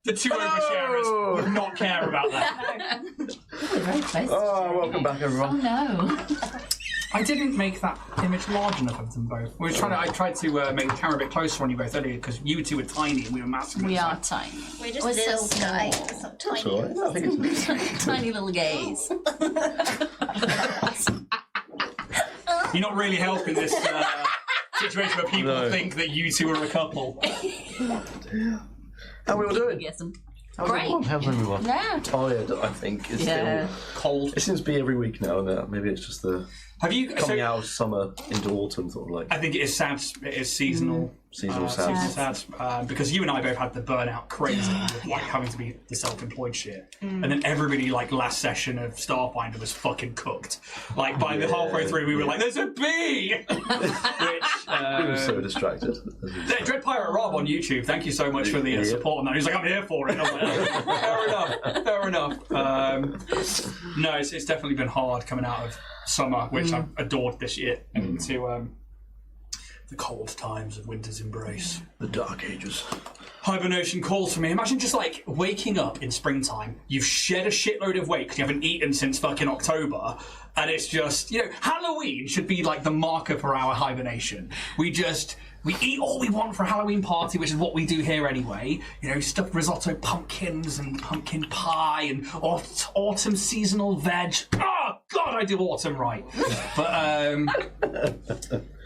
The two oversharers would not care about that. We're very close. Oh, welcome back, everyone. Oh no. I didn't make that image large enough of them both. I tried to make the camera a bit closer on you both earlier because you two were tiny and we were massive. We are tiny. We're just We're little so guys. small. So tiny. That's all right. I think it's Tiny little gays. You're not really helping this situation where people think that you two are a couple. How are we all doing? Yes. Great. How's everyone? Yeah. Tired, I think. It's Yeah. still Cold. It seems to be every week now, isn't it? Maybe it's just the coming out of summer into autumn, sort of like. I think it is sad. It is seasonal. Seasonal sad. Because you and I both had the burnout crazy with like having to be the self-employed shit, and then everybody like last session of Starfinder was fucking cooked. Like by the halfway through, we were like, "There's a bee," which we were so distracted. Dread Pirate Rob on YouTube. Thank you so much for the support on that. He's like, "I'm here for it." And I'm like, fair enough. No, it's definitely been hard coming out of summer, which I've adored this year, into the cold times of winter's embrace. The dark ages. Hibernation calls for me. Imagine just like waking up in springtime, you've shed a shitload of weight because you haven't eaten since fucking October, and it's just, Halloween should be like the marker for our hibernation. We eat all we want for a Halloween party, which is what we do here anyway. Stuffed risotto, pumpkins and pumpkin pie and autumn seasonal veg. Oh, God, I do autumn right. But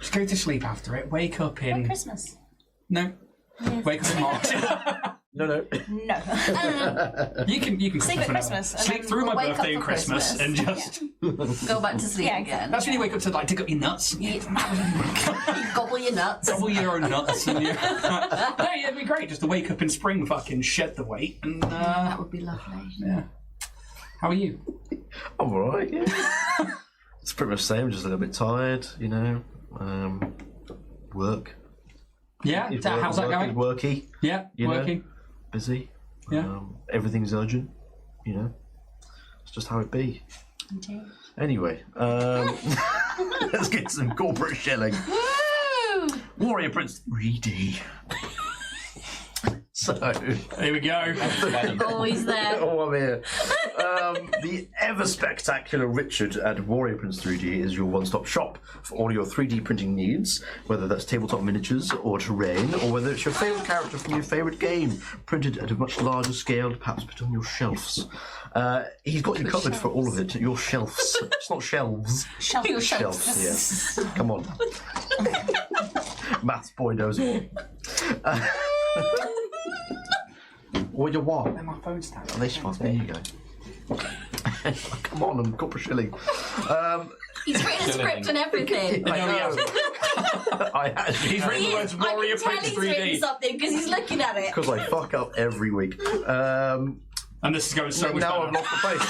just go to sleep after it. Wake up in... Christmas. No. Yeah. Wake up in March. No. You can sleep at Christmas. Sleep through my birthday and Christmas and just go back to sleep again. That's when you wake up to like dig up your nuts. Gobble your nuts. Gobble your own nuts. No, it'd be great just to wake up in spring, fucking shed the weight, and that would be lovely. Yeah. How are you? I'm alright. Yeah. It's pretty much the same. Just a little bit tired. Work. Yeah. How's that going? Worky. Yeah. Working. Busy. Yeah. Everything's urgent. It's just how it be. Indeed. Anyway, let's get some corporate shelling. Woo! Warrior Prince 3D. So here we go. Always there. Oh, I'm here. The ever spectacular Richard at Warrior Prince 3D is your one-stop shop for all your 3D printing needs, whether that's tabletop miniatures or terrain, or whether it's your favourite character from your favourite game, printed at a much larger scale, perhaps put on your shelves. He's got you covered for all of it. Your shelves. It's not shelves. Your Shelves, yes. Come on. Maths boy knows it all. Or your what? Where my phone's down. Oh, this one. There you go. Come on, I'm corporate shilling. He's written a script and everything. I know. He's written the words Warrior Prince 3D. He's written something because he's looking at it. Because I fuck up every week. And this is going so much now better. I've lost the place.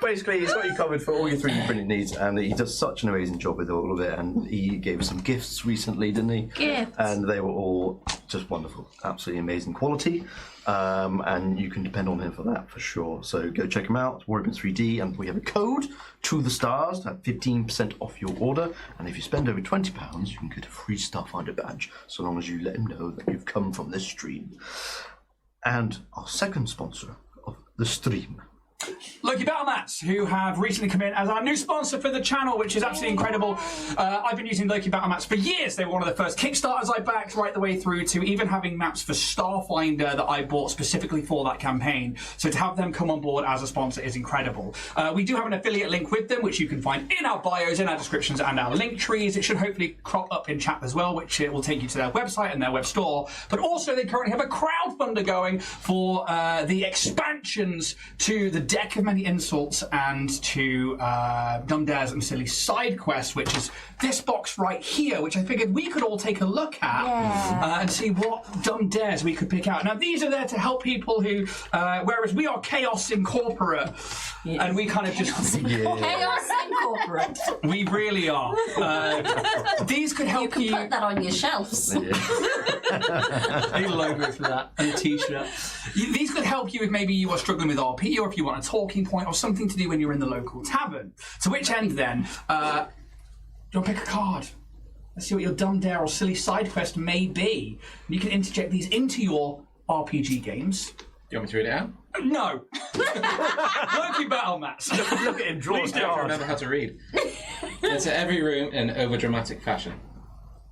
Basically, he's got you covered for all your 3D printing needs, and he does such an amazing job with all of it. And he gave us some gifts recently, didn't he? Gifts. And they were all just wonderful, absolutely amazing quality. And you can depend on him for that for sure. So go check him out, Warrior Prince 3D, and we have a code to the stars to have 15% off your order. And if you spend over £20, you can get a free Starfinder badge, so long as you let him know that you've come from this stream. And our second sponsor of the stream, Loki Battle Mats, who have recently come in as our new sponsor for the channel, which is absolutely incredible. I've been using Loki Battle Mats for years. They were one of the first Kickstarters I backed, right the way through to even having maps for Starfinder that I bought specifically for that campaign. So to have them come on board as a sponsor is incredible. We do have an affiliate link with them, which you can find in our bios, in our descriptions, and our link trees. It should hopefully crop up in chat as well, which will take you to their website and their web store. But also, they currently have a crowdfunder going for the expansions to the Deck of Many Insults and to Dumb Dares and Silly Side Quest, which is this box right here, which I figured we could all take a look at and see what Dumb Dares we could pick out. Now, these are there to help people who, whereas we are Chaos Incorporate, and we kind of just... Chaos Incorporate. We really are. These could help you... You can put that on your shelves. A logo for that and a t-shirt. These could help you if maybe you are struggling with RP, or if you want a talking point or something to do when you're in the local tavern. To which end then, do you want to pick a card? Let's see what your dumb dare or silly side quest may be. And you can interject these into your RPG games. Do you want me to read it out? No! Loki battle mats. Look at him draw Please don't remember how to read. Enter every room in over-dramatic fashion.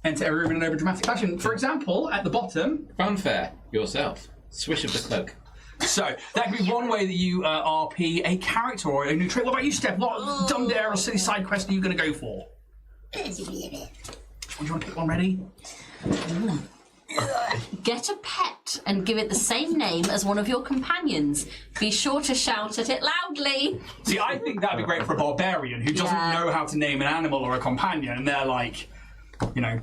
Enter every room in an overdramatic fashion. For example, at the bottom... Fanfare. Yourself. Swish of the cloak. So, that could be one way that you RP a character or a new trait. What about you, Steph? What dumb dare or silly side quest are you going to go for? Which one do you want to pick one ready? Get a pet and give it the same name as one of your companions. Be sure to shout at it loudly. See, I think that'd be great for a barbarian who doesn't know how to name an animal or a companion, and they're like, you know,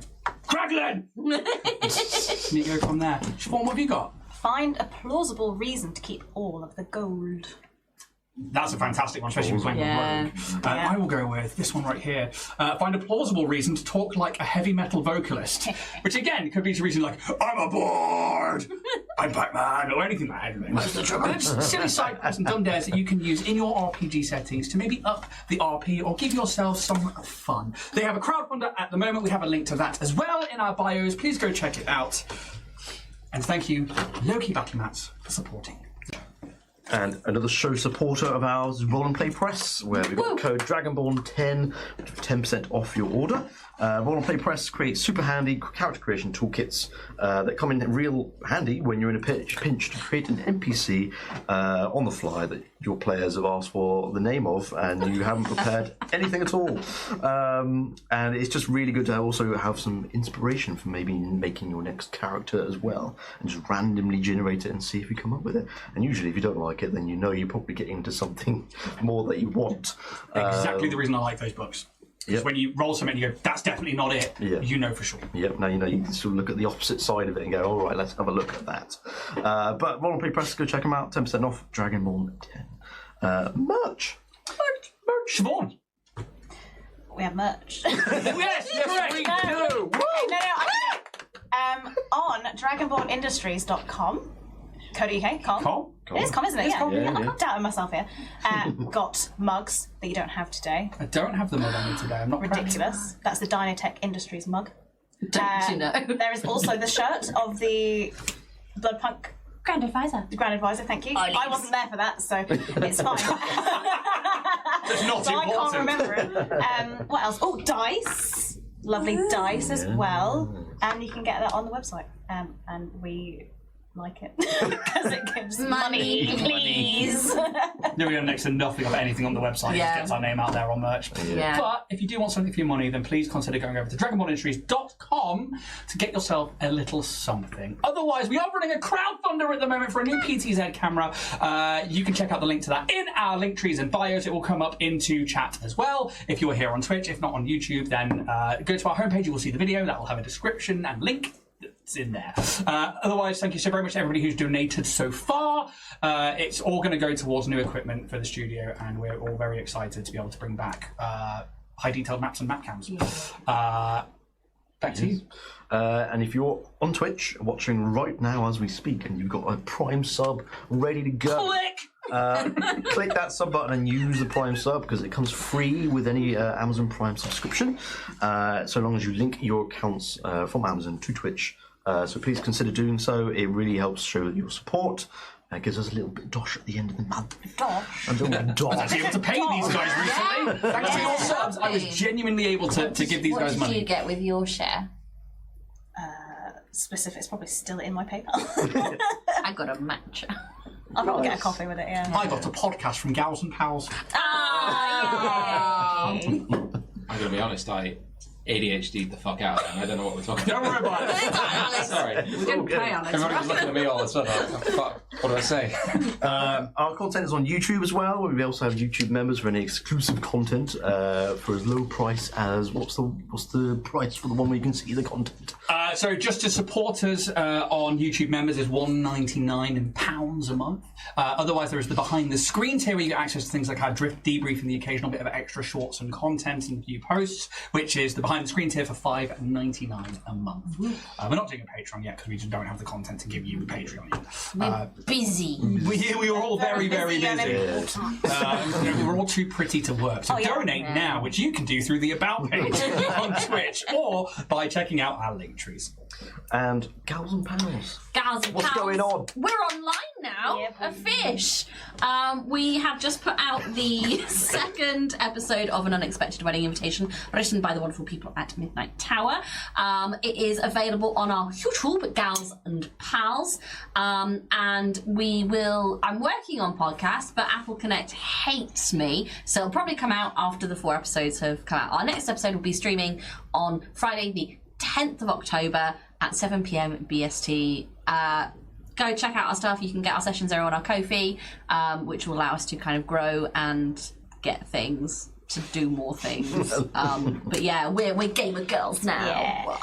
Kraglin! And you go from there. Siobhan, what have you got? Find a plausible reason to keep all of the gold. That's a fantastic one, especially when you're rogue. I will go with this one right here. Find a plausible reason to talk like a heavy metal vocalist. Which again could be a reason like, I'm aboard! I'm Pac-Man! Or anything like that. Most of the trouble. It's silly side quests and dumb dares that you can use in your RPG settings to maybe up the RP or give yourself some fun. They have a crowdfunder at the moment. We have a link to that as well in our bios. Please go check it out. And thank you, Loki Battle Mats, for supporting. And another show supporter of ours is Roll and Play Press, where we've got code DRAGONBORN10 for 10% off your order. Roll and Play Press creates super handy character creation toolkits that come in real handy when you're in a pinch to create an NPC on the fly that your players have asked for the name of and you haven't prepared anything at all. And it's just really good to also have some inspiration for maybe making your next character as well and just randomly generate it and see if you come up with it. And usually if you don't like it, then you know you're probably getting into something more that you want. Exactly the reason I like those books. Because when you roll something and you go, that's definitely not it, you know for sure. Yep, now you know you can sort of look at the opposite side of it and go, all right, let's have a look at that. But Roll and Play Press, go check them out, 10% off, Dragonborn 10. Merch. Siobhan. We have merch. Yes, we do. No, I can do it. On dragonbornindustries.com. .co.uk, com. It is com, isn't it? I'm doubting myself here. Got mugs that you don't have today. I don't have the mug on me today. I'm not ridiculous. That's the Dynatech Industries mug. Don't you know? There is also the shirt of the Bloodpunk Grand Advisor. The Grand Advisor, thank you. I wasn't there for that, so it's fine. That's not so important. I can't remember it. What else? Oh, dice. Lovely dice as well. And you can get that on the website. And we like it because it gives money, please. No, we have next to nothing of anything on the website. It just gets our name out there on merch. But if you do want something for your money, then please consider going over to DRAGONBORNindustries.com to get yourself a little something. Otherwise, we are running a crowdfunder at the moment for a new PTZ camera. You can check out the link to that in our link trees and bios. It will come up into chat as well. If you're here on Twitch, if not on YouTube, then go to our homepage. You will see the video. That will have a description and link. It's in there. Otherwise, thank you so very much to everybody who's donated so far. It's all going to go towards new equipment for the studio, and we're all very excited to be able to bring back high detailed maps and map cams. Back to you. And if you're on Twitch watching right now as we speak and you've got a Prime sub ready to go, click that sub button and use the Prime sub because it comes free with any Amazon Prime subscription, so long as you link your accounts from Amazon to Twitch. So please consider doing so. It really helps show your support. It gives us a little bit of dosh at the end of the month. Dosh? A little bit of dosh. I was actually able to pay these guys recently. Thanks to your subs, I was genuinely able to give these guys money. What did you get with your share? Specific. It's probably still in my PayPal. I got a match. I'll probably get a coffee with it, yeah. I got a podcast from Gals and Pals. Ah! I'm going to be honest, I ADHD'd the fuck out and I don't know what we're talking about. Don't worry about it. Sorry. We didn't pray on it. Everybody's looking at me all of a sudden. Fuck, what do I say? Our content is on YouTube as well. We also have YouTube members for any exclusive content for as low price as what's the price for the one where you can see the content? So just to support us on YouTube members is £1.99 in pounds a month. Otherwise, there is the behind the screen tier where you get access to things like our drift debrief and the occasional bit of extra shorts and content and view posts, which is the behind the screen tier for $5.99 a month. We're not doing a Patreon yet because we just don't have the content to give you the Patreon yet. We've busy. We were all very, very busy. We were all too pretty to work. So donate now, which you can do through the About page on Twitch or by checking out our link trees. And Gals and Pals. Gals and What's pals, going on? We're online now. A fish. We have just put out the second episode of An Unexpected Wedding Invitation, written by the wonderful people at Midnight Tower. It is available on our YouTube, Gals and Pals. And I'm working on podcasts, but Apple Connect hates me, so it'll probably come out after the 4 episodes have come out. Our next episode will be streaming on Friday the 10th of October at 7 p.m. BST. Go check out our stuff. You can get our sessions there on our Ko-fi, which will allow us to kind of grow and get things to do more things. But yeah, we're gamer girls now. Yeah.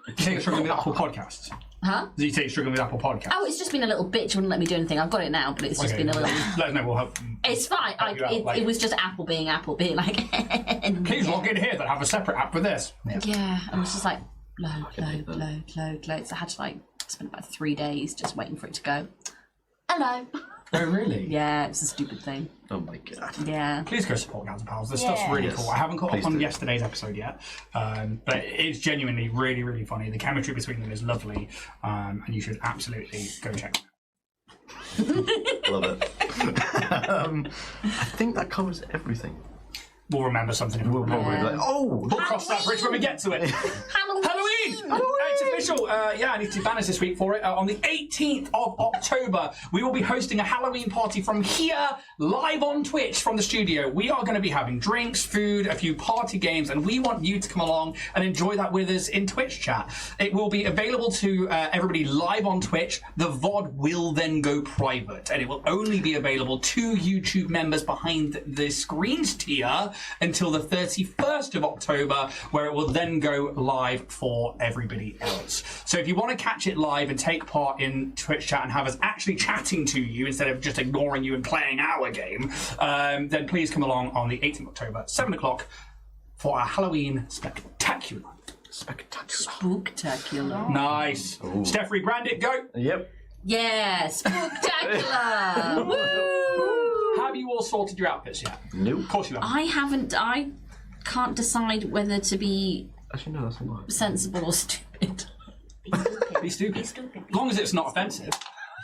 You say you're struggling with Apple Podcasts? Huh? Did you say you're struggling with Apple Podcasts? Oh, it's just been a little bitch. Wouldn't let me do anything. I've got it now, but it's just been a little... Let us know. We'll help. It's fine. It was just Apple being like... Please log in here. Then have a separate app for this. Yeah, and it was just like, load. So I had to spend about 3 days just waiting for it to go. Hello. Oh, really? Yeah, it's a stupid thing. Oh my god. Yeah. Please go support Gals and Pals. This stuff's really cool. I haven't caught up on yesterday's episode yet, but it's genuinely really, really funny. The chemistry between them is lovely, and you should absolutely go check it out. Love it. I think that covers everything. We'll remember something. We'll probably be like, we'll cross that bridge when we get to it. Halloween! It's official. I need to banners this week for it. On the 18th of October, we will be hosting a Halloween party from here, live on Twitch from the studio. We are going to be having drinks, food, a few party games, and we want you to come along and enjoy that with us in Twitch chat. It will be available to everybody live on Twitch. The VOD will then go private, and it will only be available to YouTube members behind the screens tier until the 31st of October, where it will then go live for everybody else. So if you want to catch it live and take part in Twitch chat and have us actually chatting to you instead of just ignoring you and playing our game, then please come along on the 18th of October, 7 o'clock, for our Halloween spectacular. Spooktacular. Nice. Ooh. Steph, rebrand it, go. Yep. Yeah, spooktacular. Woo! Have you all sorted your outfits yet? Nope. Of course you have. I haven't. I can't decide whether to be Actually, no, that's a lie. sensible or stupid. Be stupid. As long as it's not offensive.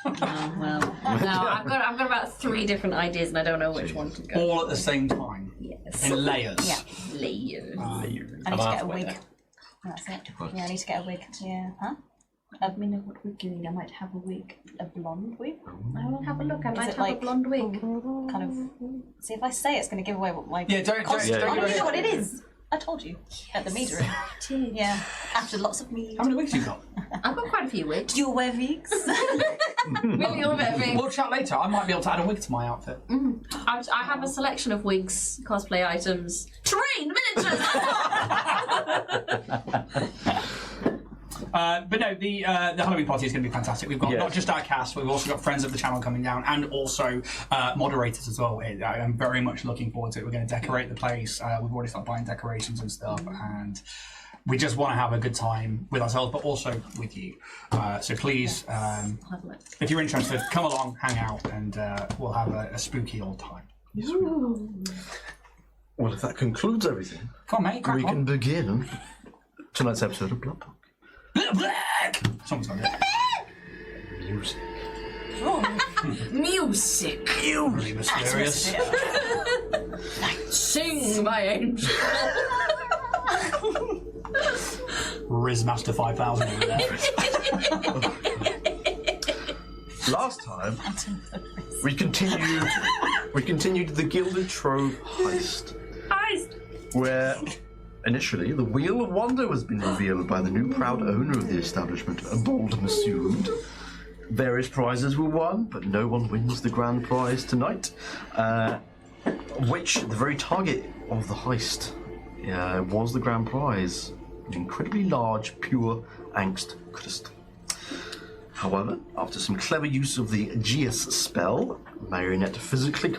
Oh, well, no, I've got about 3 different ideas and I don't know which one to go. All at the same time. Yes. In layers. Yeah. Layers. I need to get a wig. That's it. Yeah, I need to get a wig. Yeah. Huh? Let me know what wig you need. I might have a wig. A blonde wig? I will have a look. I might it have a blonde wig. Kind of. See, if I say it's going to give away what my. Yeah, don't. I don't know what it is. I told you at the meter room. Yeah. After lots of meetings. How many wigs you got? I've got quite a few wigs. Do you wear wigs? Really, all of it. We'll chat later. I might be able to add a wig to my outfit. I have a selection of wigs, cosplay items, terrain, miniatures. But no, the Halloween party is going to be fantastic. We've got not just our cast, we've also got friends of the channel coming down, and also moderators as well. I'm very much looking forward to it. We're going to decorate the place. We've already started buying decorations and stuff, and we just want to have a good time with ourselves, but also with you. So please, if you're interested, come along, hang out, and we'll have a spooky old time. Well, if that concludes everything, Come on, mate, crack we on. can begin tonight's episode of Bloodpunk. Black! Someone's got it. Music. Music. Really mysterious. Sing, my angel. Rizmaster 5000 over there. Last time, we continued the Gilded Trove heist, where initially the Wheel of Wonder has been revealed by the new proud owner of the establishment, Boldham assumed. Various prizes were won, but no one wins the grand prize tonight, which the very target of the heist was the grand prize, an incredibly large, pure angst crystal. However, after some clever use of the Geas spell, Marionette psychically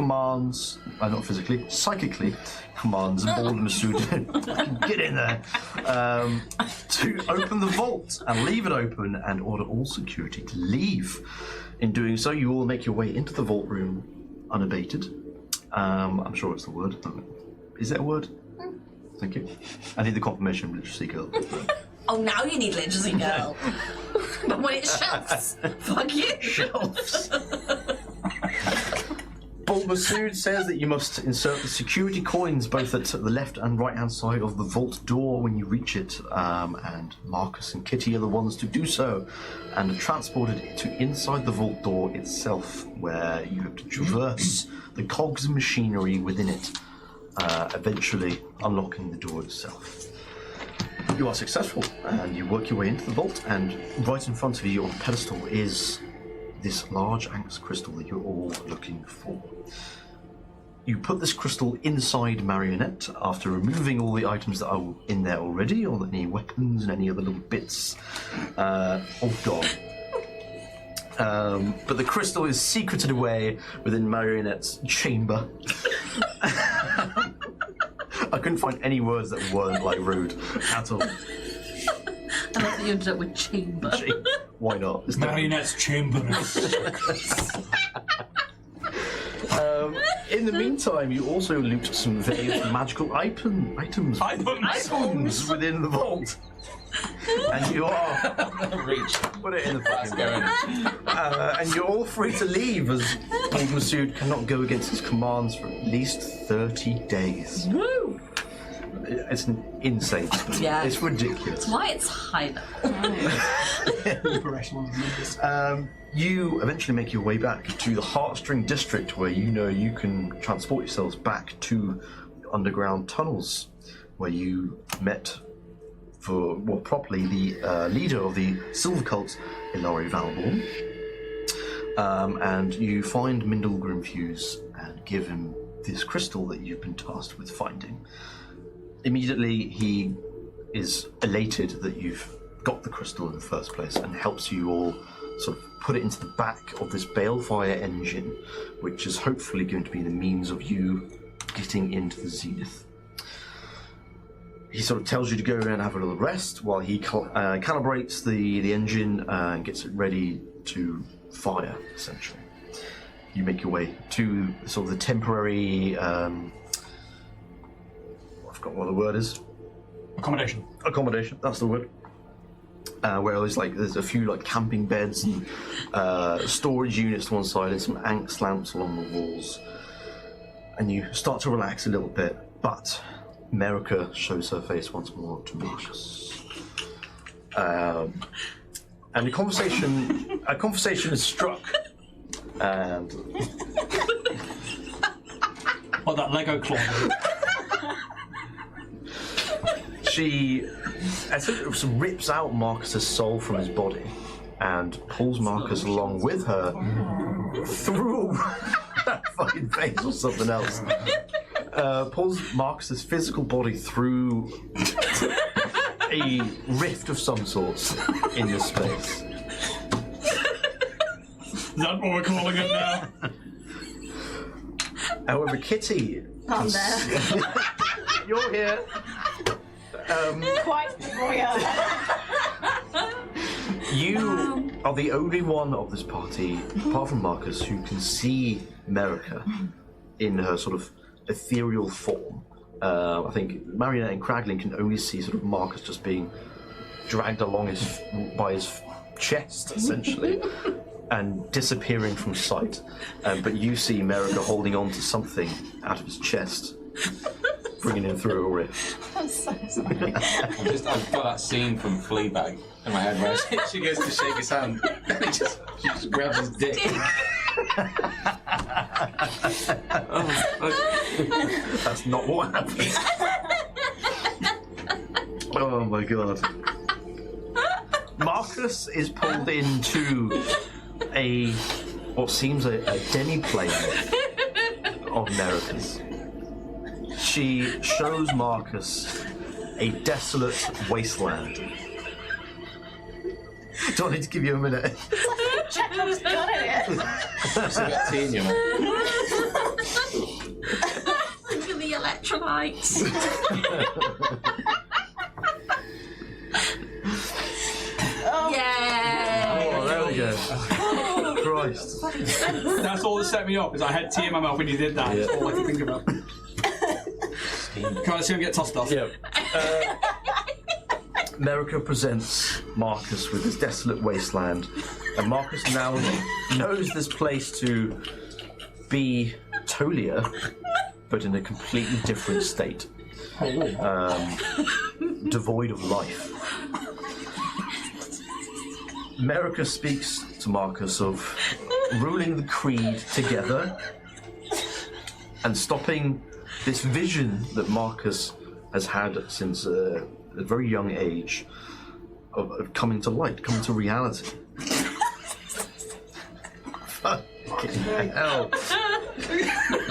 commands Boldham to get in there, to open the vault and leave it open and order all security to leave. In doing so, you all make your way into the vault room unabated. I'm sure it's the word. Is that a word? Thank you. I need the confirmation, literacy girl. Oh, now you need literacy girl. But when it shelves, fuck you. Shelves. Masood says that you must insert the security coins both at the left and right hand side of the vault door when you reach it, and Marcus and Kitty are the ones to do so, and are transported to inside the vault door itself, where you have to traverse the cogs and machinery within it, eventually unlocking the door itself. You are successful, and you work your way into the vault, and right in front of you on the pedestal is this large Anx crystal that you're all looking for. You put this crystal inside Marionette after removing all the items that are in there already, or any weapons and any other little bits. Oh god. But the crystal is secreted away within Marionette's chamber. I couldn't find any words that weren't like rude at all. I love that you ended up with chamber. Why not? It's Marionette's chamber. In the meantime, you also loot some various magical items within the vault. And you are... Reach. Put it in the fucking and you're all free to leave, as Old Masood cannot go against his commands for at least 30 days. Woo! It's an insane spell. Yeah. It's ridiculous. That's why it's high level. You eventually make your way back to the Heartstring District, where you know you can transport yourselves back to the underground tunnels, where you met for, well, properly the leader of the Silver Cult, Ilari Valborn. And you find Mindel Grimfuse and give him this crystal that you've been tasked with finding. Immediately, he is elated that you've got the crystal in the first place and helps you all sort of put it into the back of this balefire engine, which is hopefully going to be the means of you getting into the Zenith. He sort of tells you to go around and have a little rest while he calibrates the engine and gets it ready to fire, essentially. You make your way to sort of the temporary... I forgot what the word is. Accommodation, that's the word. Where there's a few like camping beds and storage units to one side and some Anx lamps along the walls. And you start to relax a little bit, but Merika shows her face once more to Marcus. And a conversation is struck. And What, that Lego claw? She essentially rips out Marcus's soul from his body and pulls Marcus along with her through that fucking face or something else. Pulls Marcus's physical body through a rift of some sort in this space. Is that what we're calling it now? However, Kitty, I'm there. you're here. Quite royal. You are the only one of this party, apart from Marcus, who can see Merika in her sort of ethereal form. I think Marionette and Kraglin can only see sort of Marcus just being dragged along by his chest, essentially, and disappearing from sight. But you see Merika holding on to something out of his chest, bringing him through a rift. I'm so sorry. I've got that scene from Fleabag in my head where she goes to shake his hand and she just grabs his dick. That's not what happened. Oh my god. Marcus is pulled into what seems a demiplane of Merika's. She shows Marcus a desolate wasteland. Do I need to give you a minute? Chekhov's got it. It's a bit tea in your mouth. Look at the electrolytes. Oh. Yay! Oh, there we go. Christ. That's all that set me off, is I had tea in my mouth when you did that. That's all I could think about. Can't see him get tossed off. Yeah. Merika presents Marcus with this desolate wasteland, and Marcus now knows this place to be Tolia, but in a completely different state. Devoid of life. Merika speaks to Marcus of ruling the Creed together and stopping this vision that Marcus has had since a very young age of coming to light, coming to reality. Fucking hell.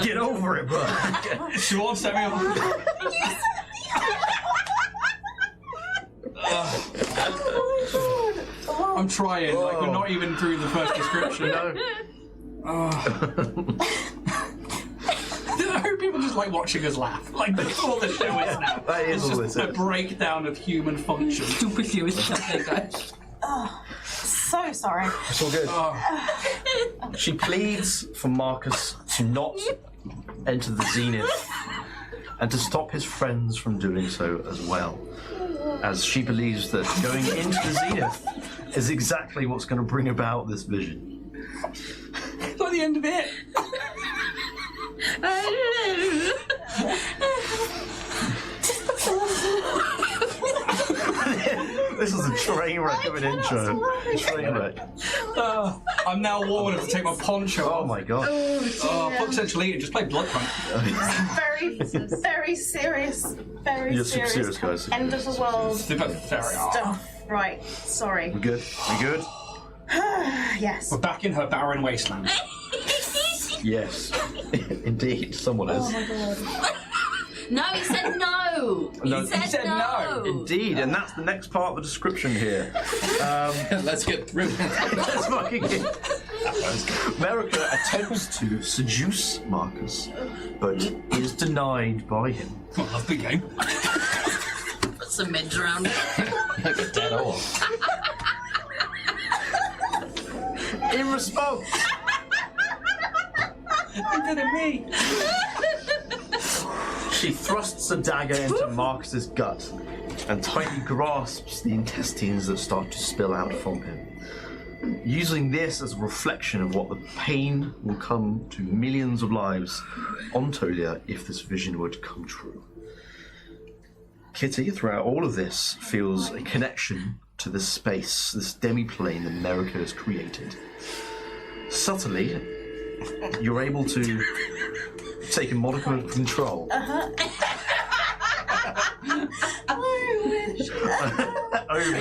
Get over it, bro. She won't set me off. I'm trying, like we're not even through the first description. No. I hope people just like watching us laugh. Like that's all the show is now. That is it's all just it a is. breakdown of human function. Super few is something, guys. So sorry. It's all good. She pleads for Marcus to not enter the Zenith and to stop his friends from doing so as well, as she believes that going into the Zenith is exactly what's going to bring about this vision. It's like the end of it. This is a train wreck of an intro. Train wreck. I'm now warm enough to take my poncho Oh off. my god. Fuck Central Eating, just play Bloodpunk. Very, very serious. Very You're super serious. serious, guys. End of the world Super very hard. stuff. Right. Sorry. We good? We good? Yes. We're back in her barren wasteland. Yes. Indeed, someone is. Oh my god. No, he said no. No, He said no. Indeed, and that's the next part of the description here. Let's get through. Let's fucking get. Merika attempts to seduce Marcus, but is denied by him. I love the game. Put some mids around it. Like a dead horse. In response, You did it me. she thrusts a dagger into Marcus's gut and tightly grasps the intestines that start to spill out from him, using this as a reflection of what the pain will come to millions of lives on Tolia if this vision were to come true. Kitty, throughout all of this, feels a connection to this space, this demiplane that Merika has created. Subtly, you're able to take a modicum of control over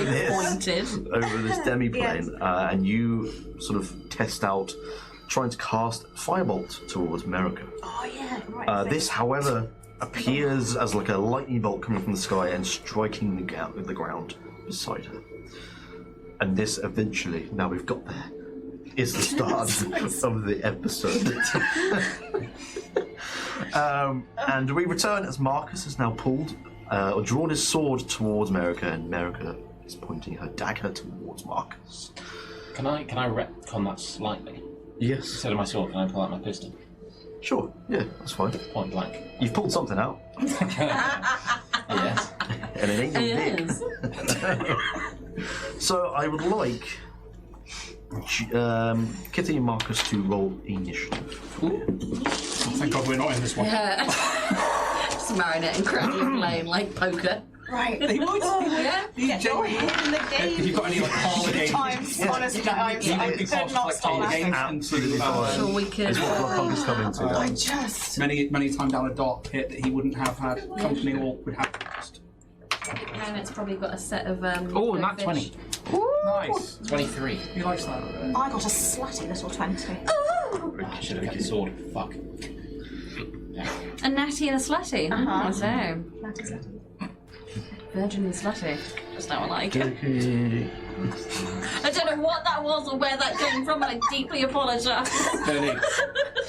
this demiplane, and you sort of test out trying to cast Firebolt towards Merika. Oh yeah. Right. This, however, appears as like a lightning bolt coming from the sky and striking the ground beside her. And this eventually, now we've got there, is the start of the episode. And we return as Marcus has now pulled or drawn his sword towards Merika, and Merika is pointing her dagger towards Marcus. Can I retcon that slightly? Yes. Instead of my sword, can I pull out my pistol? Sure, yeah, that's fine. Point blank. You've pulled something out, Yes. and it ain't your dick. Yes. So I would like Kitty and Marcus to roll initiative. Thank God we're not in this one. Yeah. Just marinate and crackling lane like poker. Right. He would. Yeah. Get your head in the If game. you've got any like parlor games, Times, honestly, I could not stop parlor that. games, Absolutely and fine. Sure we could. It's what Bloodpunk is coming to. I just. many time down a dark pit that he wouldn't have had company or would have lost. And it's probably got a set of Oh, not fish. 20. Nice. 23. He likes that. I got a slutty little 20. I should have picked a sword. Fuck. Yeah. A natty and a slutty. Uh-huh. So, Slutty, slutty. virgin and slutty. Just how I like it. Okay. I don't know what that was or where that came from, and I deeply apologise. Bernie.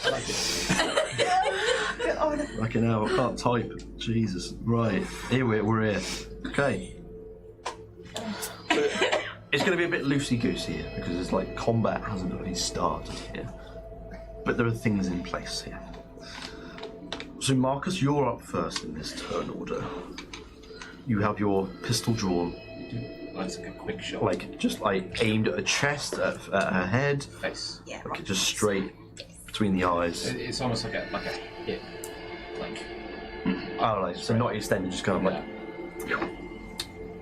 I like it. Fucking hell, I can't type. Jesus. Right. Here we're here. Okay. It's going to be a bit loosey-goosey here because it's like combat hasn't really started here. But there are things in place here. So Marcus, you're up first in this turn order. You have your pistol drawn. That's like a quick shot. Like, just like aimed at her chest, at her head. Face. Yeah. Like, just straight between the eyes. It's almost like a hit. Like. Oh, like, so not extended, just kind of like.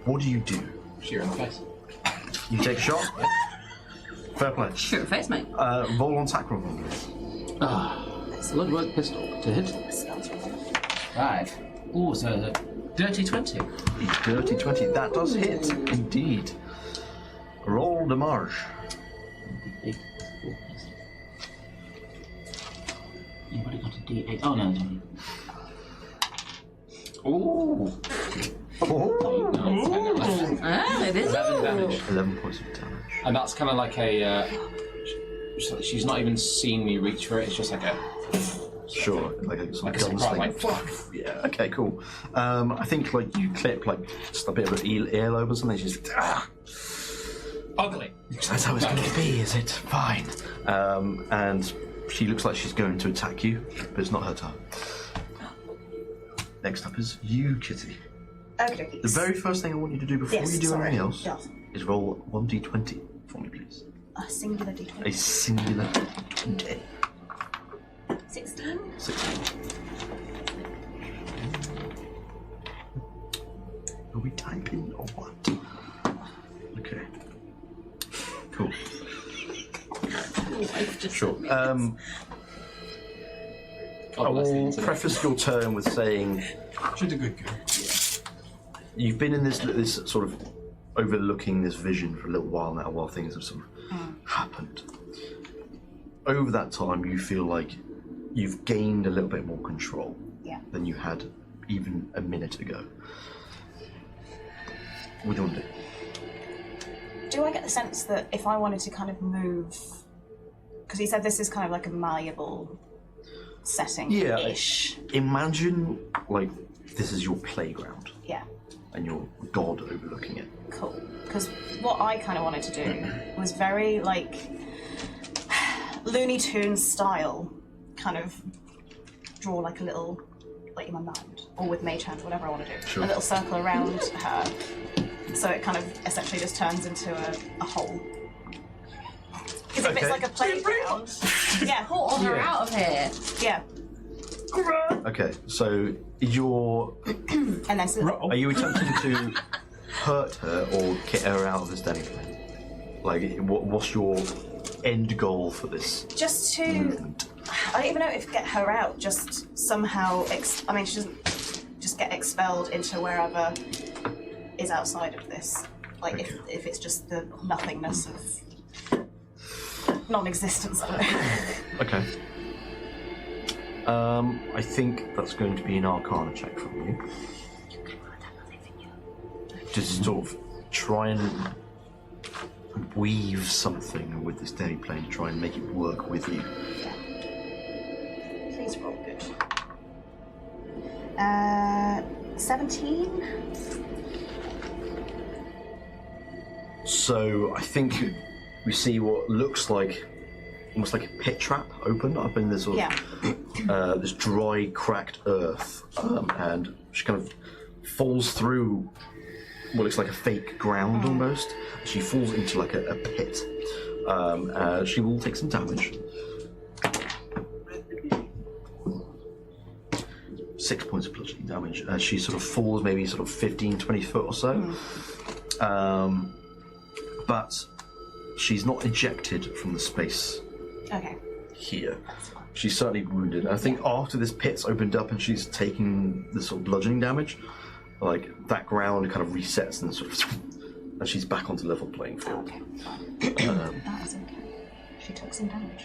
What do you do? Sheer in the face. You take a shot? Fair play. Shoot your face, mate. Roll on tackle roll, please. Blood work pistol to hit. 5. Ooh, so a dirty 20. Dirty 20. That does hit, indeed. Roll damage. Anybody got a D8? Oh no, don't. Ooh. Oh. Ah, it is. 11 damage. 11 points of damage. And that's kind of like a. She's not even seeing me reach for it. It's just like a. Sure, like a sort of Like a surprise, gunslinger. like. Yeah. Okay. Cool. I think like you clip like just a bit of an earlobe or something. She's like, Ugly. that's how it's going to be, is it? Fine. And she looks like she's going to attack you, but it's not her turn. Next up is you, Kitty. Okay. The very first thing I want you to do before you do anything else Yes. is roll 1d20 for me, please. A singular d20. A singular 20. 16. 16. Are we typing or what? Okay. Cool. Sure. I will preface your turn with saying She's a good girl. you've been in this sort of overlooking this vision for a little while now, while things have sort of happened. Over that time, you feel like you've gained a little bit more control than you had even a minute ago. What do you want to do? Do I get the sense that if I wanted to kind of move, because he said this is kind of like a malleable setting ish. Imagine like this is your playground Yeah. and you're God overlooking it. Cool. Because what I kind of wanted to do was very like Looney Tunes style, kind of draw like a little, like in my mind, or with mage hand, whatever I want to do. Sure. A little circle around her, so it kind of essentially just turns into a hole. Because if it's like a playground, Pull her out of here. yeah. Okay, so you're. And then Are you attempting to hurt her or get her out of this demiplane? Like, what's your end goal for this just to, movement? I don't even know if get her out, just somehow, I mean, she doesn't just get expelled into wherever is outside of this. Like, Okay. if it's just the nothingness of non-existence of it. Okay. I think that's going to be an Arcana check from you. Just sort of try and weave something with this demiplane to try and make it work with you. Please roll good. 17? So I think we see what looks like almost like a pit trap opened up in this sort of this dry, cracked earth, and she kind of falls through what looks like a fake ground almost. She falls into like a pit. She will take some damage. 6 points of bludgeoning damage. She sort of falls maybe sort of 15, 20 foot or so. But she's not ejected from the space Okay. here. She's certainly wounded. I think after this pit's opened up and she's taking the sort of bludgeoning damage, like that ground kind of resets and sort of, and she's back onto level playing field. Okay, fine. That was okay. She took some damage.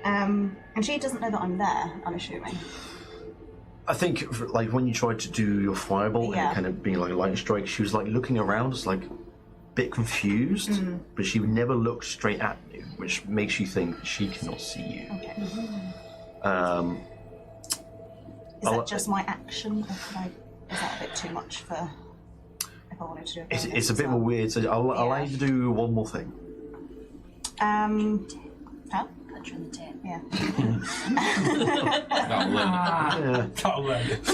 And she doesn't know that I'm there, I'm assuming. I think like when you tried to do your fireball and kind of being like a lightning strike, she was like looking around, just like a bit confused, but she would never look straight at you, which makes you think she cannot see you. Okay. Is that just my action, or is that a bit too much for a if I wanted to do a It's bonus a bit as more well. weird, so I'll allow you to do one more thing. Huh? Punch on the tip. Yeah. That'll learn it. Can't learn it.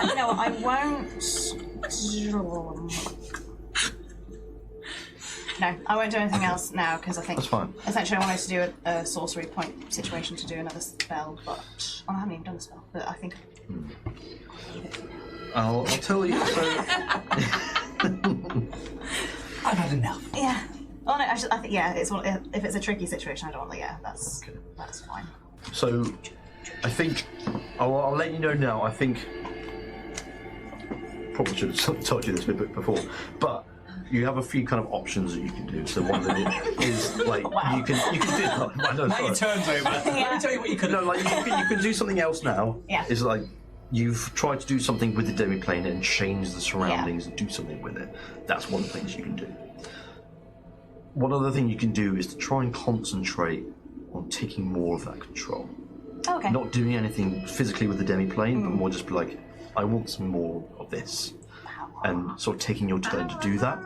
You know what, I won't. No, I won't do anything else now because I think That's fine. essentially I wanted to do a sorcery point situation to do another spell, but I haven't even done the spell. But I think I'll tell you. So, I've had enough. yeah. Oh no, I think yeah. It's one, if it's a tricky situation, I don't want. Yeah, that's fine. so I think I'll let you know now. I think probably should have told you this a bit before, but you have a few kind of options that you can do. So one of them is like you can do. I know, Now your sorry. turn's over. Let me tell you what you could No, like you can do something else now. Yeah. Is like you've tried to do something with the demiplane and change the surroundings and do something with it. That's one of the things you can do. One other thing you can do is to try and concentrate on taking more of that control. Oh, okay. Not doing anything physically with the demiplane, but more just be like, I want some more of this. And sort of taking your turn to do that.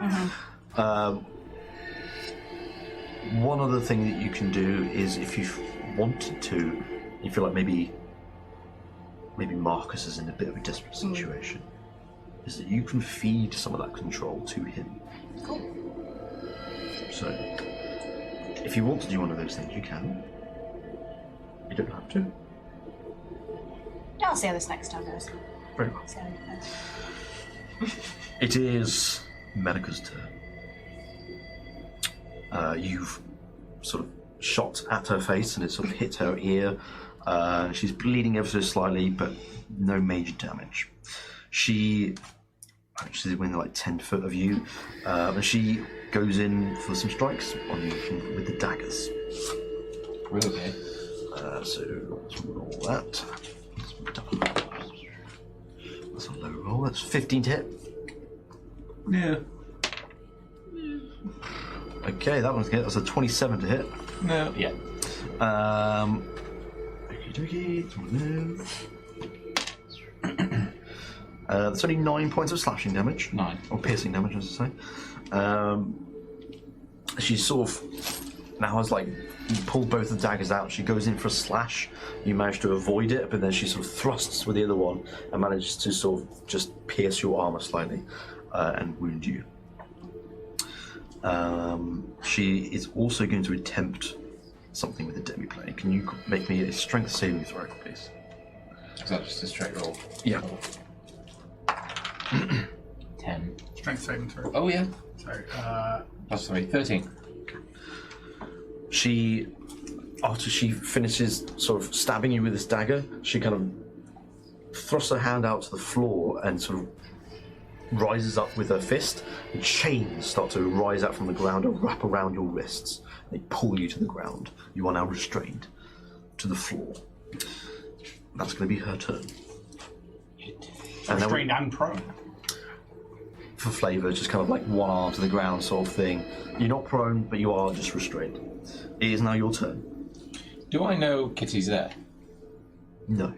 One other thing that you can do is if you wanted to, you feel like maybe Marcus is in a bit of a desperate situation, is that you can feed some of that control to him. Cool. So, if you want to do one of those things, you can. You don't have to. Yeah, I'll see how this next time goes. Very well. See how it goes. It is Merika's turn. You've sort of shot at her face and it sort of hit her ear. She's bleeding ever so slightly, but no major damage. She's within like 10 foot of you, and she goes in for some strikes on you with the daggers. Okay. So let's roll that. That's a low roll. That's 15 to hit. Yeah. Okay, that one's good. That's a 27 to hit. No. Yeah. Okie dokie. That's only 9 points of slashing damage. 9. Or piercing damage, as I say. She sort of now has like you pulled both the daggers out. She goes in for a slash. You manage to avoid it, but then she sort of thrusts with the other one and manages to sort of just pierce your armor slightly and wound you. She is also going to attempt something with the demiplane. Can you make me a strength saving throw, please? Is that just a straight roll? Yeah. 10. Strength saving throw. Oh, yeah. So, Plus 3. 13. She, after she finishes sort of stabbing you with this dagger, she kind of thrusts her hand out to the floor and sort of rises up with her fist, and chains start to rise out from the ground and wrap around your wrists. They pull you to the ground. You are now restrained to the floor. That's going to be her turn. And then restrained and prone. for flavour, just kind of like one arm to the ground sort of thing. You're not prone, but you are just restrained. It is now your turn. Do I know Kitty's there? No.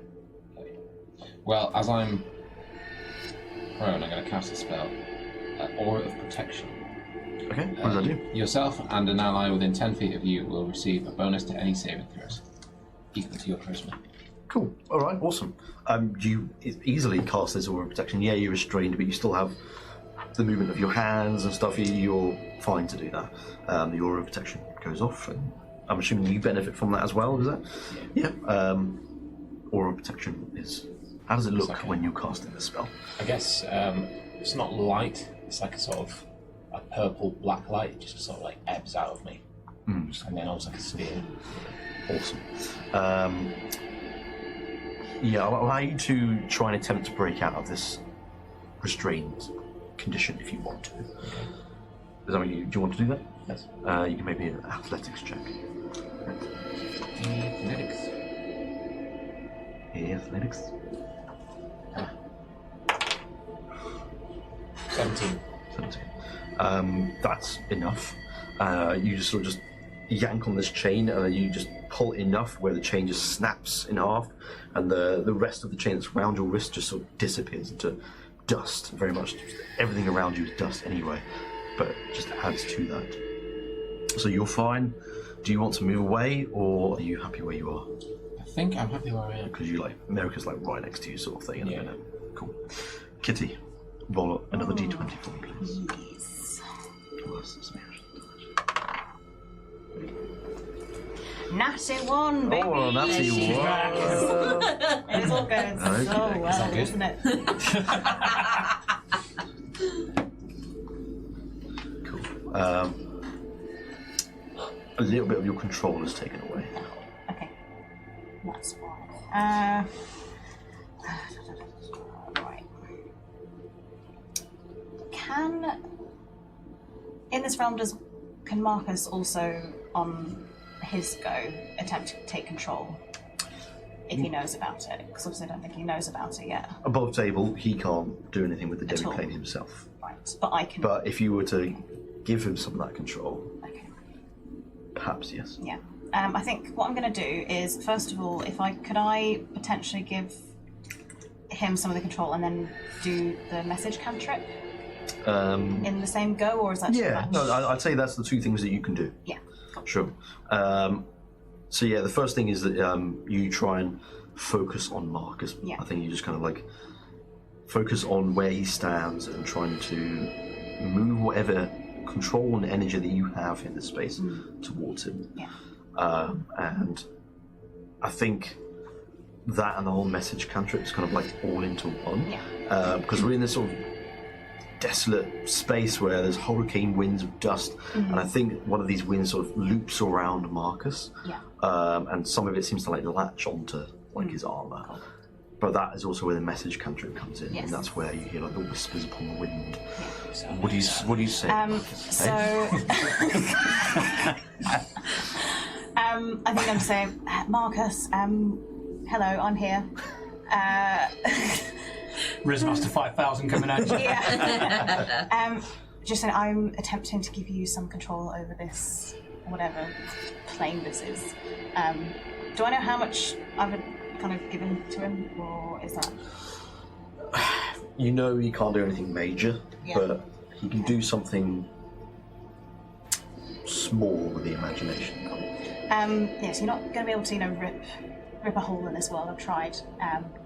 Well, as I'm prone, I'm going to cast a spell. Aura of Protection. Okay, what does that do? Yourself and an ally within 10 feet of you will receive a bonus to any saving throws, equal to your charisma. Cool. All right. Awesome. You easily cast this aura of protection. Yeah, you're restrained, but you still have the movement of your hands and stuff. You're fine to do that. The aura of protection goes off, and I'm assuming you benefit from that as well. Is that? Yeah. Aura of protection is. How does it look Okay. when you're casting this spell? I guess it's not light. It's like a sort of a purple black light. It just sort of like ebbs out of me, and then almost like a sphere. Awesome. Yeah, I'll allow you to try and attempt to break out of this restrained condition if you want to. Does that mean do you want to do that? Yes. You can make me an athletics check. Athletics. Yeah, athletics. 17. 17. That's enough. You just sort of yank on this chain, and you just pull enough where the chain just snaps in half, and the rest of the chain that's around your wrist just sort of disappears into dust, very much. Everything around you is dust anyway, but it just adds to that. So you're fine. Do you want to move away, or are you happy where you are? I think I'm happy where I am. Because you like Merika's like right next to you, sort of thing. Yeah. Cool. Kitty, roll another d20 for me, please. Natty 1, baby! Oh, natty 1. It is all going so well, isn't it? Cool. A little bit of your control is taken away. Okay. That's fine. Right. In this realm, can Marcus also, on his go, attempt to take control? If he knows about it? Because obviously I don't think he knows about it yet. Above table, he can't do anything with the At all. demiplane himself. Right. But I can... But if you were to give him some of that control, Okay. perhaps yes. Yeah. I think what I'm going to do is, first of all, could I potentially give him some of the control and then do the message cantrip in the same go, or is that too much? No, I'd say that's the two things that you can do. Yeah. Cool. Sure. So yeah, the first thing is that you try and focus on Marcus. Yeah. I think you just kind of like focus on where he stands and trying to move whatever control and energy that you have in this space towards him. Yeah. And I think that and the whole message cantrip is kind of like all into one. Yeah. Because we're in this sort of desolate space where there's hurricane winds of dust, and I think one of these winds sort of loops around Marcus. Yeah. And some of it seems to like latch onto like his armor. Cool. But that is also where the message cantrip comes in, Yes. and that's where you hear like the whispers upon the wind. So What do you say? So, I think I'm saying, Marcus, hello, I'm here. Rizmaster 5000 coming at you. Yeah. Just saying, I'm attempting to give you some control over this, whatever plane this is. Do I know how much I've kind of given to him, or is that? You know he can't do anything major, Yeah. but he can do something small with the imagination. Yes, you're not going to be able to, rip a hole in this world. I've tried,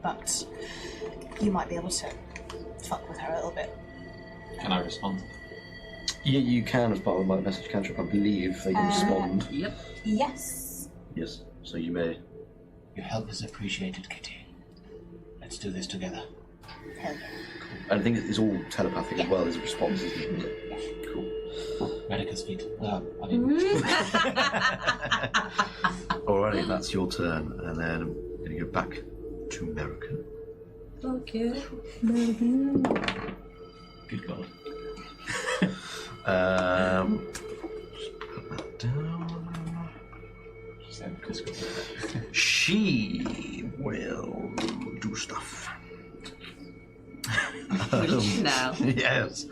but you might be able to fuck with her a little bit. Can I respond? Yeah, you can as part of my message cantrip, I believe. They can respond. Yep. Yes. Yes, so you may. Your help is appreciated, Kitty. Let's do this together. Hell yeah. And I think it's all telepathic as Yeah. well as a response, isn't it? Yeah. Cool. Merika's feet. I didn't. Alrighty, that's your turn, and then I'm going to go back to Merika. Okay. Good God. Just put that down. She will do stuff. Now. Yes.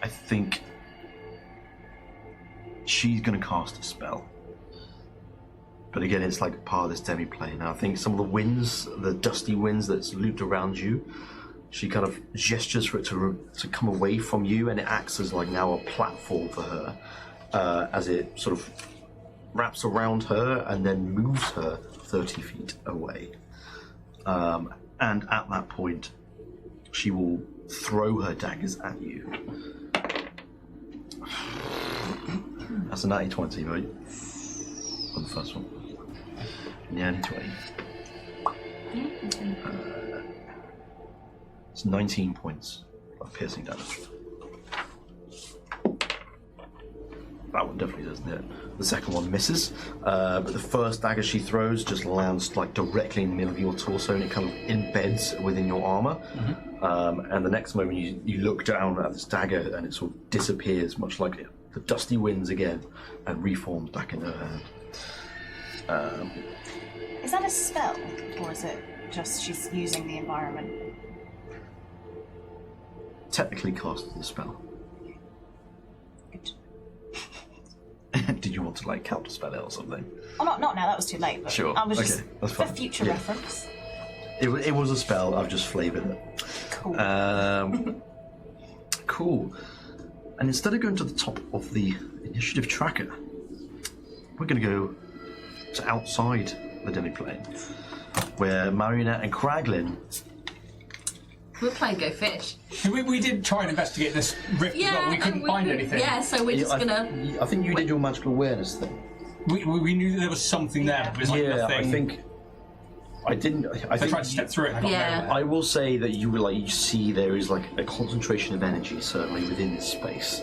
I think she's going to cast a spell. But again, it's like part of this demiplane. And I think some of the winds, the dusty winds that's looped around you, she kind of gestures for it to come away from you, and it acts as like now a platform for her, as it sort of wraps around her and then moves her 30 feet away. And at that point, she will throw her daggers at you. That's a natty 20, right? On the first one. Natty 20. It's 19 points of piercing damage. That one definitely doesn't hit. The second one misses, but the first dagger she throws just lands like directly in the middle of your torso, and it kind of embeds within your armor. And the next moment you look down at this dagger, and it sort of disappears, much like the dusty winds again, and reforms back in her hand. Is that a spell, or is it just she's using the environment? Technically casted the spell. Good. Did you want to like counterspell it or something? Oh, not now. That was too late. But Sure, I was okay, just that's for fine. future Yeah. reference. It was a spell. I've just flavoured it. Cool. Cool. And instead of going to the top of the initiative tracker, we're going to go to outside the demiplane, where Marionette and Kraglin. We're playing Go Fish. We did try and investigate this rift as well. We couldn't find anything. Yeah, so we're just gonna. I think you did your magical awareness thing. We knew that there was something there, but it was like nothing. I think. I didn't. I tried to step through it and I got nowhere. I will say that you see there is like a concentration of energy certainly within this space.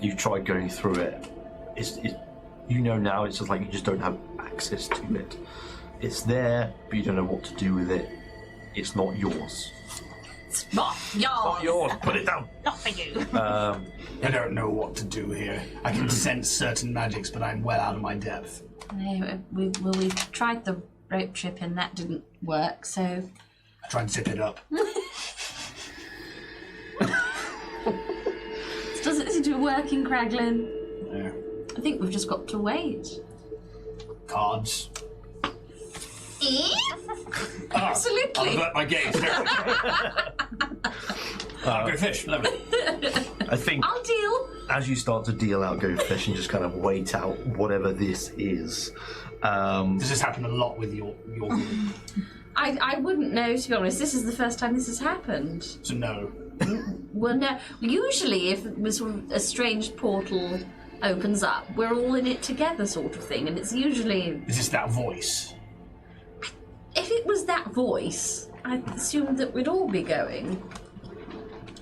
You've tried going through it. You know now it's just like you just don't have access to it. It's there, but you don't know what to do with it. It's not yours. It's not yours. Not yours. Put it down. Not for you. I don't know what to do here. I can sense certain magics, but I'm well out of my depth. We tried the rope trip and that didn't work, so... I tried to zip it up. This doesn't seem to be working, Kraglin. Yeah. I think we've just got to wait. Cards. Absolutely. I'll avert my gaze. Go fish. Lovely. I think I'll deal. as you start to deal out Go Fish and just kind of wait out whatever this is. Does this happen a lot with your group? I wouldn't know, to be honest. This is the first time this has happened. So no. Well, no. Usually, if sort of a strange portal opens up, we're all in it together, sort of thing, and it's usually. Is this that voice? If it was that voice, I'd assume that we'd all be going.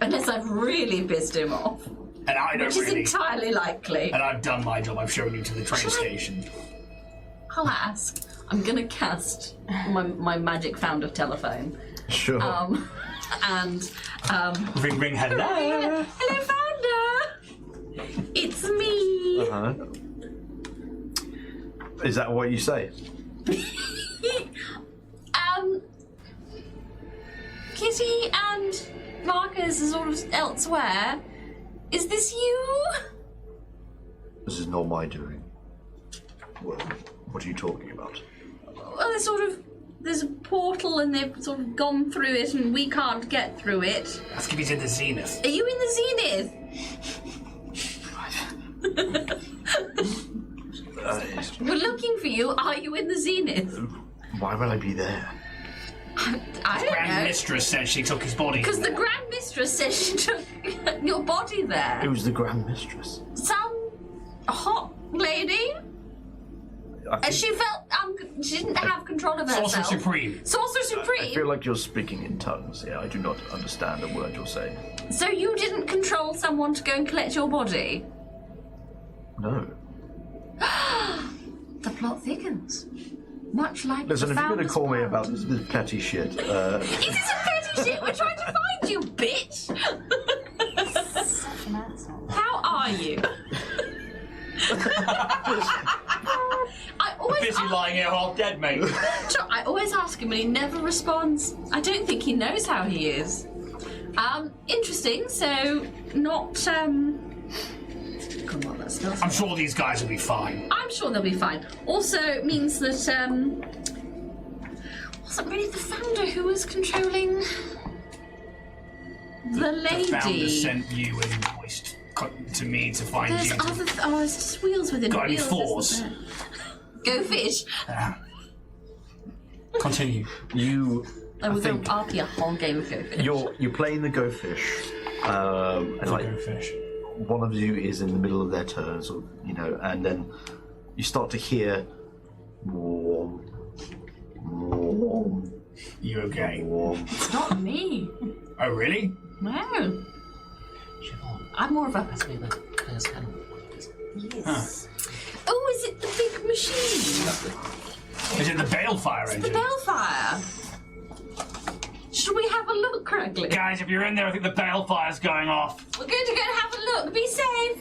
Unless I've really pissed him off. And I don't Which is really. entirely likely. And I've done my job. I've shown you to the train station. I'll ask. I'm gonna cast my magic found of telephone. Sure. And Ring, ring, hello. hello, Founder. It's me. Is that what you say? Kitty and Marcus are sort of elsewhere. Is this you? This is not my doing. Well, what are you talking about? Well, there's a portal and they've sort of gone through it and we can't get through it. Ask if he's in the zenith. Are you in the zenith? We're looking for you. Are you in the zenith? Why would I be there? I don't Grand know. Mistress said she took his body. Because the Grand Mistress says she took your body there. Who's the Grand Mistress? Some hot lady. And she felt she didn't have control of herself. Sorcerer Supreme. Sorcerer I Supreme. feel like you're speaking in tongues here. I do not understand a word you're saying. So you didn't control someone to go and collect your body? No. The plot thickens. Much like Listen, the if you're going to Founder's call me Bond. about this petty shit, It isn't petty shit. We're trying to find you, bitch. Such an asshole. How are you? I always Busy ask, lying here half dead, mate. Sure, I always ask him and he never responds. I don't think he knows how he is. Interesting. So not Come on, that smells. I'm sure these guys will be fine. I'm sure they'll be fine. Also means that wasn't really the Founder who was controlling the lady. The Founder sent you and voiced to me to find There's you. other. There's just wheels within Got any wheels. fours? Isn't there? Go fish. Continue. you. And we're going. think- I'll play a whole game of Go fish. You're playing the Go Fish, and like Go fish. one of you is in the middle of their turn, sort of, and then you start to hear warm, warm, You okay? warm. It's not me. Oh, really? No. Siobhan, I'm more of a. pass me the cursed animal. Yes. Oh, is it the big machine? Is it the balefire The engine? balefire. Should we have a look, Cragley? Guys, if you're in there, I think the balefire's going off. We're going to go and have a look. Be safe.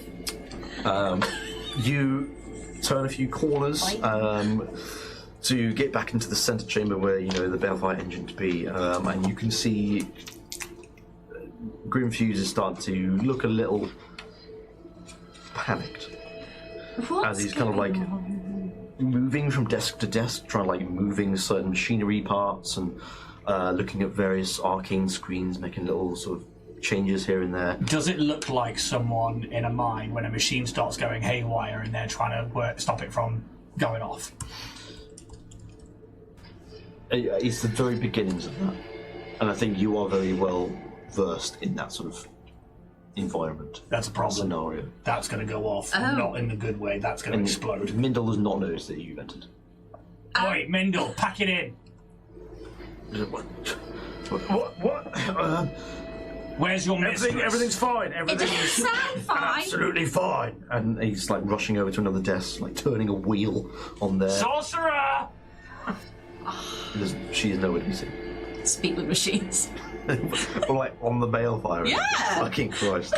You turn a few corners to get back into the center chamber where the balefire engine to be, and you can see Grimfuse is starting to look a little panicked What's as he's kind of like going on? moving from desk to desk, trying like moving certain machinery parts and looking at various arcane screens, making little sort of changes here and there. Does it look like someone in a mine when a machine starts going haywire and they're trying to stop it from going off? It's the very beginnings of that, and I think you are very well versed in that sort of environment. That's a problem. Scenario. That's going to go off, not in the good way. That's going to explode. Mindel has not noticed that you've entered. Oi, Mindel, pack it in. What? Where's your mistress? Everything's fine. It Everything doesn't is sound fine. absolutely fine. And he's like rushing over to another desk, like turning a wheel on there. Sorcerer! She is nowhere to be seen. Speak with machines. Or like on the balefire. Yeah. Fucking Christ.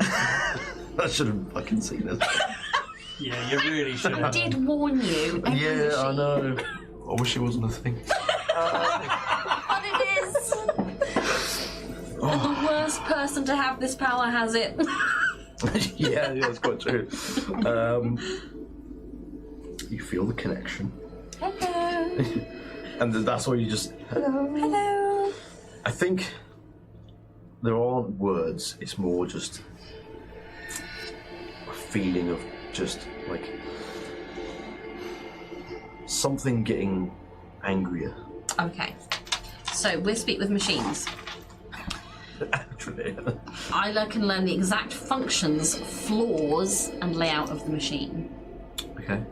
I should have fucking seen it. Yeah, you really should I have. did warn you. every Yeah, I machine. know. I wish it wasn't a thing. But it is. And the worst person to have this power has it. yeah, that's quite true. You feel the connection. Hello. And that's why you just... Hello. I think there aren't words, it's more just a feeling of just like something getting angrier. Okay. So we'll speak with machines. Actually. I can learn the exact functions, flaws, and layout of the machine. Okay.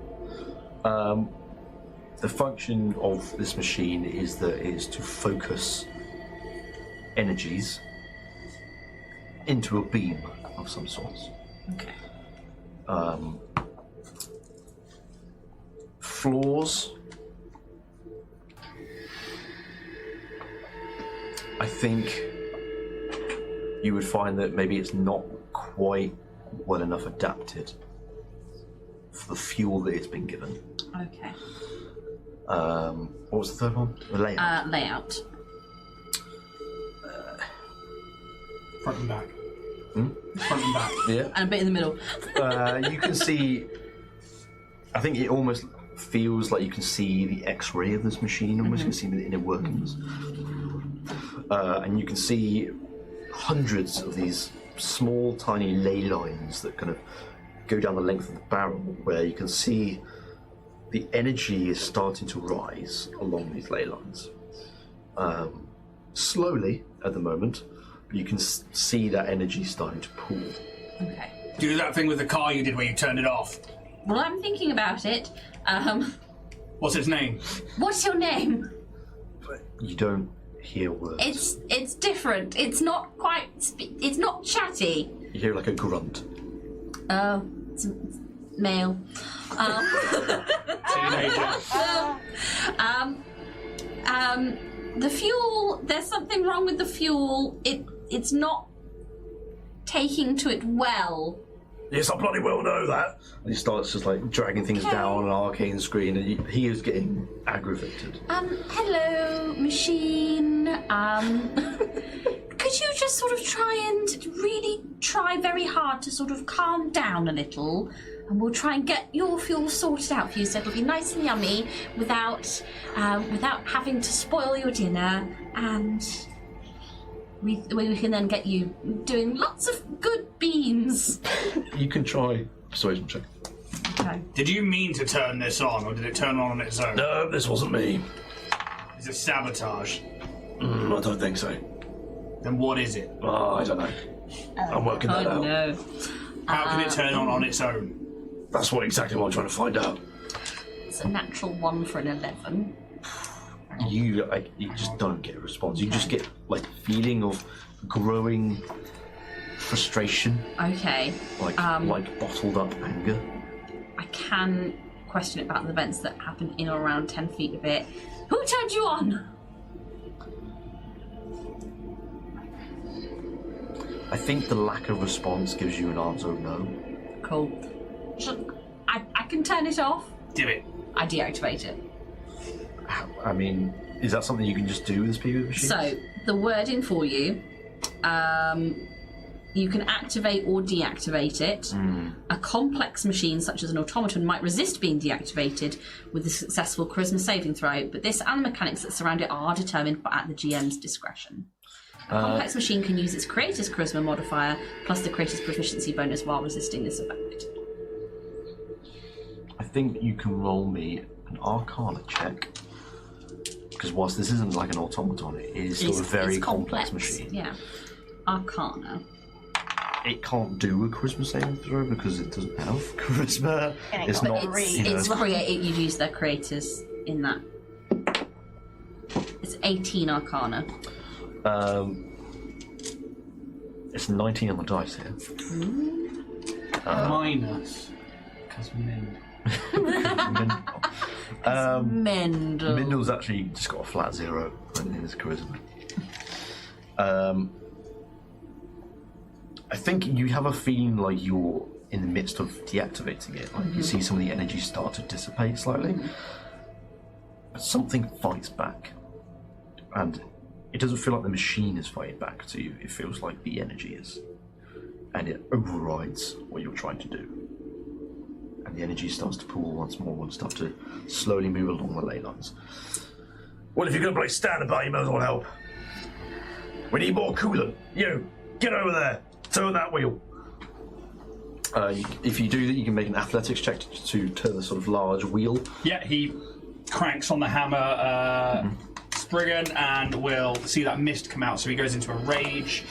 The function of this machine is to focus energies into a beam of some sort. Okay. Flaws. I think you would find that maybe it's not quite well enough adapted for the fuel that it's been given. Okay. What was the third one? The layout. Layout. Front and back. Front and back. Yeah. And a bit in the middle. You can see. I think it almost feels like you can see the X-ray of this machine. Almost you can see the inner workings, and you can see hundreds of these small, tiny ley lines that kind of go down the length of the barrel, where you can see the energy is starting to rise along these ley lines. Slowly at the moment, but you can see that energy starting to pool. Okay. Do that thing with the car you did where you turned it off. Well, I'm thinking about it. What's its name? What's your name? You don't hear words. It's different. It's not quite. It's not chatty. You hear like a grunt. Oh, it's male. Teenager. The fuel. There's something wrong with the fuel. It's not taking to it well. Yes, I bloody well know that. And he starts just like dragging things down on an arcane screen, and he is getting aggravated. Hello, machine. Could you just sort of try very hard to sort of calm down a little, and we'll try and get your fuel sorted out for you, so it'll be nice and yummy without having to spoil your dinner, and we can then get you doing lots of good beans. You can try persuasion check. Okay. Did you mean to turn this on, or did it turn on its own? No, this wasn't me. Is it sabotage? I don't think so. Then what is it? Oh, I don't know. I'm working that out. No. How can it turn on its own? That's exactly what I'm trying to find out. It's a natural 1 for an 11. You just don't get a response. You just get like feeling of growing frustration, Okay. like bottled up anger. I can question it about the events that happened in or around 10 feet of it. Who turned you on? I think the lack of response gives you an answer of no. Cool. I can turn it off. Do it. I deactivate it. I mean, is that something you can just do with this PvP machine? So, the wording for you, You can activate or deactivate it. A complex machine, such as an automaton, might resist being deactivated with a successful charisma saving throw, but this and the mechanics that surround it are determined at the GM's discretion. A complex machine can use its creator's charisma modifier plus the creator's proficiency bonus while resisting this effect. I think you can roll me an Arcana check. Because whilst this isn't like an automaton, it is still a very complex machine. Yeah. Arcana. It can't do a charisma saving throw because it doesn't have charisma. It's But not. you use their creators in that. It's 18 Arcana. It's 19 on the dice here. Minus. Because Mendel. Mendel. Mendel's actually just got a flat 0 in his charisma. I think you have a feeling like you're in the midst of deactivating it. Like you see some of the energy start to dissipate slightly. But something fights back. And it doesn't feel like the machine is fighting back to you. It feels like the energy is. And it overrides what you're trying to do. And the energy starts to pool once more and start to slowly move along the ley lines. Well, if you're going to play standby, you might as well help. We need more coolant. You, get over there. Turn that wheel. If you do that, you can make an athletics check to turn the sort of large wheel. Yeah, he cranks on the hammer, Spriggan, and we'll see that mist come out. So he goes into a rage,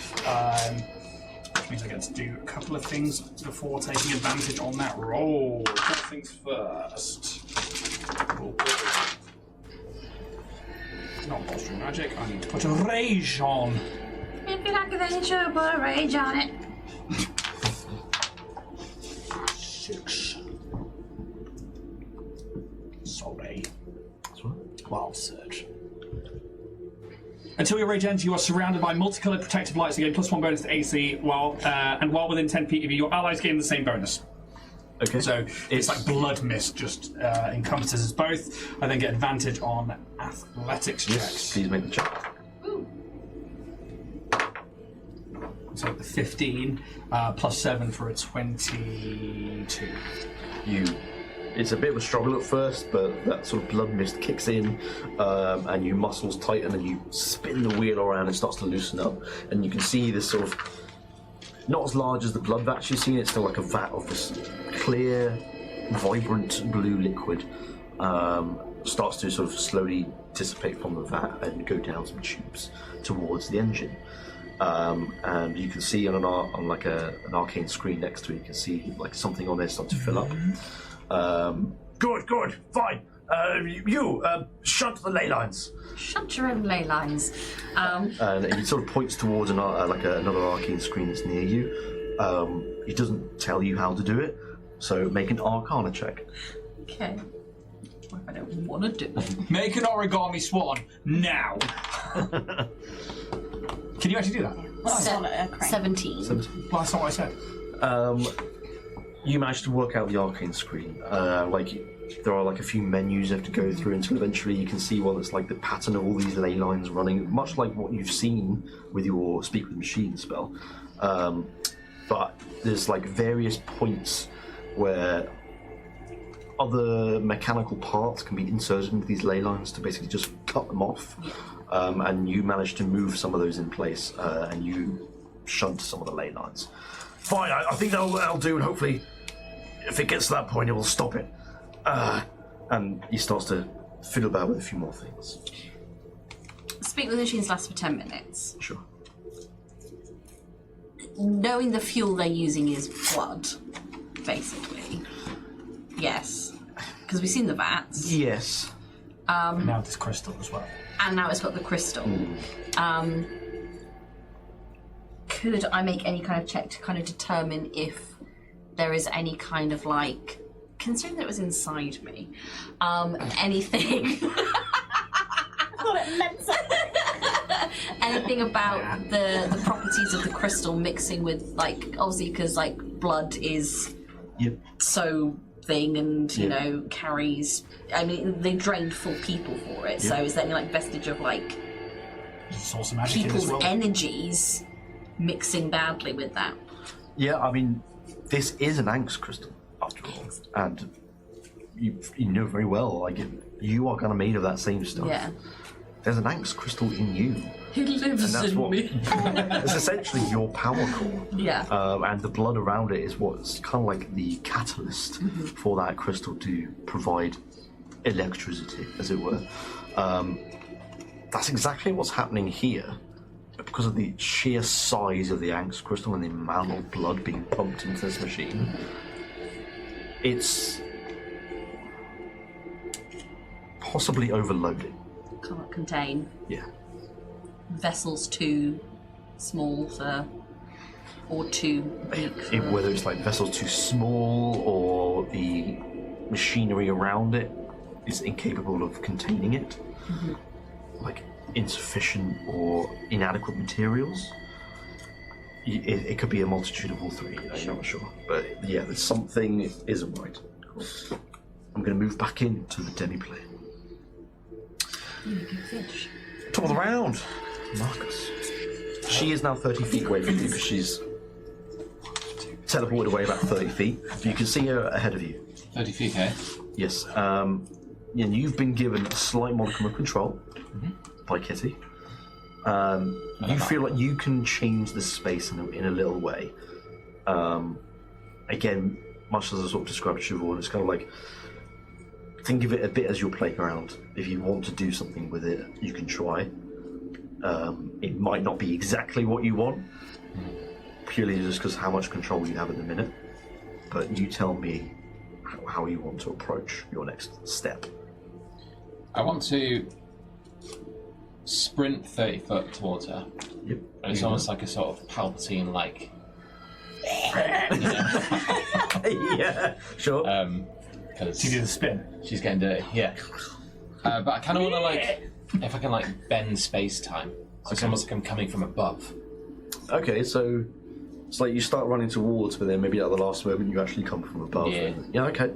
which means I get to do a couple of things before taking advantage on that roll. First things first. Not bolstering magic. I need to put a rage on. If you like it, then you should put a rage on it. 6. Sorry. That's right. Wild Surge. Until your rage ends, you are surrounded by multicolored protective lights. You gain +1 bonus to AC, while within 10 feet of you, your allies gain the same bonus. Okay. So it's like blood mist, just encompasses both. I then get advantage on athletics Yes, checks. please make the check. So the 15 +7 for a 22. It's a bit of a struggle at first, but that sort of blood mist kicks in, and your muscles tighten, and you spin the wheel around, and it starts to loosen up, and you can see this sort of, not as large as the blood vat you've seen, it's still like a vat of this clear, vibrant blue liquid, starts to sort of slowly dissipate from the vat and go down some tubes towards the engine. And you can see on an arcane screen next to it, you can see like something on there start to fill up. Good, fine. Shunt the ley lines. Shut your own ley lines. And he sort of points towards another arcane screen that's near you. He doesn't tell you how to do it, so make an Arcana check. Okay. What if I don't want to do it? Make an origami swan now. Can you actually do that? Well, 17. Well, that's not what I said. You manage to work out the arcane screen. There are like a few menus you have to go through until eventually you can see it's like the pattern of all these ley lines running, much like what you've seen with your Speak with Machine spell. But there's like various points where other mechanical parts can be inserted into these ley lines to basically just cut them off. And you manage to move some of those in place, and you shunt some of the ley lines. Fine, I think that'll do, and hopefully, if it gets to that point, it will stop it. And he starts to fiddle about with a few more things. Speak with machines lasts for 10 minutes. Sure. Knowing the fuel they're using is blood, basically. Yes. Because we've seen the vats. Yes. Now this crystal as well. And now it's got the crystal. Could I make any kind of check to kind of determine if there is any kind of like, considering that it was inside me, anything... anything about the properties of the crystal mixing with, like, obviously because like blood is so thing and you know carries. I mean, they drained full people for it. So is there any like vestige of like Source of magic people's as well. energies mixing badly with that. Yeah, I mean, this is an angst crystal, after all. And you know very well, like, you are kind of made of that same stuff. Yeah. There's an angst crystal in you. It lives And that's in what me. it's essentially your power core. Yeah. And the blood around it is what's kind of like the catalyst for that crystal to provide electricity, as it were. That's exactly what's happening here. But because of the sheer size of the angst crystal and the amount of blood being pumped into this machine, it's possibly overloading. Can't contain. Yeah. Vessels too small for, or too weak for. Whether it's like vessels too small or the machinery around it is incapable of containing it, like insufficient or inadequate materials. It could be a multitude of all three. I'm not sure, but yeah, there's something isn't right. I'm going to move back into the demiplane. Top of the round, Marcus. She is now 30 feet away from you because she's teleported away about 30 feet. You can see her ahead of you. 30 feet, eh? Yes. And you've been given a slight modicum of control by Kitty. You feel like you can change the space in a little way. Again, much as I sort of described to Siobhan, it's kind of like, think of it a bit as your playground. If you want to do something with it, you can try. It might not be exactly what you want, purely just because how much control you have at the minute. But you tell me how you want to approach your next step. I want to sprint 30 foot towards her. Yep. And it's almost like a sort of Palpatine, like. Yeah, sure. Because To do the spin. she's getting dirty, yeah. But I kind of want to, like, if I can, like, bend space-time. So it's almost like I'm coming from above. Okay, so it's like you start running towards, but then maybe at the last moment you actually come from above. Yeah. Yeah, okay.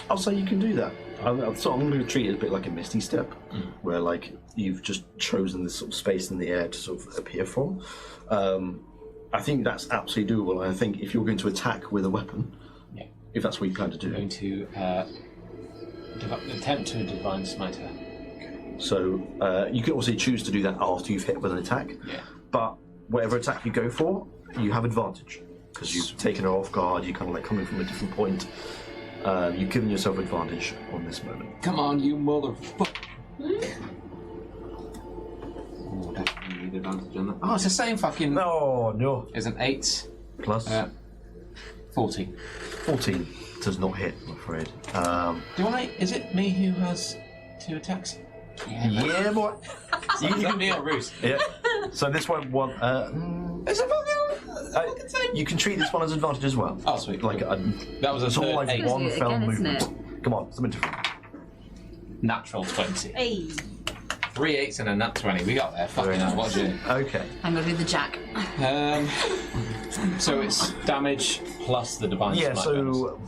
I'll say you can do that. So I'm going to treat it a bit like a Misty Step, where like you've just chosen this sort of space in the air to sort of appear from. I think that's absolutely doable, and I think if you're going to attack with a weapon, if that's what you plan to do. I'm going to attempt to Divine Smite her. So you can also choose to do that after you've hit with an attack. Yeah. But whatever attack you go for, you have advantage because you've taken her off guard. You're kind of like coming from a different point. You've given yourself advantage on this moment. Come on, you motherfucker! Oh, definitely need advantage on that. Oh, it's the same fucking. Oh no! It's an 8 Plus 14. 14 does not hit, I'm afraid. Do I? Is it me who has 2 attacks? Yeah, boy. You can be on roost. Yeah. So this one, Is it fucking? you can treat this one as advantage as well. Oh, sweet. Like That was a it's all third like 8. one Isn't it fell again, isn't movement. Come on, something different. Natural 20. Hey. 3 8s and a nat 20. We got there. Fucking hell, what a journey. Okay. I'm gonna do the jack. So it's damage plus the divine Yeah. smite bonus. So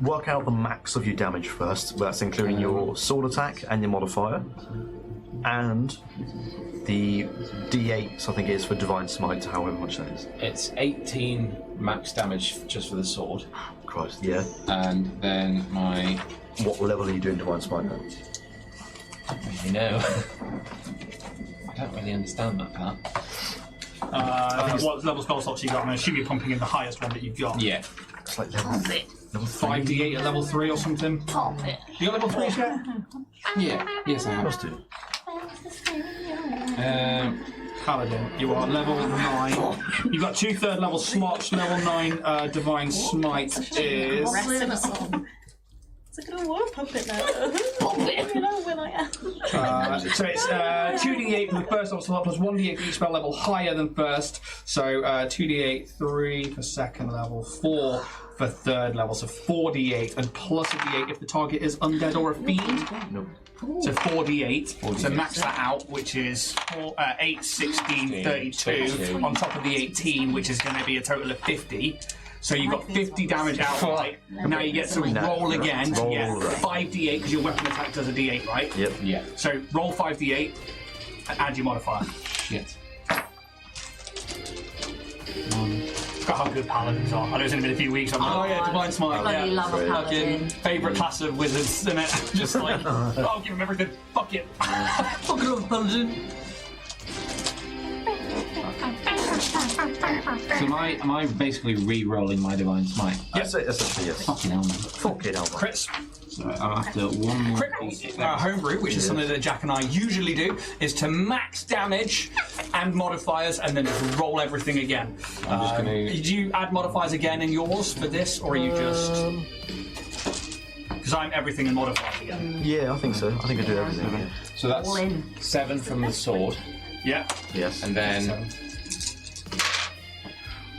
work out the max of your damage first. That's including your sword attack and your modifier, and the D8. I think it is for divine smite. However much that is. It's 18 max damage just for the sword, Christ. Yeah. and then my. What level are you doing divine smite now? I don't really know. I don't really understand that part. What level spell slots you got? And I assume you're pumping in the highest one that you've got. Yeah. It's like level 5d8 at level 3 or something. You got level 3 yet? Yeah. Yes, I have. Must do. Paladin, you are level 9. You've got 2 third level slots. Level 9 divine smite is. It's like, oh, what? Pump it now. You know when I am. So it's 2d8 for the first level slot plus 1d8 for each spell level higher than first. So 2d8, 3 for second level, 4 for third level. So 4d8 and plus a d8 if the target is undead or a fiend. Nope. So 4d8. So max that out, which is 8, 16, 32 on top of the 18, which is going to be a total of 50. So you've got 50 damage outright. Now you get to roll again to get 5d8 because your weapon attack does a d8, right? Yep. Yeah. So roll 5d8. and add your modifier. Shit. Forgot how good paladins are. I know it's only been a few weeks. I'm like, oh yeah, Divine Smite. Bloody love a paladin. Favourite class of wizards, isn't it? Just like, I'll give him everything. Fuck it. Fucking love paladin. So am I basically re-rolling my Divine Smite? Yes, essentially, yes. Fucking hell, man. Fucking hell. Crits. So I'm after one more. Crit. Homebrew, which is something that Jack and I usually do, is to max damage and modifiers and then just roll everything again. I'm just gonna... Did you add modifiers again in yours for this, or are you just... Because I'm everything and modifiers again. Yeah, I think so. I think I do everything. Yeah. So that's All in. 7 from the sword, Yeah. Yes. and then...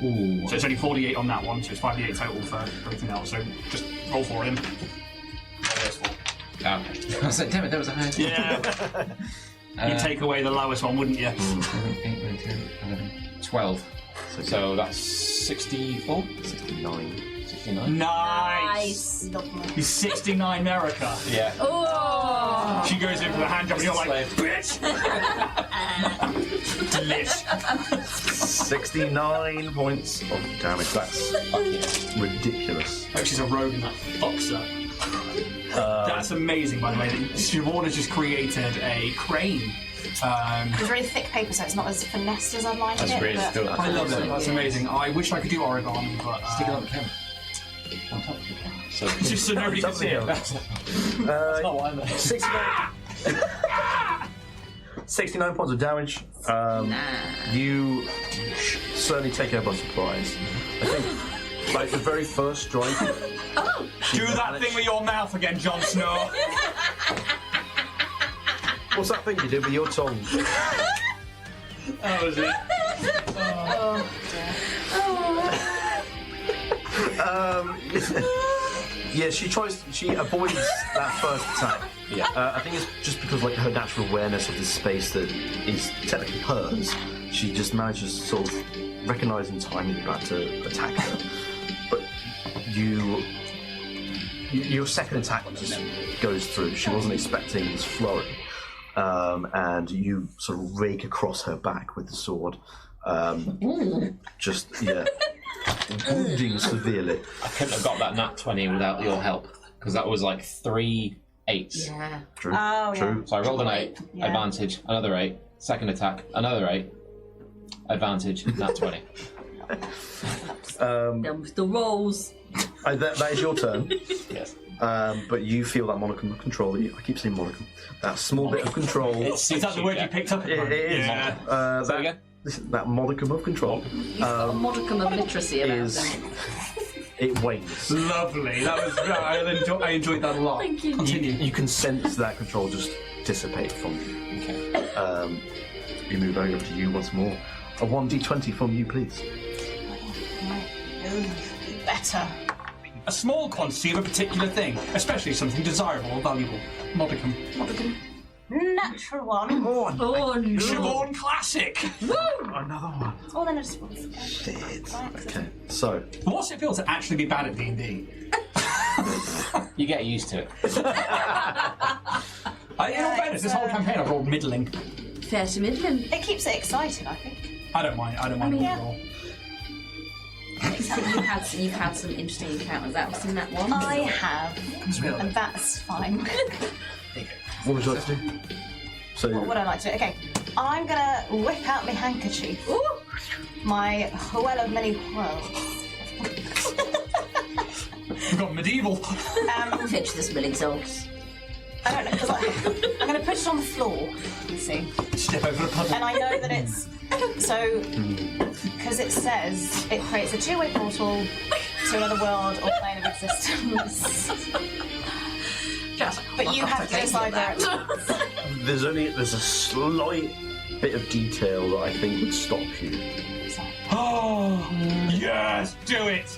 Ooh. So it's only 48 on that one, so it's 58 total for everything else. So just roll for him. Okay. I was like, damn it, that was a high. Yeah. You'd take away the lowest one, wouldn't you? 8, 9, 10, 11, 12. So that's 64? 69. 69? Nice! He's 69 Merika. Yeah. Oh! She goes in for the hand job and you're like, bitch! Delish. 69 points of damage. That's ridiculous. Oh, she's a rogue and that fucks her. That's amazing, by the way. Siobhan has just created a crane. It's really thick paper, so it's not as finessed as I'd like That's it. really but still. I love it. That's amazing. I wish I could do origami, but Stick it on the camera. On top of the camera. So just so nobody can see it. that's not what I meant. 69 points of damage. You certainly take her by surprise. I think, like the very first strike. Do that thing with your mouth again, Jon Snow. What's that thing you did with your tongue? That was it. Yeah, she avoids that first attack. Yeah. I think it's just because like her natural awareness of this space that is technically hers. She just manages to sort of recognise in time that you're about to attack her. But your second attack just goes through. She wasn't expecting this flurry. And you sort of rake across her back with the sword. Wounding severely. I couldn't have got that nat 20 without your help, because that was like 3 8s. Yeah. True. Oh, True. So I rolled an 8, Yeah. advantage, another 8, second attack, another 8, advantage, nat 20. Done with the rolls. That is your turn. Yes. But you feel that modicum of control. I keep saying modicum. That small bit of control. Is that the word you picked up? It is. Yeah. Say it again? That modicum of control You've got a modicum of literacy about is. them. It wanes. Lovely. That was. I enjoyed that a lot. Thank you. Continue. You can sense that control just dissipate from you. Okay. We move over to you once more. A 1d20 from you, please. better. A small quantity of a particular thing, especially something desirable or valuable. Modicum. Natural one. Oh no. Siobhan Classic. Another one. Oh, then I just want Okay, so What's it feel to actually be bad at D&D? You get used to it. In all fairness, this whole campaign I've rolled middling. Fair to middling. It keeps it exciting, I think. I don't mind. I don't mind Yeah. the roll. You've had some interesting encounters. That was in that one. I have, and that's fine. what would you like to do? So What would I like to do? Okay, I'm gonna whip out my handkerchief. Ooh. My well of many worlds. We've got medieval. Fetch the spilling salts. I don't know, because I'm gonna put it on the floor, you see. Step over the puddle. And I know that it's, so, because it says it creates a two-way portal to another world or plane of existence. But you have to decide where it is. there's a slight bit of detail that I think would stop you. Oh, yes, do it.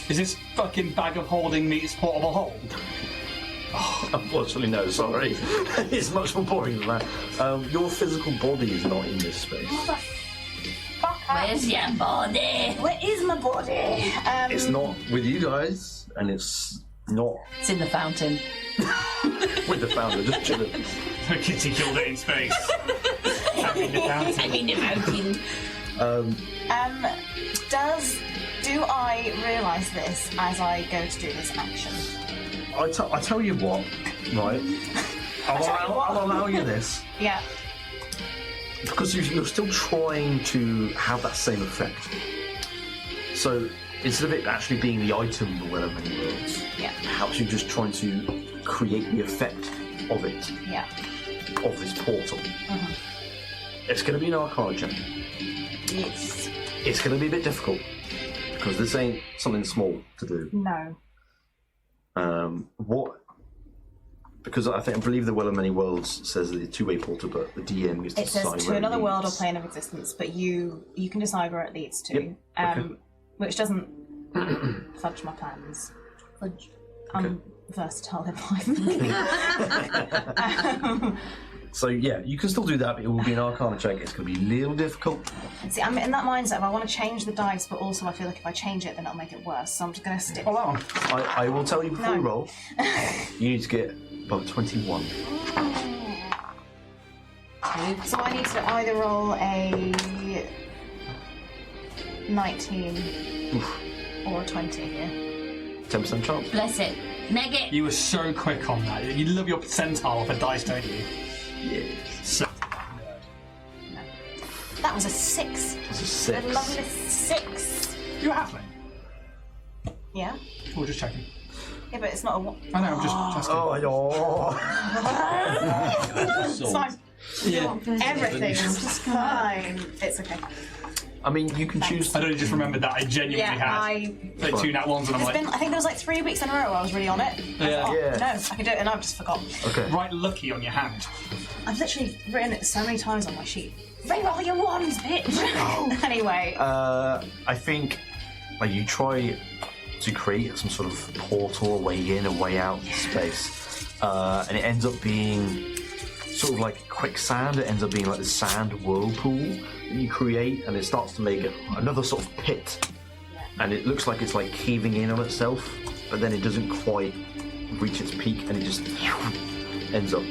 Is this fucking bag of holding meets portable hold? Unfortunately, no, sorry. It's much more boring than that. Your physical body is not in this space. Where's your body? Where is my body? It's not with you guys, and it's not It's in the fountain. with the founder, just chilling. The kitty killed it in space. Semi-devoting. Do I realise this as I go to do this action? I tell you what, right? I'll allow you this. Yeah. Because you're still trying to have that same effect. So instead of it actually being the item, the Well of Many Worlds, Yeah. helps you just trying to create the effect of it, Yeah. of this portal. It's going to be an Arcana check. Yes. It's going to be a bit difficult because this ain't something small to do. No. Because I believe the Well of Many Worlds says that it's a two-way portal, but the DM gets to It says decide to where another it world or leads. plane of existence, but you can decide where it leads to. Yep. Okay. Which doesn't fudge my plans. Fudge. I'm versatile in life. So yeah, you can still do that, but it will be an Arcana check. It's going to be a little difficult. See, I'm in that mindset of I want to change the dice, but also I feel like if I change it, then it'll make it worse. So I'm just going to stick. Hold on. I will tell you before No. you roll. You need to get above 21. So I need to either roll a 19 or a 20 here. 10% chance. Bless it. Neg it. You were so quick on that. You love your percentile for dice, don't you? Yes. So, That was a 6. That's a A 6. lovely 6. you're a halfling. Yeah? We're just checking. Yeah, but it's not a 1. I know, I'm just asking. Oh, It's fine. Everything's fine. It's okay. I mean, you can choose. I don't just remembered that. I genuinely Yeah, had like 2 nat ones, and I'm It's like, been, I think there was like 3 weeks in a row where I was really on it. Yeah. Yeah. No, I can do it, and I've just forgot. Okay. right lucky on your hand. I've literally written it so many times on my sheet. Reroll your ones, bitch! Anyway. I think you try to create some sort of portal, a way in, a way out space, and it ends up being sort of like quicksand. It ends up being like the sand whirlpool that you create, and it starts to make another sort of pit, and it looks like it's like caving in on itself, but then it doesn't quite reach its peak, and it just ends up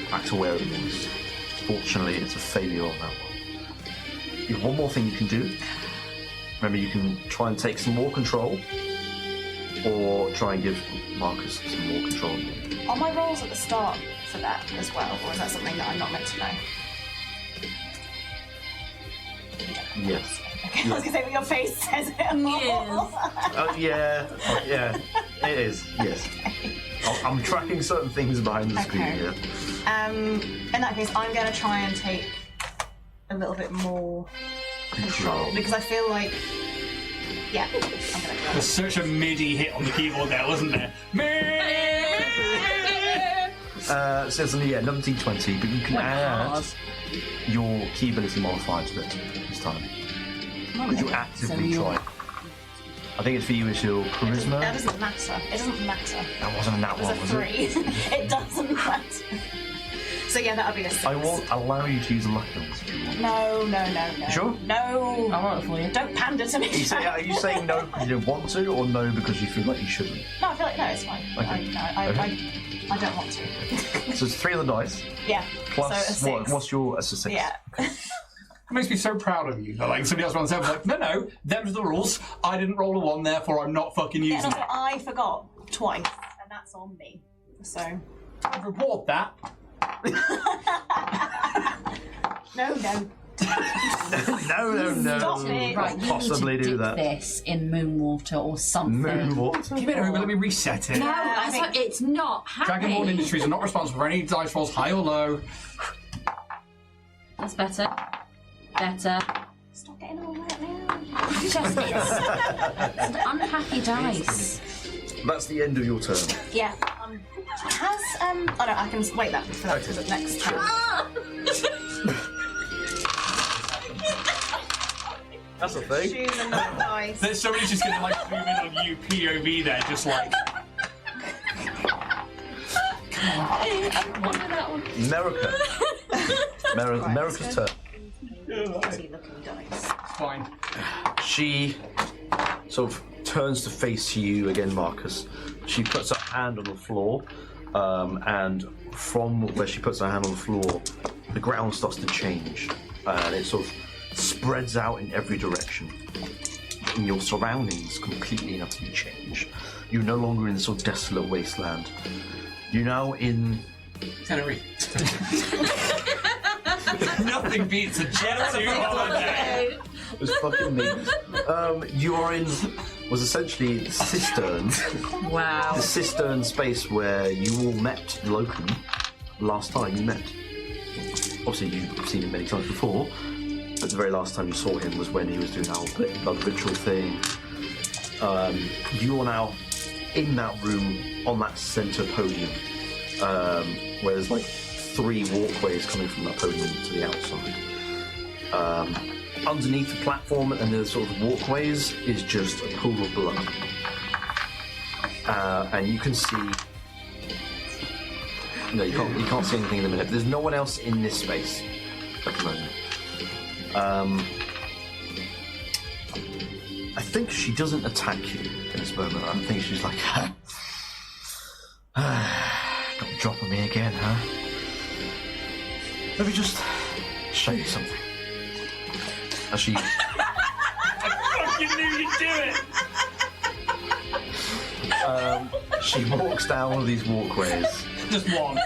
back to where it was. Fortunately, it's a failure on that one. You have one more thing you can do. Remember, you can try and take some more control, or try and give Marcus some more control. Are my rolls at the start for that as well, or is that something that I'm not meant to know? Yes. Okay, I was going to say, but your face says it. Yeah, it is, yes. I'm tracking certain things behind the screen Okay. here. In that case, I'm going to try and take a little bit more control, because I feel like, yeah, I'm going to do that. There's such a MIDI hit on the keyboard there, wasn't there? It says, another D20, but you can add your key ability modifier to it this time. Because you actively try. I think it's for you, it's your charisma. That doesn't matter. It doesn't matter. That wasn't a nat It was one, a was 3. it? It doesn't matter. So yeah, that'll be a 6. I will allow you to use the lucky ones if you want. No. Sure? No. I'll roll it for you. Don't pander to me. Are you saying no because you don't want to, or no because you feel like you shouldn't? No, I feel like, no, it's fine. Okay. I don't want to. So it's 3 on the dice, Yeah. plus so a 6. what's your... That's a 6. Yeah. It makes me so proud of you that like somebody else runs over like, no, them's the rules. I didn't roll a 1, therefore I'm not fucking Yeah, using and it. also I forgot twice, and that's on me. So. Reward that. No. No. Stop it. Right, you Possibly need to do dip that. this in moonwater or something. Moonwater. Give it over, let me reset it. No, I think- it's not happening. Dragonborn Industries are not responsible for any dice rolls, high or low. That's better. Better. Stop getting all wet now. Just it's an unhappy dice. That's the end of your turn. Yeah. Oh no, I can wait that for that for the next turn. That's a thing. Choose another dice. There's somebody's just gonna like zoom in on you POV there, just like. Merika. Merika's turn. Easy looking dice. Fine. She sort of turns to face you again, Marcus. She puts her hand on the floor, and from where she puts her hand on the floor, the ground starts to change. and it sort of spreads out in every direction. And your surroundings completely and utterly change. You're no longer in this sort of desolate wasteland. You're now in... Tenerife. Nothing beats a jet suit holiday. It was fucking amazing. You are in was essentially the cistern. Wow. The cistern space where you all met Loken last time you met. Obviously, you've seen him many times before, but the very last time you saw him was when he was doing our blood ritual thing. You are now in that room on that centre podium, where there's like 3 walkways coming from that podium to the outside. Underneath the platform and the sort of walkways is just a pool of blood. And you can see... No, you can't see anything in the minute. There's no one else in this space at the moment. I think she doesn't attack you in this moment. I think she's like... Got the drop on me again, huh? Let me just show you something. As she... I fucking knew you'd do it! She walks down one of these walkways Just one.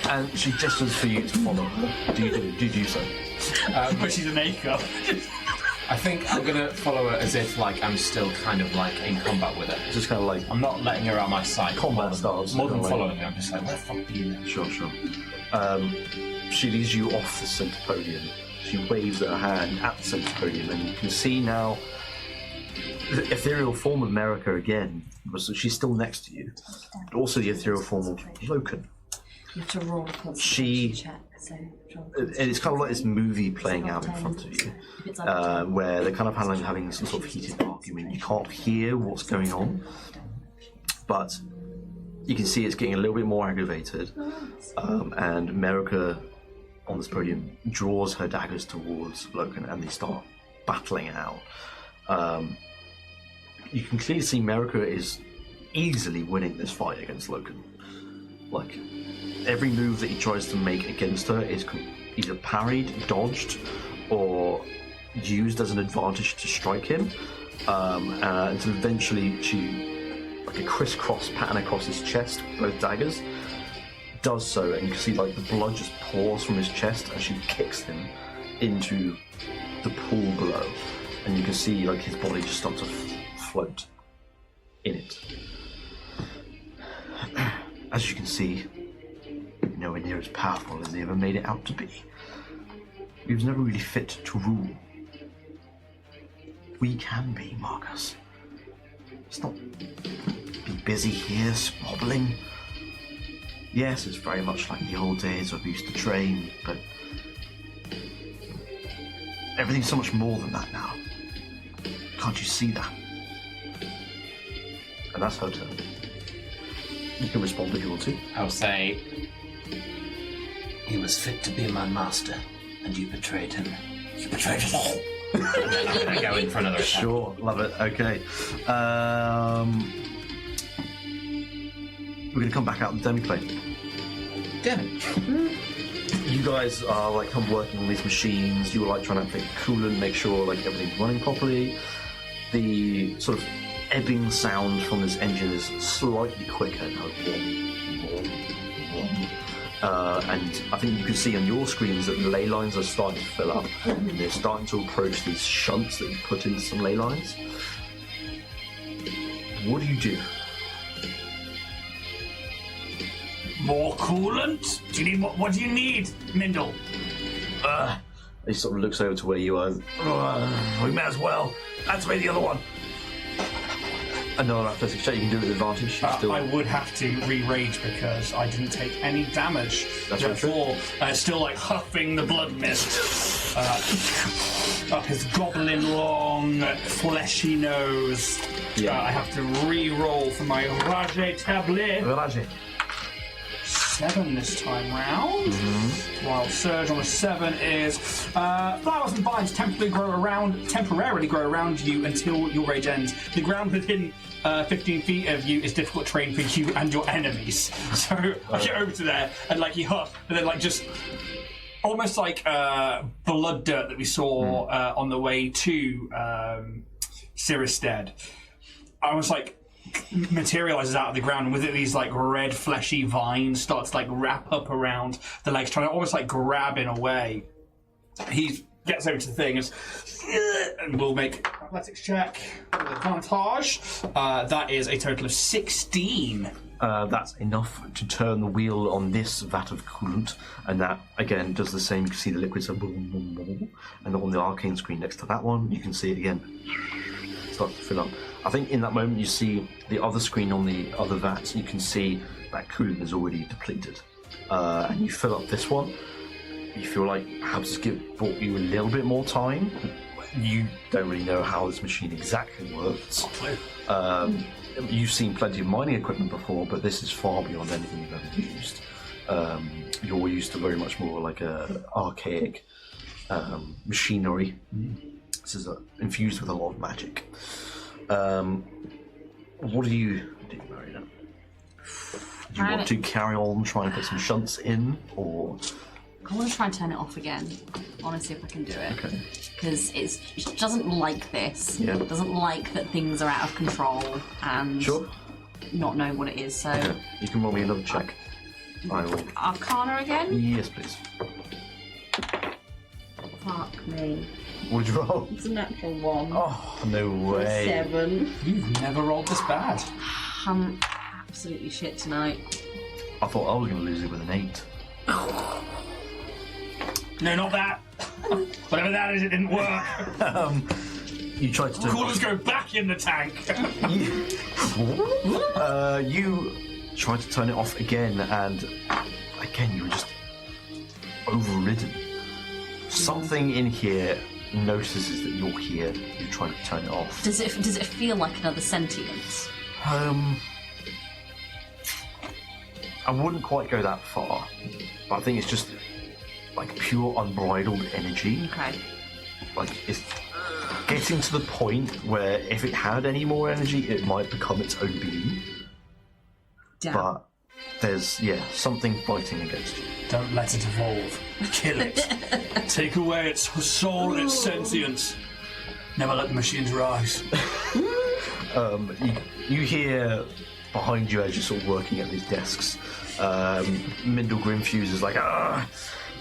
and she gestures for you to follow her. Do you do so? But she's an acre. I think I'm gonna follow her as if like I'm still kind of like in combat with her. Just kind of like I'm not letting her out of my sight. combat stars. More than kind of following her, I'm just like, where the fuck are you? Sure. She leads you off the centre podium. She waves her hand at the centre podium, and you can see now the ethereal form of Merika again. She's still next to you, but also the ethereal form of Loken. You have to roll a She- check, so It's kind of like this movie playing out in front of you, where they're kind of having some sort of heated argument. You can't hear what's going on, but you can see it's getting a little bit more aggravated, and Merika on this podium draws her daggers towards Loken, and they start battling it out. You can clearly see Merika is easily winning this fight against Loken. Like, every move that he tries to make against her is either parried, dodged, or used as an advantage to strike him, until eventually she, like a crisscross pattern across his chest, both daggers, does so, and you can see like the blood just pours from his chest as she kicks him into the pool below, and you can see like his body just start to float in it. As you can see, nowhere near as powerful as he ever made it out to be. He was never really fit to rule. We can be, Marcus. Let's not be busy here, squabbling. Yes, it's very much like the old days when we used to train, but everything's so much more than that now. Can't you see that? And that's her turn. You can respond if you want to. I'll say, he was fit to be my master, and you betrayed him. You betrayed us all. And then I'm going to go in for another attack. Sure, love it. Okay. We're going to come back out the demiplane. Damn it. You guys are like kind of working on these machines. You were like trying to think coolant, make sure like everything's running properly. The sort of ebbing sound from this engine is slightly quicker now. And I think you can see on your screens that the ley lines are starting to fill up. And they're starting to approach these shunts that you put into some ley lines. What do you do? More coolant? Do you need what do you need, Mindle? He sort of looks over to where you are. We may as well. Activate the other one. Another athletics check. You can do it with advantage. Still... I would have to re-rage because I didn't take any damage. That's very true. Therefore, still like huffing the blood mist up his goblin long, fleshy nose. Yeah. I have to re-roll for my Rage tablet. Rage. 7 this time round. While surge on a 7 is flowers and vines temporarily grow around you until your rage ends. The ground within 15 feet of you is difficult terrain for you and your enemies. So I get over to there and like he huffs and then like just almost like blood dirt that we saw on the way to Cyherested. Almost like materializes out of the ground, and with it these like red fleshy vines start to like wrap up around the legs, trying to almost like grab in a way. He gets over to the thing and we'll make athletics check with advantage. That is a total of 16. That's enough to turn the wheel on this vat of coolant, and that again does the same. You can see the liquids are boom, boom, boom, and on the arcane screen next to that one, you can see it again. It starts to fill up. I think in that moment you see the other screen on the other vat. You can see that coolant is already depleted, and you fill up this one. You feel like perhaps it bought you a little bit more time. You don't really know how this machine exactly works. You've seen plenty of mining equipment before, but this is far beyond anything you've ever used. You're used to very much more like a archaic machinery. This is infused with a lot of magic. What do you do, Marina? Do you want to carry on trying to put some shunts in, or...? I want to try and turn it off again. I want to see if I can do it. Okay. Because it doesn't like this. Yeah. It doesn't like that things are out of control and Sure. not knowing what it is. So Okay. You can roll me another check. I will. Arcana again? Yes, please. Fuck me. What did you roll? It's a natural 1. Oh, no way. 7. You've never rolled this bad. I'm absolutely shit tonight. I thought I was going to lose it with an 8. No, not that. Whatever that is, it didn't work. You tried to... Coolers go back in the tank. You tried to turn it off again, and again you were just overridden. Something in here notices that you're here. You're trying to turn it off. Does it feel like another sentience? I wouldn't quite go that far, but I think it's just like pure unbridled energy. Okay. Like it's getting to the point where if it had any more energy, it might become its own being. Damn. But there's something fighting against you. Don't let it evolve. Kill it. Take away its soul and its sentience. Never let the machines rise. You hear behind you as you're sort of working at these desks, Mindel Grimfuse is like,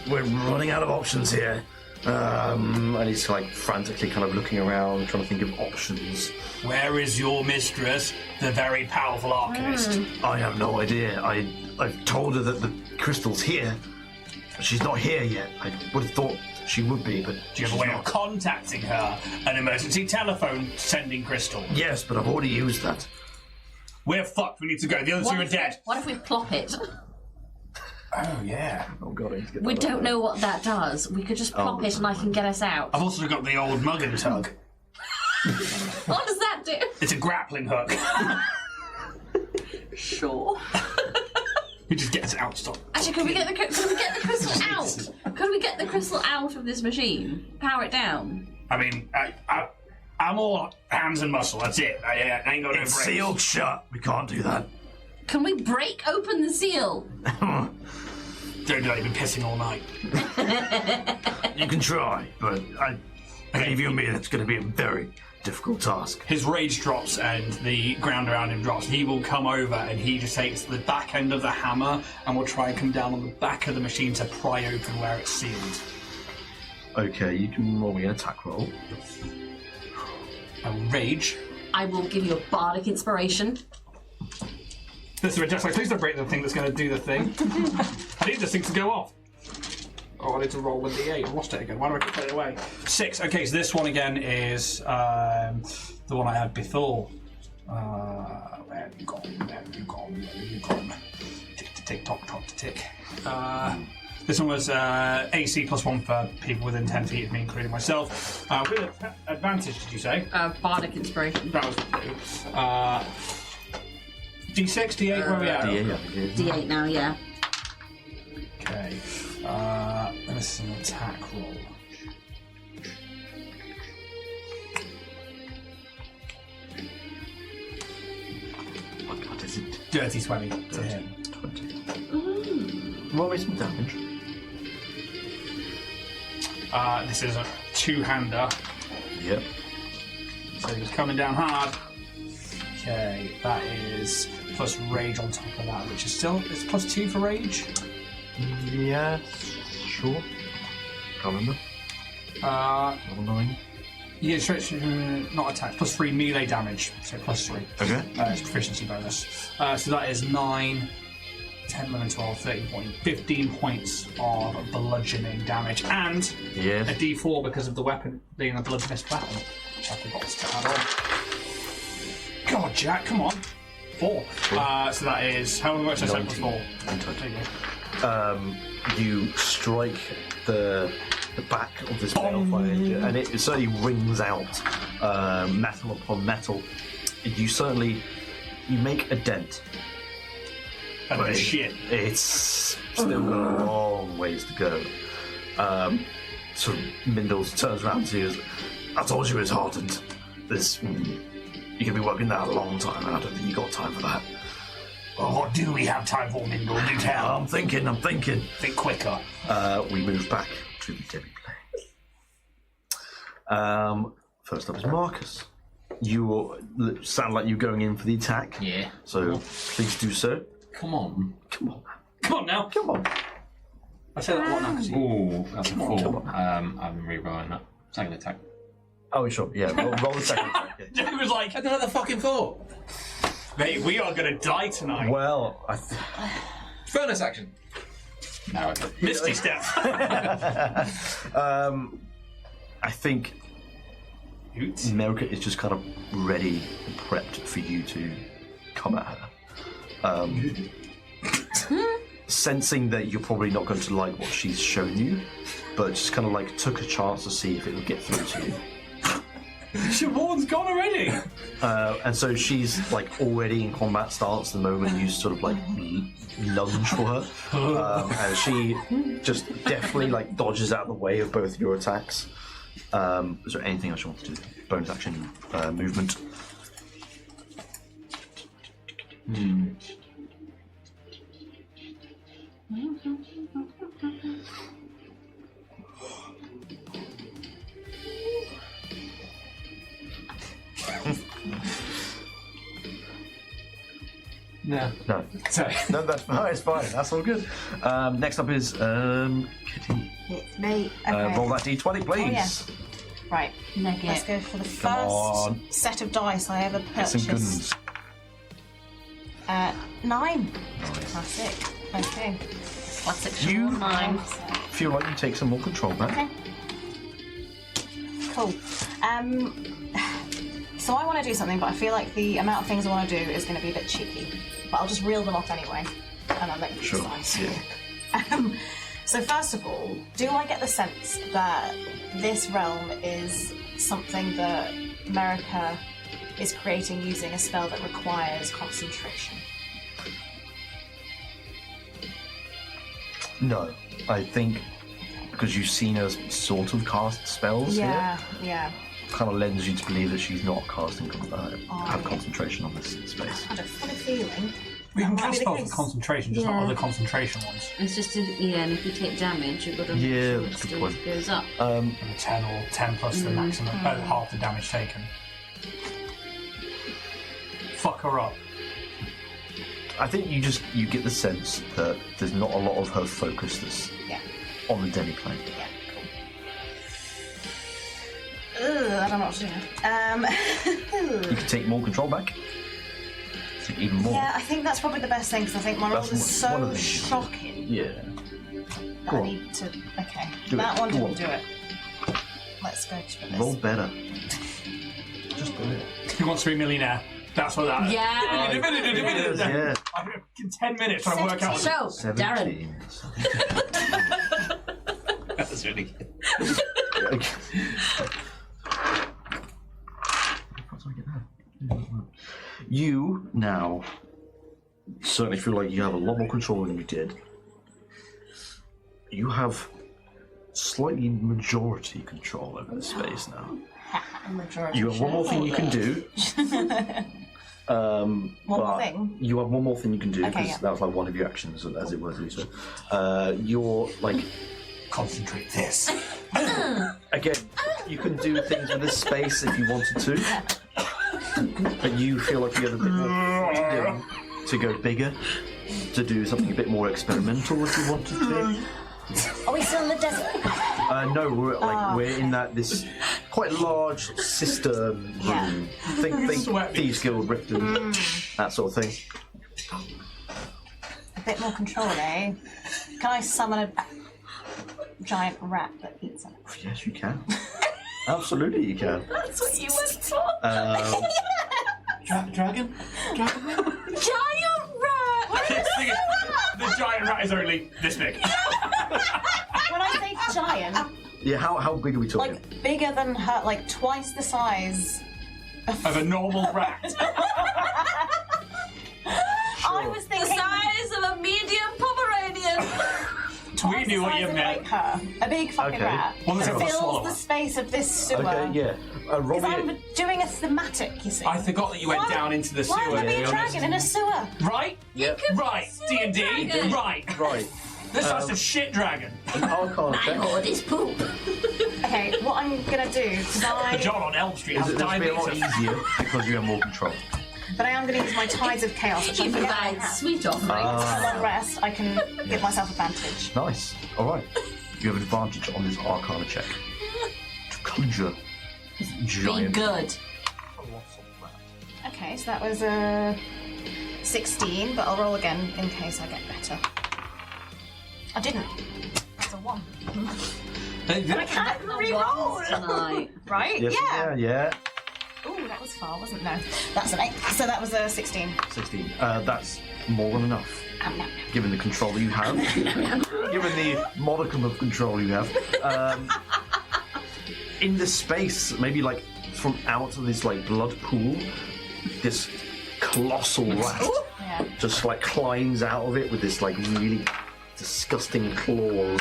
we're running out of options here. And he's like frantically kind of looking around, trying to think of options. Where is your mistress, the very powerful arcanist? I have no idea. I've told her that the crystal's here, but she's not here yet. I would have thought she would be, but Do you have a way of contacting her? An emergency telephone sending crystal? Yes, but I've already used that. We're fucked. We need to go. The other two are dead. What if we plop it? Oh, yeah. Oh god, I need to get We that don't out. know what that does. We could just plop it and I can get us out. I've also got the old mug and tug. What does that do? It's a grappling hook. Sure. We just get us out. Stop. Actually, could we get the crystal out? Could we get the crystal out of this machine? Power it down? I mean, I'm all hands and muscle. That's it. I ain't got no brains. Sealed shut. We can't do that. Can we break open the seal? Don't do that. You've been pissing all night. You can try, but I believe you and me, that's going to be a very difficult task. His rage drops and the ground around him drops. He will come over and he just takes the back end of the hammer and will try and come down on the back of the machine to pry open where it's sealed. Okay, you can roll me an attack roll. I will rage. I will give you a bardic inspiration. This is just like, please don't break the thing that's going to do the thing. I need this thing to go off. Oh, I need to roll with the 8. I lost it again. Why do I keep putting it away? 6. Okay, so this one again is the one I had before. Where have you gone? Where have you gone? Where have you gone? Tick to tick, tock, tock to tick. This one was AC +1 for people within 10 feet of me, including myself. With advantage, did you say? Bardic inspiration. That was D6, D8, where are we at? D8. D8 now, yeah. Okay. And this is an attack roll. What is it? Dirty 20 to him. 20. Roll me some damage. This is a two-hander. Yep. So he's coming down hard. Okay, that is plus rage on top of that, which is still it's +2 for rage. Yes, sure. Can't remember. Level 9. Yeah, stretch, not attack. +3 melee damage, so +3. Okay. It's proficiency bonus. So that is 9, 10, 11, 12, 13, 15 points of bludgeoning damage, and Yes. a D4 because of the weapon being a blood-mist weapon, which I forgot to add on. God, Jack, come on. 4. So that is how much I said before. There you go. You strike the back of this balefire, and it certainly rings out, metal upon metal. You make a dent. But shit. It's still got a long ways to go. So Mindles turns around to you and says, I told you it's hardened. You're going to be working that a long time, and I don't think you got time for that. Well, what do we have time for, Mindle? Do tell. I'm thinking. Think quicker. We move back to the demiplane. First up is Marcus. You sound like you're going in for the attack. Yeah. So please do so. Come on. Come on. Come on now. Come on. I say that a lot now because Ooh, that's a 4. come I'm re-rolling that. Second attack. Oh, sure. Yeah. Roll the second attack. Yeah. it was like, I don't know the fucking 4. mate, we are going to die tonight. Well, Furnace action. No, okay. Misty Step. I think Merika is just kind of ready and prepped for you to come at her. Sensing that you're probably not going to like what she's shown you, but just kind of like took a chance to see if it would get through to you. Siobhan's gone already. And so she's like already in combat stance the moment you sort of like lunge for her. And she just definitely like dodges out of the way of both your attacks. Is there anything else you want to do? Bonus action, movement. No. No. Sorry. No, it's fine. That's all good. Next up is Kitty. It's me. Okay. Roll that d20, please. Oh, yeah. Right. Nugget. Let's go for the on. first set of dice I ever Get some purchased. guns. 9. Classic. Okay. Classic You- Siobhan 9. Feel like you take some more control back. Okay. Cool. So I want to do something, but I feel like the amount of things I want to do is going to be a bit cheeky. But I'll just reel them off anyway, and I'll let you Sure. decide. Yeah. So first of all, do I get the sense that this realm is something that Merika is creating using a spell that requires concentration? No, I think because you've seen her sort of cast spells Yeah, here, yeah. kind of lends you to believe that she's not casting, have concentration on this space. I had a funny feeling. We can That might cast be the spells case. with concentration, just not Yeah. other concentration ones. It's just, and if you take damage, you've got to make Yeah, sure that's it a good still point. goes up. And 10 or 10 plus the maximum, half the damage taken. Fuck her up. I think you get the sense that there's not a lot of her focus that's Yeah. on the demiplane. Yeah, cool. Ugh, I don't know what to do. You can take more control back. Take even more. Yeah, I think that's probably the best thing because I think my roll That's is one of so the things. shocking Yeah. that Go I on. need to. Okay, Do that it. one Go didn't on. do it. Let's go to this. Roll better. Just do it. Who wants to be a millionaire? That's what that is. Yeah. Yeah. In 10 minutes trying to work out. So, Darren. 17. That's really good. Okay. You now certainly feel like you have a lot more control than you did. You have slightly majority control over the space now. You have one more thing you can do. One more but thing? You have one more thing you can do Okay, because yeah. that was like one of your actions, as it was, Lisa. You're like concentrate this. Again, you can do things with this space if you wanted to, but you feel like you get a bit more freedom to go bigger, to do something a bit more experimental if you wanted to. Are we still in the desert? No, we're in this quite large cistern room. Yeah. Think Thieves Guild, Riften, that sort of thing. A bit more control, eh? Can I summon a giant rat that eats them? Yes, you can. Absolutely, you can. That's what you went for. Dragon? Giant rat! The giant rat is only this big. When I say giant, Yeah, how big are we talking? like bigger than her, like twice the size. Of a normal rat. I was The thinking size of a medium Pomeranian. We knew what you size of, meant. like her, a big fucking Okay. rat. Well, let's have a fills swallow. the space of this sewer. Okay, yeah. Because Robbie, I'm doing a thematic, you see. I forgot that you went down into the sewer. Why would there be to a be honest. dragon in a sewer? Right? yeah, Right. D&D? dragon. Right. right. This is a shit dragon. An Arcana check. Lord is poop. Okay, what I'm gonna do, because The John on Elm Street has This will be a lot diabetes. easier because you have more control. but I am gonna use my Tides of Chaos, which I He forget I provides have. sweet offerings. For long rest, I can give myself advantage. Nice. All right. You have advantage on this Arcana check to conjure this Be giant. good. Colossal rat. Okay, so that was a 16, but I'll roll again in case I get better. I didn't. That's a 1. I can't re-roll! Tonight. Right? Yes, yeah. yeah. Ooh, that was far, wasn't it? No. That's an 8. So that was a 16. 16. That's more than enough. No. Given the control that you have, given the modicum of control you have, in this space, maybe like from out of this like blood pool, this colossal rat Yeah. just like climbs out of it with this like really disgusting claws,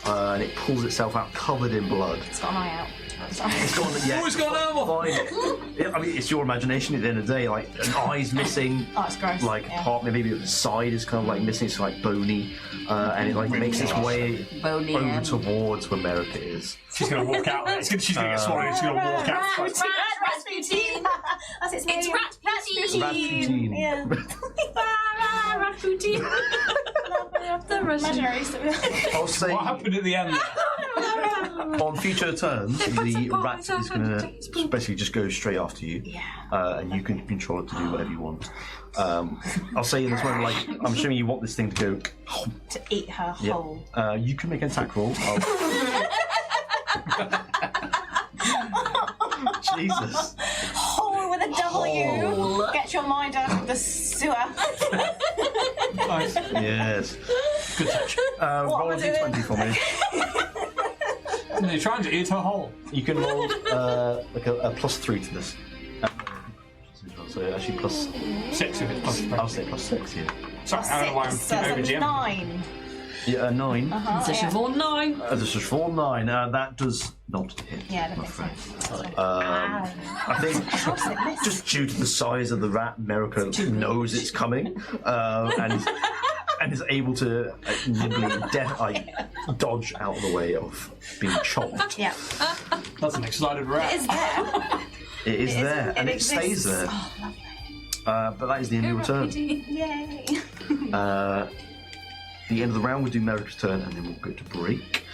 and it pulls itself out covered in blood. It's got an eye out. Sorry. It's gone, yeah, Oh, it's gone over. fine. I mean, it's your imagination at the end of the day. Like an eye's missing. Oh, it's gross. Like yeah. part, maybe the side is kind of like missing. It's like bony, and it like makes its way Bony over end. towards where Merika is. She's going to walk out. She's going to get swallowed. She's going to walk out. Rasputin! That's its name. It's Rasputin. Rasputin. Yeah. Rasputin. The Russian. Imaginary. I'll say What happened at the end? on future turns, the some rat is going to basically just go straight after you, Yeah. and you can control it to do whatever you want. I'll say in this moment, like I'm assuming you want this thing to go. To eat her Yeah. whole. You can make an attack roll. Jesus. Hole with a W. Get your mind out of the sewer. Nice. Yes. Good touch. Roll a am I doing? d20 for me. They're trying to eat her whole. You can roll like a +3 to this. So actually plus, 6 if it's plus I'll say +6, yeah. Sorry, I don't know why I'm Six, keeping over that's a GM. 9. Yeah, 9. Position yeah. for 9. This is 4, 9. That does not hit. Yeah, I I'm don't think so. afraid. I think just due to the size of the rat, Merika knows it's coming, and is able to nimbly dodge out of the way of being chopped. Yeah. That's an excited rat. It's there. It is there, and it stays exists. there. Oh, lovely. But that is the end of your turn. Yay. The end of the round, we'll do Merika's turn, and then we'll go to break.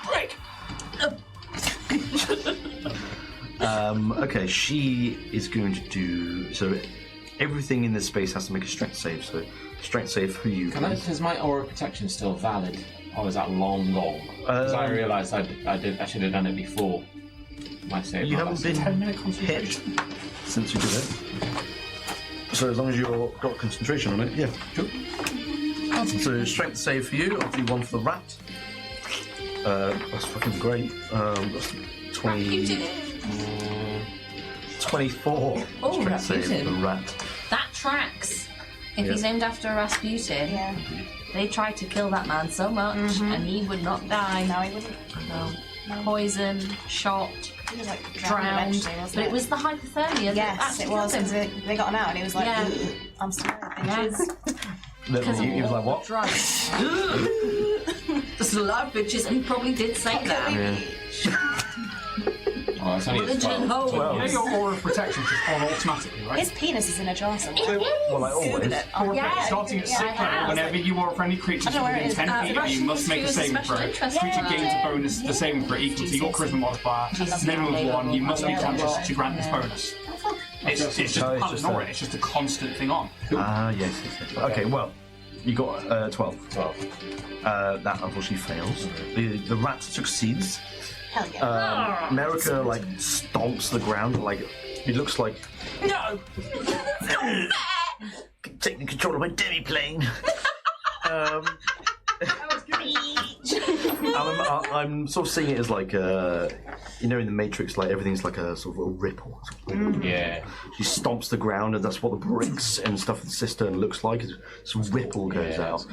Break! Okay, she is going to do so. Everything in this space has to make a strength save. So, strength save for you. Is my aura of protection still valid? Or is that long gone? Because I realised I should have done it before my save. You haven't been 10-minute hit concentration. since you did it. So as long as you've got concentration on it, yeah, cool. So strength save for you. I'll do one for the rat. That's fucking great. That's 24 Oh, strength save for Rasputin. the rat. That tracks. If Yeah. he's named after Rasputin, Yeah. they tried to kill that man so much, and he would not die. No, he wouldn't. No. Poison, shot, He was like drowned. eventually, wasn't But it was the hypothermia that Yes, actually it was. killed him. They got him out, and he was like, Yeah. "I'm sorry, Yeah. bitches." He was like, what? Drugs. There's a lot of bitches, and he probably did say that. Oh, it's only Religion, 12. ho. You know your aura of protection is on automatically, right? His penis is in a jar somewhere. Well, like always. Oh, yeah. Starting at 6 level, whenever you are friendly creatures I don't know where it within is. 10 feet of you, must make a saving special throw. interest. Creature gains a bonus, the saving throw equal to your charisma modifier, minimum of 1. You must be conscious to grant this bonus. It's just, it's can't just ignore a- it. It's just a constant thing on. Yes. Okay, well, you got 12. 12. That unfortunately fails. The rat succeeds. Hell yeah. Merika like stomps the ground, like it looks like No! taking control of my demiplane. I'm sort of seeing it as like in the Matrix, like everything's like a sort of a ripple. Yeah. She stomps the ground, and that's what the bricks and stuff of the cistern looks like. Some ripple goes out,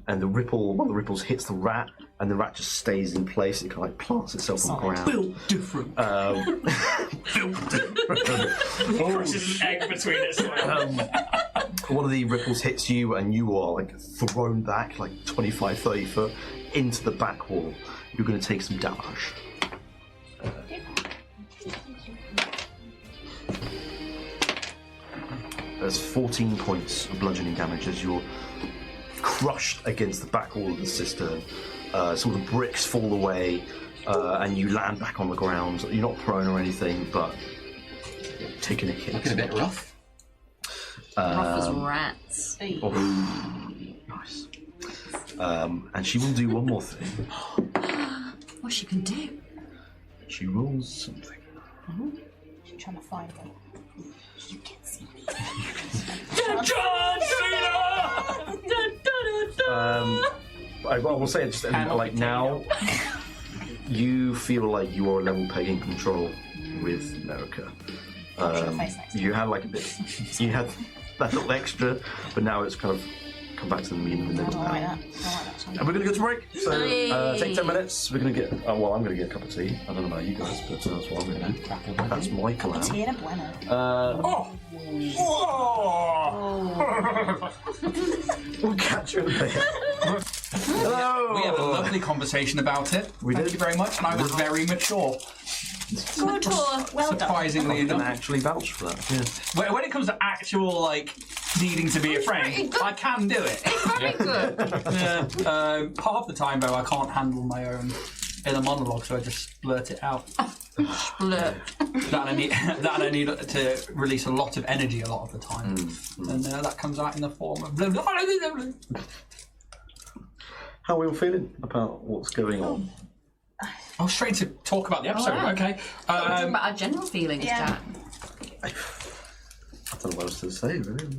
and the ripple, one of the ripples hits the rat, and the rat just stays in place. It kind of like plants itself on the ground. Built different. Crushes an egg between its legs. One of the ripples hits you, and you are like thrown back like 25, 30 foot into the back wall. You're going to take some damage. There's 14 points of bludgeoning damage as you're crushed against the back wall of the cistern. Some of the bricks fall away, and you land back on the ground. You're not prone or anything, but you're taking a hit. Looking a bit rough. Rough as rats. Nice. And she will do one more thing. What she can do? She rolls something. She's trying to find me. You can see me. John Cena! I will say it's just like now you feel like you are level pegging control with Merika. You had like a bit, you had that little extra, but now it's kind of come back to the mean in the middle. I like that. And we're gonna go to break. So take 10 minutes. We're gonna get. Well, I'm gonna get a cup of tea. I don't know about you guys, but that's what I'm gonna do. That's my plan. Tea and a bueno. We'll catch you in a bit. Hello. We had a lovely conversation about it. Thank you very much, and I was very mature. Good tour. Well done. Surprisingly I can enough. actually vouch for that. Yeah. When it comes to actual, like, needing to be a friend, I can do it. Very good. Half the time, though, I can't handle my own inner monologue, so I just blurt it out. Blurt. That I need to release a lot of energy a lot of the time. And that comes out in the form of... blah, blah, blah, blah, blah. How are we all feeling about what's going on? Oh, straight to talk about the episode, yeah. okay. Talking about our general feelings, Yeah. Jack. I don't know what else to say, really.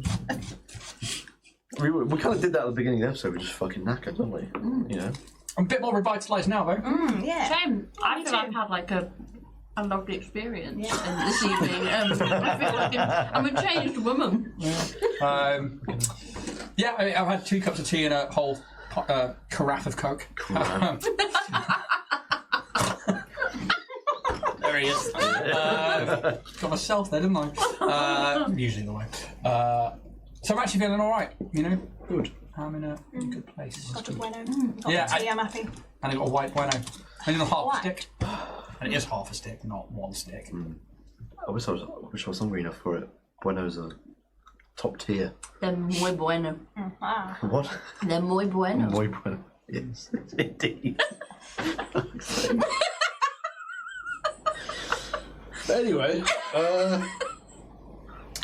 We kind of did that at the beginning of the episode. We just fucking knackered, don't we? You know. I'm a bit more revitalised now, though. Yeah. Shame. I feel like I've had like a lovely experience this evening. I feel like I'm a changed woman. Yeah, I've had 2 cups of tea and a whole carafe of Coke. There he is. Got myself there, didn't I? Usually the way. So I'm actually feeling all right. You know, good. I'm in a good place. Got a bueno. Yeah, Got tea, I'm happy. And I got a white bueno. Only half a stick. And it is half a stick, not 1 stick. I wish I was hungry enough for it. Buenos are top tier. They're muy bueno. What? They're muy bueno. Muy bueno. Yes, indeed. Anyway,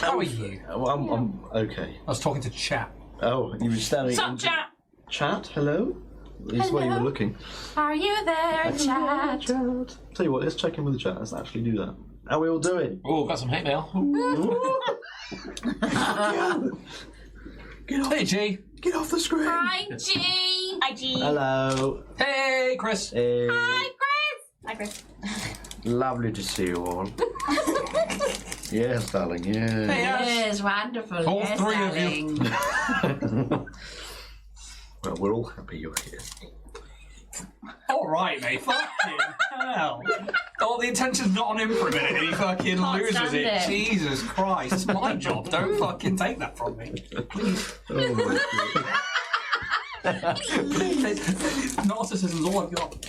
How are you? well, I'm okay. I was talking to chat. Oh, you were standing. Sup, chat? Chat, hello? Is where you were looking. Are you there, chat? Tell you what, let's check in with the chat. Let's actually do that. How are we all doing? Oh, got some hate mail. Get off, Hey, G. get off the screen. Hi, G. Hi, G. Hello. Hey, Chris. Hey. Hi, Chris. Hi, Chris. Lovely to see you all. Yes, darling, yeah. Yes, wonderful. All yes, 3 of you. darling. Well, we're all happy you're here. All right, mate. Fucking hell. Oh, the intention's not on him for a minute, and he fucking Can't loses stand it. it. Jesus Christ, it's my job. Don't fucking take that from me. Oh my God. Narcissism's all I've got.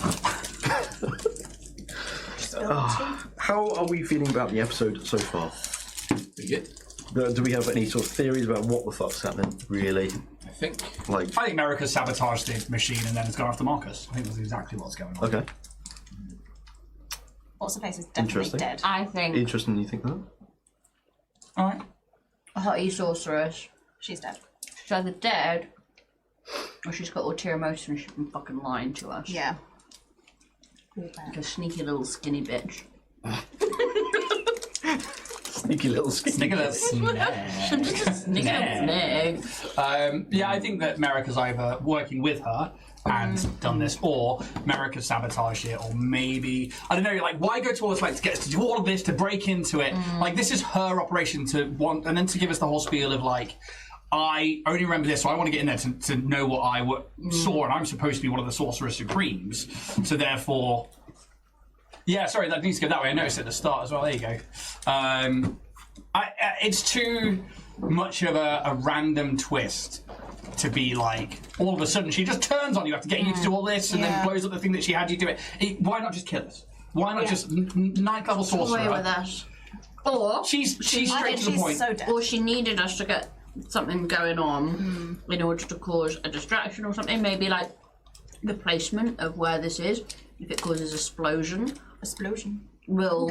How are we feeling about the episode so far? Pretty good. Do we have any sort of theories about what the fuck's happening, really? I think. I think Merika's sabotaged the machine and then it's gone after Marcus. I think that's exactly what's going on. Okay. What's the face is definitely Interesting. dead. I think Interesting, you think that? Alright. Hottie Sorceress. She's dead. She's either dead or she's got ulterior motives and she's been fucking lying to us. Yeah. Like a sneaky little skinny bitch. Sneaky little Sneaky little snag. Sneaky little snag. Yeah, I think that Merika's either working with her and done this, or Merika sabotaged it, or maybe, I don't know, like, why go to all this length to get us to do all of this, to break into it? Like, this is her operation to want, and then to give us the whole spiel of, like, I only remember this, so I want to get in there to know what I saw, and I'm supposed to be one of the Sorcerer Supremes, so therefore... Yeah, sorry, that needs to go that way. I noticed at the start as well. There you go. It's too much of a random twist to be like, all of a sudden she just turns on you after getting you to do all this and then blows up the thing that she had you do it. Why not just kill us? Why not just ninth level sorcerer? Away with us. Or She's straight to the point. So dead. or she needed us to get something going on in order to cause a distraction or something. Maybe like the placement of where this is. If it causes explosion, will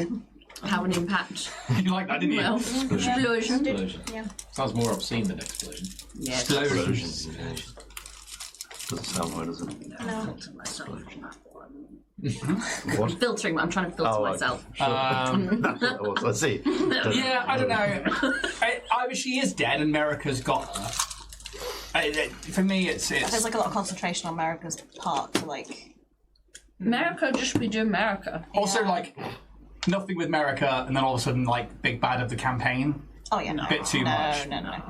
have an impact. You like that, didn't you? Well, explosion. Yeah. Sounds more obscene than explosion. Yeah. Explosions. Doesn't sound right, does it? Filter myself. What? Filtering. I'm trying to filter myself. I see. Yeah, I don't know. She is dead and Merika's got her. For me, it's... There's like a lot of concentration on Merika's part to like... America just be doing America. Also, like, nothing with Merika, and then all of a sudden, like, big bad of the campaign. Oh yeah, no. A bit too much. No.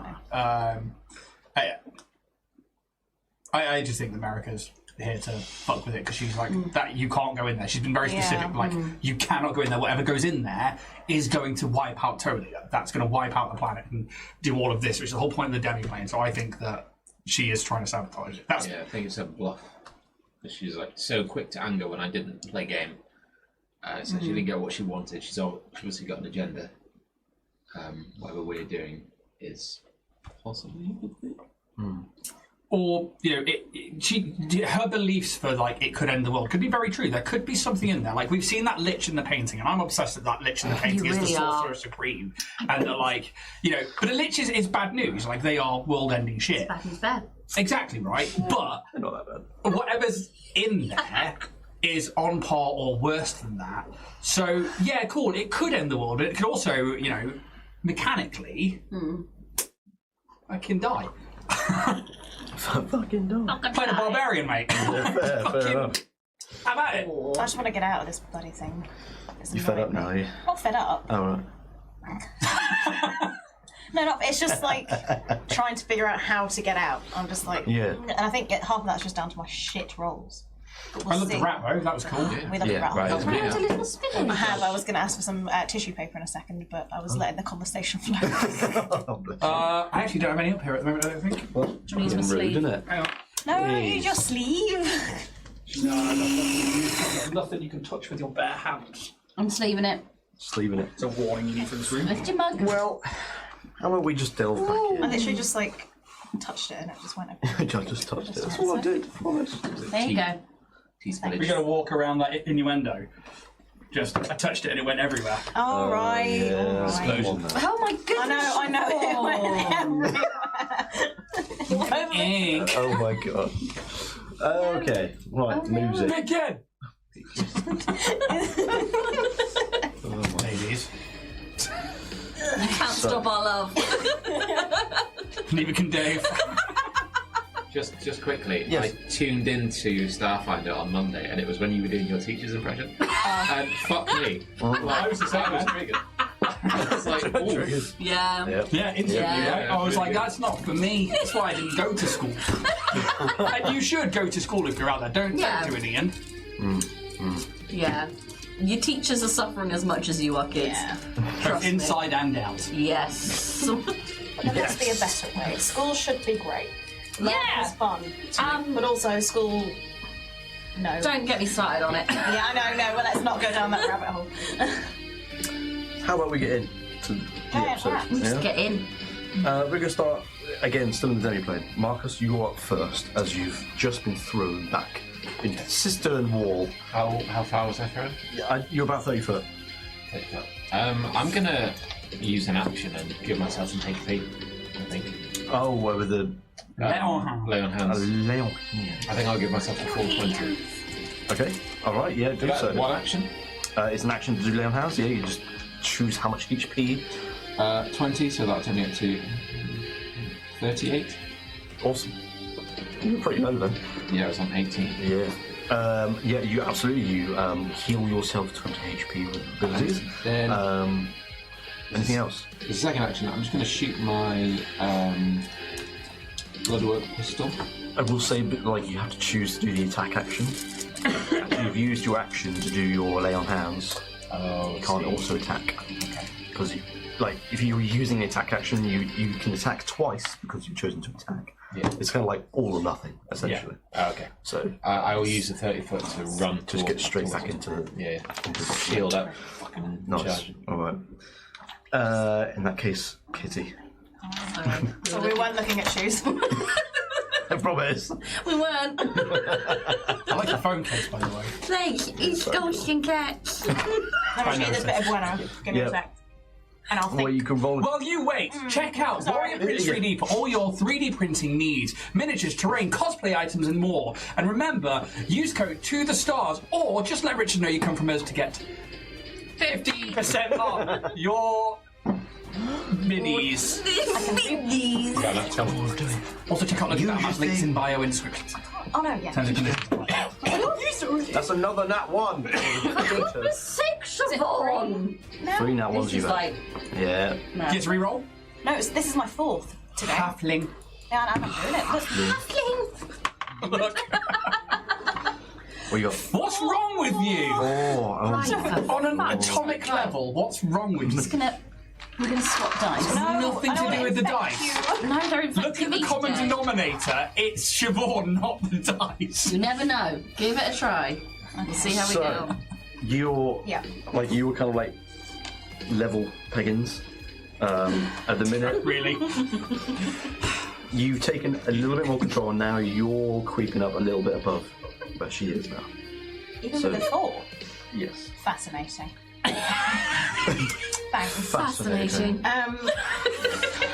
I just think that Merika's here to fuck with it because she's like that. You can't go in there. She's been very specific. Like you cannot go in there. Whatever goes in there is going to wipe out totally. That's going to wipe out the planet and do all of this, which is the whole point of the demiplane. So I think that she is trying to sabotage it. That's I think it's a bluff. She's like so quick to anger when I didn't play game. So she didn't get what she wanted. She's obviously got an agenda. Whatever we're doing is possibly a good thing. Or her beliefs for like it could end the world could be very true. There could be something in there. Like we've seen that lich in the painting, and I'm obsessed with that lich in the painting is the Sorcerer Supreme. And they're like, but a lich is bad news. Like they are world-ending shit. Bad is bad. Exactly right. But Not that bad. whatever's in there is on par or worse than that. So yeah, cool. It could end the world, but it could also, mechanically, I can die. Fucking dog. Playing a barbarian, mate. Fair enough. How about it? I just want to get out of this bloody thing. It's You fed up annoying now, me. are you? Not fed up. Oh, right. No, it's just like trying to figure out how to get out. I'm just like, Yeah. And I think half of that's just down to my shit rolls. But we'll I love the see. rat though. That was cool. We love the rat. right. A little spinning. I was going to ask for some tissue paper in a second, but I was letting the conversation flow. Oh, bless. I actually don't have any up here at the moment. I don't think. Well, Do you use my rude, sleeve? isn't it? Hang on. No, Jeez. use your sleeve. No, I've got nothing you can touch with your bare hands. I'm sleeving it. Sleeving it. It's a warning you need for this room. Lift your mug. Well, how about we just delve back I in? literally just like touched it and it just went over. I just touched it. That's all I did. Promise. There you go. We're gonna walk around that innuendo. Just, I touched it and it went everywhere. All right. Yeah. All right. Explosion. Oh my goodness. I know. It went everywhere. Oh my god. Okay. Right, music. Again! Ladies. Can't stop our love. Neither can Dave. Just quickly, Yes. I tuned into Starfinder on Monday, and it was when you were doing your teacher's impression. And fuck me. I was the same. I was triggered. It's like, ooh. Yeah. Yep. Yeah, instantly, Yeah. right? I was like, that's not for me. That's why I didn't go to school. And you should go to school if you're out there. Don't do it, Ian. Yeah. Your teachers are suffering as much as you are, kids. Yeah. Trust me. Inside and out. Yes. But there must be a better way. School should be great. That was fun. But also school. No. Don't get me started on it. Yeah, I know. No, well, let's not go down that rabbit hole. How about we get in to the episode? Just get in. We're going to start, again, still in the demiplane. Marcus, you're up first, as you've just been thrown back into the cistern wall. How far was I thrown? You're about 30 foot. I'm going to use an action and give myself some HP, I think. Oh, with the... Lay on hands. Lay on. I think I'll give myself a full 20. Okay, alright, yeah, do so. One action? It's an action to do lay on hands, yeah, you just choose how much HP. 20, so that'll turn me up to 38. Awesome. You're pretty low then. Yeah, I was on 18. Yeah. Yeah, you absolutely, you heal yourself 20 HP with abilities. Then... anything else? The second action, I'm just going to shoot my bloodwork pistol. I will say, like, you have to choose to do the attack action. You've used your action to do your lay on hands. Oh, you can't also attack. Okay. Because, like, if you're using the attack action, you can attack twice because you've chosen to attack. Yeah. It's kind of like all or nothing, essentially. Yeah. Okay. So I will use the 30 foot to run. Just get straight back into the... Yeah. Into the shield up. Fucking nice. charge. Alright. In that case, Kitty. So we weren't looking at shoes. I promise. We weren't. I like the phone case, by the way. Like, it's ghost and cats. Let me shoot this bit of bueno. Give me a sec. And I'll think. Well, you can roll it. Well, you wait. Check out Warrior Prince 3D for all your 3D printing needs, miniatures, terrain, cosplay items, and more. And remember, use code TOTHESTARS, or just let Richard know you come from us to get 50% off your minis. Minis. Yeah, that's helpful. Also, check out Logan links in bio and descriptions. Oh no, yeah. Terms and conditions. That's another nat 1. 6 of all. 3 nat 1s This you is got. like... Yeah. No. Get to reroll. No, this is my 4th today. Halfling. Yeah, I'm not doing it. Look. Look. What you got? What's wrong with you? Oh, On an atomic level, what's wrong with you? We're gonna swap dice. Nothing to do with the dice. No, they're in fact Look at the common denominator. It's Siobhan, not the dice. You never know. Give it a try. We'll see how we go. You're like you were kind of like level peggins at the minute. Really? You've taken a little bit more control, and now you're creeping up a little bit above where she is now. Even with a 4? Yes. Fascinating. Thanks. Fascinating.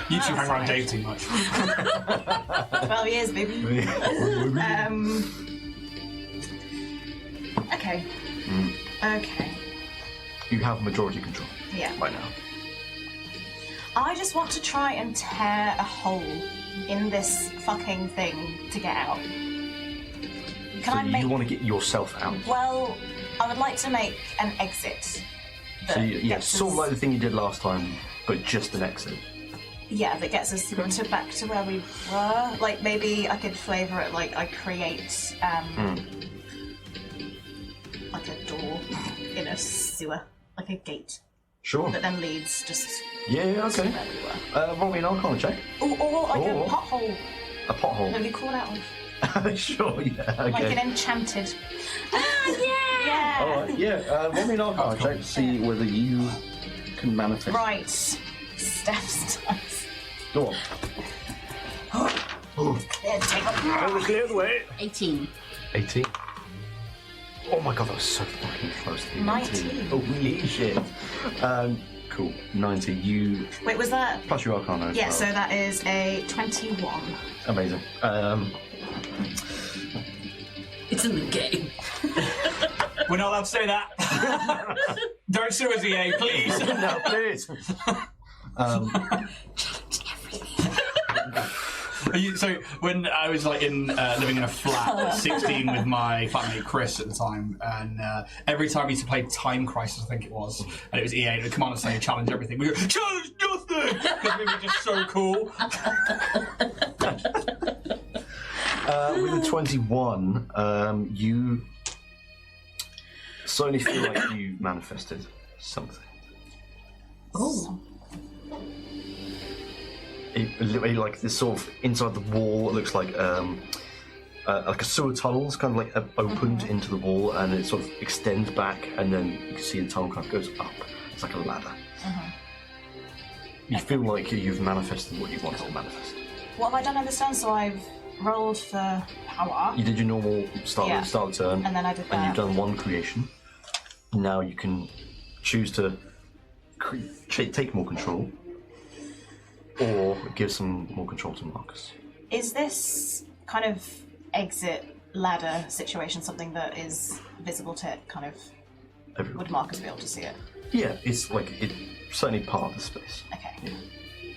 You two hang around Dave too much. 12 years, baby. Okay. Okay. You have majority control. Yeah. Right now. I just want to try and tear a hole in this fucking thing to get out. Can I make... You want to get yourself out. Well, I would like to make an exit. So sort of like the thing you did last time, but just an exit. Yeah, that gets us back to where we were. Like, maybe I could flavour it like I create like a door in a sewer, like a gate. Sure. That then leads just Yeah, okay. to where we were. Roll me an Arcana check. Or like a pothole. A pothole. Have you called out of? Sure, yeah, okay. Like an enchanted. Yeah! Alright, yeah. Roll me an Arcana check to see whether you can manifest. Right. Steph's dice. Go on. There, take off. Clear the way. 18. 18. Oh my god, that was so fucking close to the 19. Holy shit. Cool. 90. You. Wait, was that? Plus your Arcana. As Yeah, well. so that is a 21. Amazing. It's in the game. We're not allowed to say that. Don't sue us, EA, please. No, please. So when I was like in living in a flat at 16 with my flatmate Chris at the time, and every time we used to play Time Crisis, I think it was, and it was EA, and it would come on and say challenge everything. We go challenge nothing because we were just so cool. With a 21, you suddenly feel like you manifested something. Oh. like this sort of inside the wall. It looks like a sewer tunnel. It's kind of like opened into the wall, and it sort of extends back, and then you can see the tunnel kind of goes up. It's like a ladder. You feel like you've manifested what you wanted to manifest. What have I done in this turn? So I've rolled for power. You did your normal start turn, and then I did that. and you've done one creation. Now you can choose to take more control, or give some more control to Marcus. Is this kind of exit ladder situation something that is visible to kind of? Everyone. Would Marcus be able to see it? Yeah, it's like it's certainly part of the space. Okay.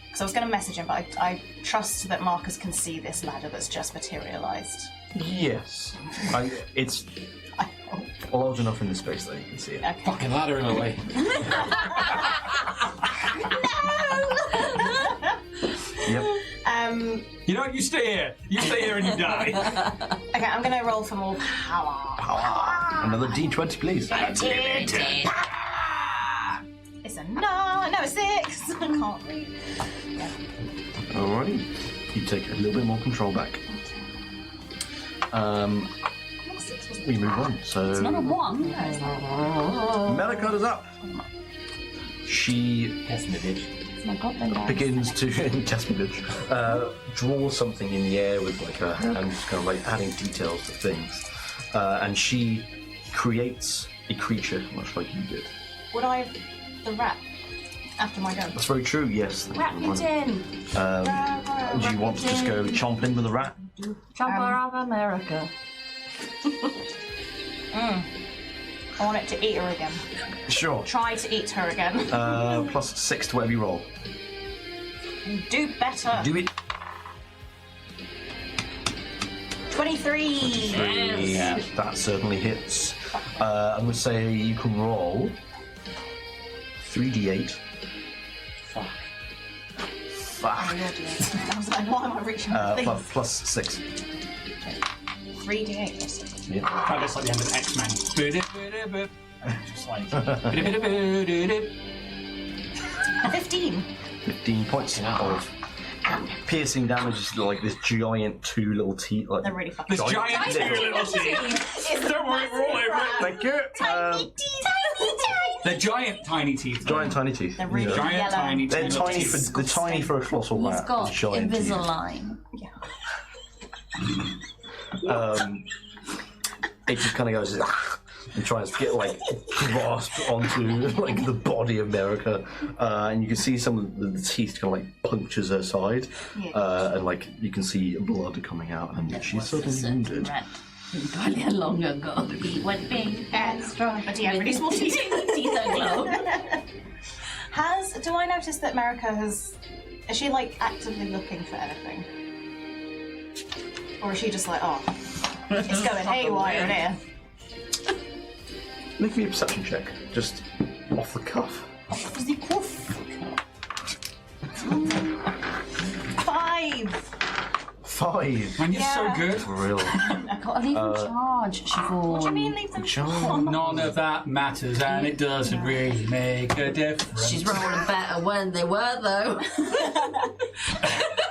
Because I was going to message him, but I trust that Marcus can see this ladder that's just materialised. Yes, it's large enough in the space that you can see it. Okay. Fucking ladder in my way. Yep. You know, you stay here. You stay here and you die. Okay, I'm going to roll for more power. Another D20, please. It's a 9. No, a 6. I can't read. Yeah. Alrighty. You take a little bit more control back. We move on. So It's not a 1. Merika is up. She Yes, my bitch. My God, then begins to draw something in the air with like her hands, kind of like adding details to things, and she creates a creature much like you did. Would I the rat after my go? That's very true. Yes. Ratsputin. Do you want to just go chomp in with the rat? Jumper of America. I want it to eat her again. Sure. Try to eat her again. +6 to whatever you roll. Do better. Do it. 23. Yeah, that certainly hits. I'm going to say you can roll 3d8. Fuck. Fuck. I was like, why am I reaching for things? +6. 3d8. Yeah. Kind of like the end of X-Men. Just like... 15. 15 points of piercing damage. Is like this giant 2 little teeth. Like They're really fucking This giant little teeth. Don't worry, we're all over it. Thank you. They're giant tiny teeth. Giant tiny teeth. They're really Giant yellow. tiny They're teeth. tiny for a colossal He's rat. got Giant teeth. Invisalign. It just kind of goes and tries to get like grasped onto like the body of Merika, and you can see some of the teeth kind of like punctures her side, and like you can see blood coming out, and she's certainly wounded. Probably long ago, he went big and strong, But he had really small teeth. Teeth are glow. Do I notice that Merika is she like actively looking for anything? Or is she just like, oh, it's going haywire in here? Make me a perception check, just off the cuff. 5. Man, you're so good. For real. I gotta leave in charge, Siobhan. What do you mean leave them? None of that matters, and it doesn't really make a difference. She's rolling better when they were, though.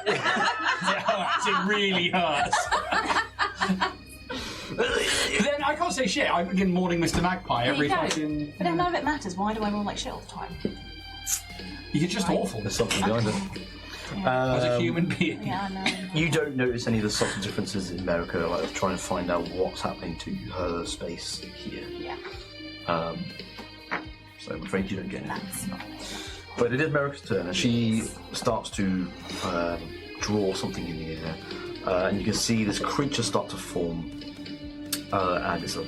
It hurts. It really hurts. Then I can't say shit. I begin mourning Mr. Magpie every There you go. fucking. But if none of it matters, why do I roll like shit all the time? You're just awful There's something behind it. as a human being. Yeah, I know. You don't notice any of the subtle differences in Merika, like trying to find out what's happening to her space here. Yeah. So I'm afraid you don't get anything. But it is Merika's turn, and she starts to draw something in the air, and you can see this creature start to form, and it's a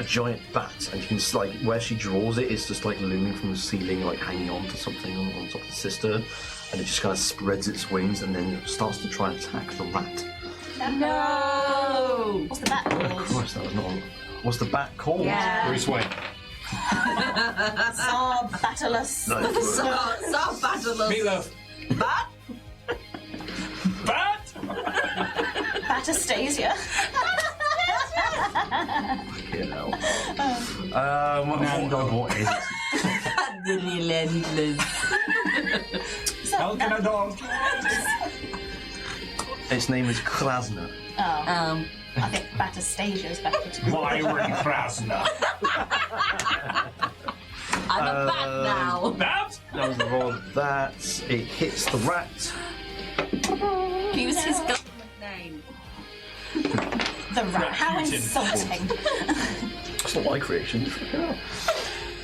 giant bat, and you can just, like, where she draws it, it's just like looming from the ceiling, like hanging on to something on top of the cistern, and it just kind of spreads its wings and then starts to try and attack the rat. No! What's the bat called? Christ, that was not. What's the bat called? Yeah. Bruce Wayne. Sarbatalus. No, So battle. Meatloaf. Bat? Bat! Batastasia. you know. What is it? The relentless. names up. Elk and a dog. Its name is Krasna. Oh. I think Batastasia is better to Wyvern Krasna. I'm a bat now. That? That was the roll of that. It hits the rat. Use his government name. The rat. How Putin. insulting. It's not my creation.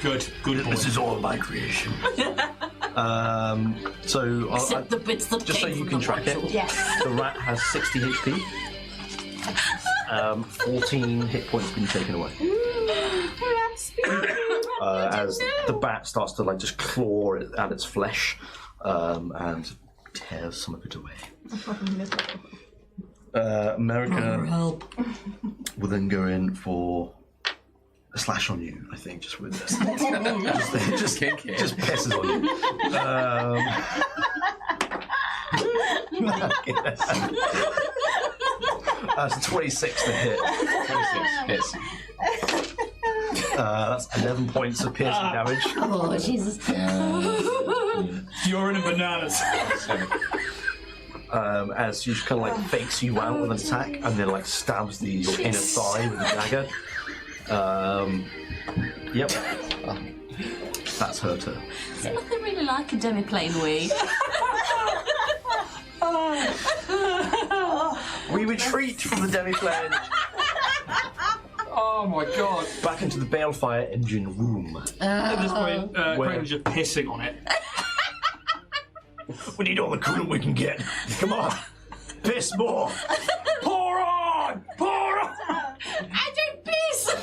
Good boy. This is all my creation. So Except the bits that just so came you from can the track it, module. Yes. the rat has 60 HP. 14 hit points been taken away. As the bat starts to like just claw at its flesh and tears some of it away. Merika will then go in for a slash on you, I think, just with this. just pisses on you. That's 26 to hit. 26 hits. That's 11 points of piercing damage. Oh, Jesus. You're in bananas. As she kind of like fakes you out with an attack and then like stabs your inner thigh with a dagger. Yep. That's her turn. Is it nothing really like a demiplane wee? We retreat from the demiplane Oh my god. back into the balefire engine room. At this point, Where? Crane's just pissing on it. We need all the coolant we can get. Come on, piss more. Pour on! Pour on! I don't piss!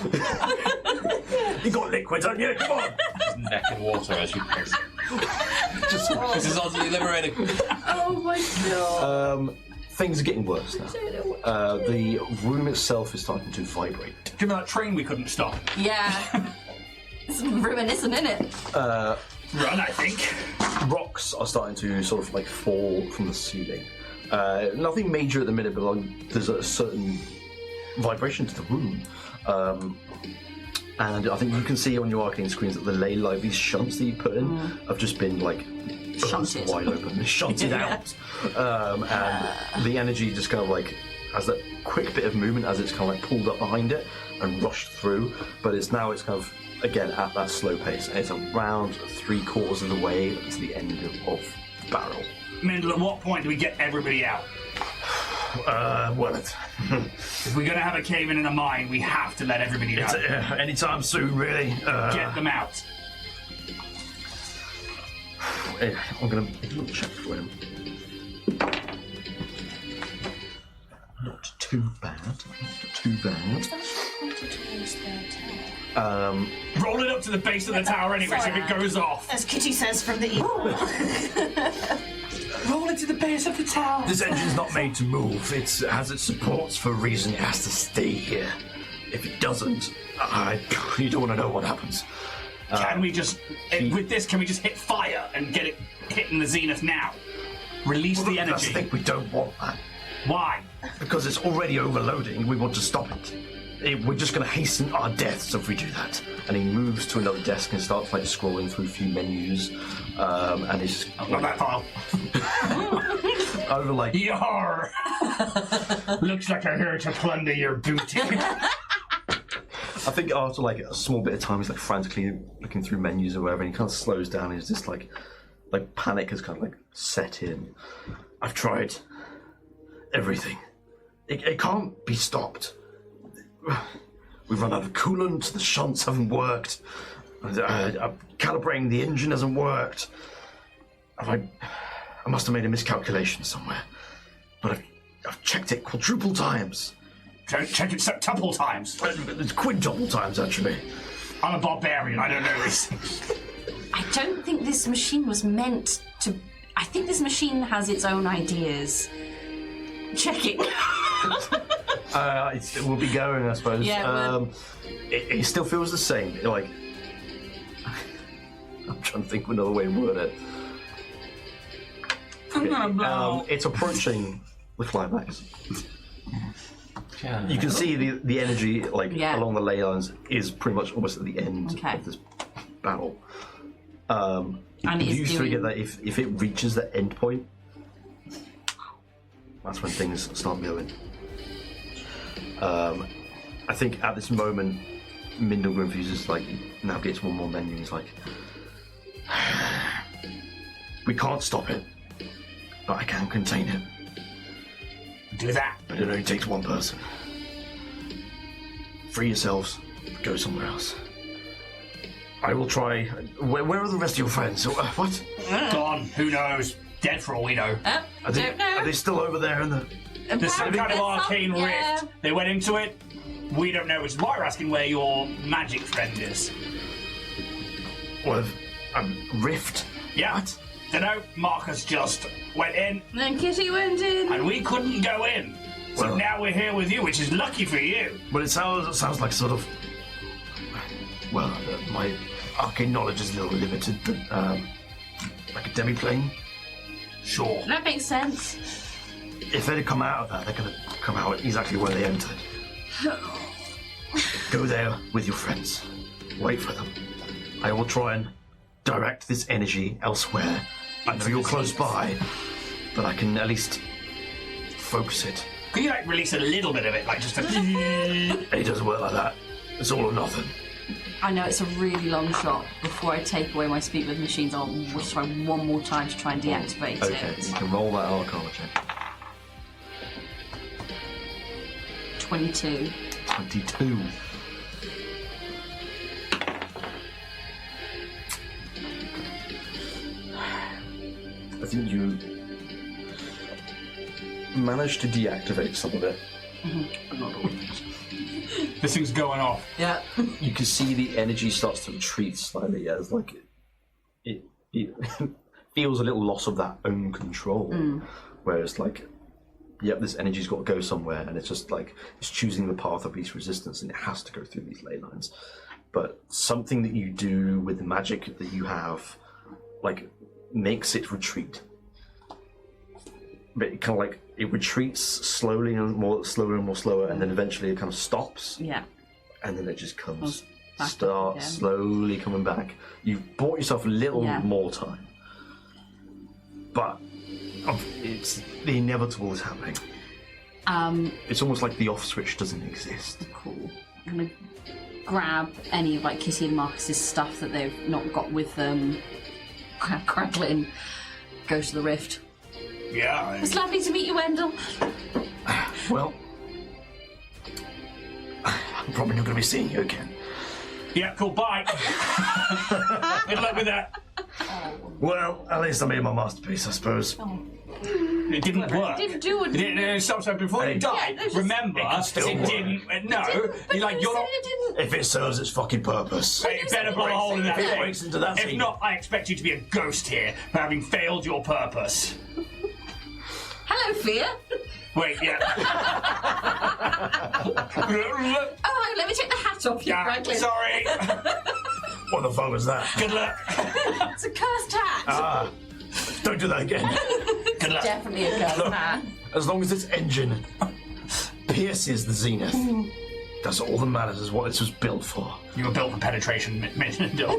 You got liquids on you. Come on. His neck in water as you piss. This is utterly liberating. Oh my god. Things are getting worse now. The room itself is starting to vibrate. Do you remember that train we couldn't stop? Yeah. It's reminiscent, innit? Run, I think. Rocks are starting to sort of like fall from the ceiling. Nothing major at the minute, but like, there's a certain vibration to the room. And I think you can see on your arcane screens that the ley line, these shunts that you put in, have just been like Shunted. wide open, shunted out. And the energy just kind of like has that quick bit of movement as it's kind of like pulled up behind it and rushed through. But it's kind of again at that slow pace, and it's around 3/4 of the way to the end of the barrel. Mendel, at what point do we get everybody out? If we're going to have a cave-in and a mine, we have to let everybody know. Anytime soon, really. Get them out. I'm going to make a little check for him. Not too bad. Roll it up to the base of the tower anyway, so if it goes off. As Kitty says from the evil. Roll it to the base of the tower. This engine's not made to move. It has its supports for a reason. It has to stay here. If it doesn't, you don't want to know what happens. Can we just, with this, can we just hit fire and get it hitting the zenith now? Release the That's energy. the thing, we don't want that. Why? Because it's already overloading. We want to stop it. We're just going to hasten our deaths if we do that. And he moves to another desk and starts like scrolling through a few menus. And he's just Not that file. over like Yar! Looks like I'm here to plunder your booty. I think after like a small bit of time, he's like frantically looking through menus or whatever, and he kind of slows down. And he's just like panic has kind of like set in. I've tried everything. It can't be stopped. We've run out of coolant. The shunts haven't worked. Calibrating the engine hasn't worked. I must have made a miscalculation somewhere. But I've checked it quadruple times. Check it septuple times. It's quintuple times, actually. I'm a barbarian, I don't know this. I don't think this machine was meant to. I think this machine has its own ideas. Check it. It will be going, I suppose. Yeah, it still feels the same. Like, I'm trying to think of another way to word it. I'm gonna blow. It's approaching the climax. You can see the energy, along the ley lines, is pretty much almost at the end Okay. of this battle. And it is You three doing... get that if it reaches the end point, that's when things start going. I think at this moment, Mindle Grimfuse like navigates one more menu. He's like, we can't stop it, but I can contain it. Do that. But it only takes one person. Free yourselves. Go somewhere else. I will try. Where are the rest of your friends? What? Gone. Who knows? Dead for all we know. Don't know. Are they still over there in the? There's some kind of arcane yeah. rift. They went into it. We don't know, which is why we're asking where your magic friend is. Well, rift. Yeah. Don't know. Marcus just went in, And then Kitty went in. and we couldn't go in. So Well- now we're here with you, which is lucky for you. Well, it sounds like sort of. Well, my arcane knowledge is a little limited, but like a demiplane. Sure. That makes sense. If they'd come out of that, they're gonna come out exactly where they entered. Go there with your friends. Wait for them. I will try and direct this energy elsewhere. I know you're close by, but I can at least focus it. Could you like release a little bit of it, like just a? It doesn't work like that. It's all or nothing. I know it's a really long shot. Before I take away my speak with machines, I'll just try one more time to try and deactivate Okay, it. you can roll that Arcana check. 22. 22. I think you managed to deactivate some of it. This thing's going off. Yeah. You can see the energy starts to retreat slightly as like it feels a little loss of that own control. Whereas like, yep, this energy's got to go somewhere, and it's just like it's choosing the path of least resistance, and it has to go through these ley lines. But something that you do with the magic that you have, like, makes it retreat. But it kind of like it retreats slowly and more slower, and then eventually it kind of stops. Yeah. And then it just comes, back starts again. slowly coming back. You've bought yourself a little Yeah. more time, but it's the inevitable is happening. It's almost like the off switch doesn't exist. Cool. I'm gonna grab any of like Kitty and Marcus's stuff that they've not got with them. Crackling. Go to the rift. Yeah. It's lovely to meet you, Wendell. Well, I'm probably not going to be seeing you again. Yeah. Cool. Bye. Good luck with that. Well, at least I made my masterpiece, I suppose. It didn't work. Didn't do it. It didn't. So before you died, no, just- remember, It can still it work. didn't. No, But you're like you you're said not. it didn't. If it serves its fucking purpose. Hey, it better blow a hole in that If it thing. breaks into that If thing. not, I expect you to be a ghost here for having failed your purpose. Hello, Fear. Wait, yeah. Oh, let me take the hat off you, Yeah, Franklin. sorry. What the fuck was that? Good luck. It's a cursed hat. Ah, don't do that again. Good luck. Definitely a cursed hat. As long as its engine pierces the zenith, that's all that matters, is what this was built for. You were built for penetration, Mindle.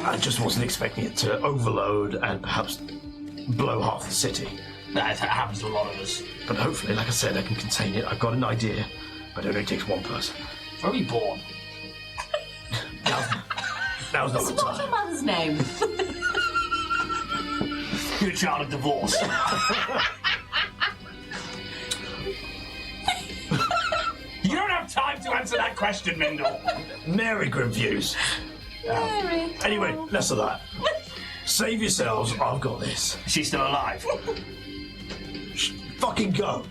I just wasn't expecting it to overload and perhaps blow half the city. That happens to a lot of us. But hopefully, like I said, I can contain it. I've got an idea, but it only takes one person. Where were you born? Now's not the What's your time. mother's name? You're a child of divorce. You don't have time to answer that question, Mindle. Mary Grimfuse. Mary. Anyway, less of that. Save yourselves, I've got this. She's still alive. Fucking go!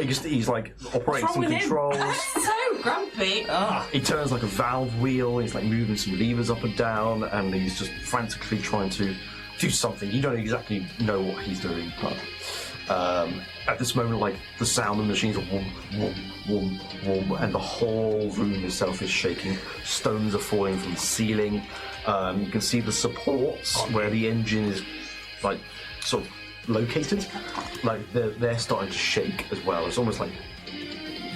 He's like operating What's some wrong with him? controls. So grumpy. He turns like a valve wheel. He's like moving some levers up and down, and he's just frantically trying to do something. You don't exactly know what he's doing, but at this moment, like the sound of the machines are whoom, whoom, whoom, whoom, and the whole room itself is shaking. Stones are falling from the ceiling. You can see the supports where the engine is like sort of located, like they're starting to shake as well. It's almost like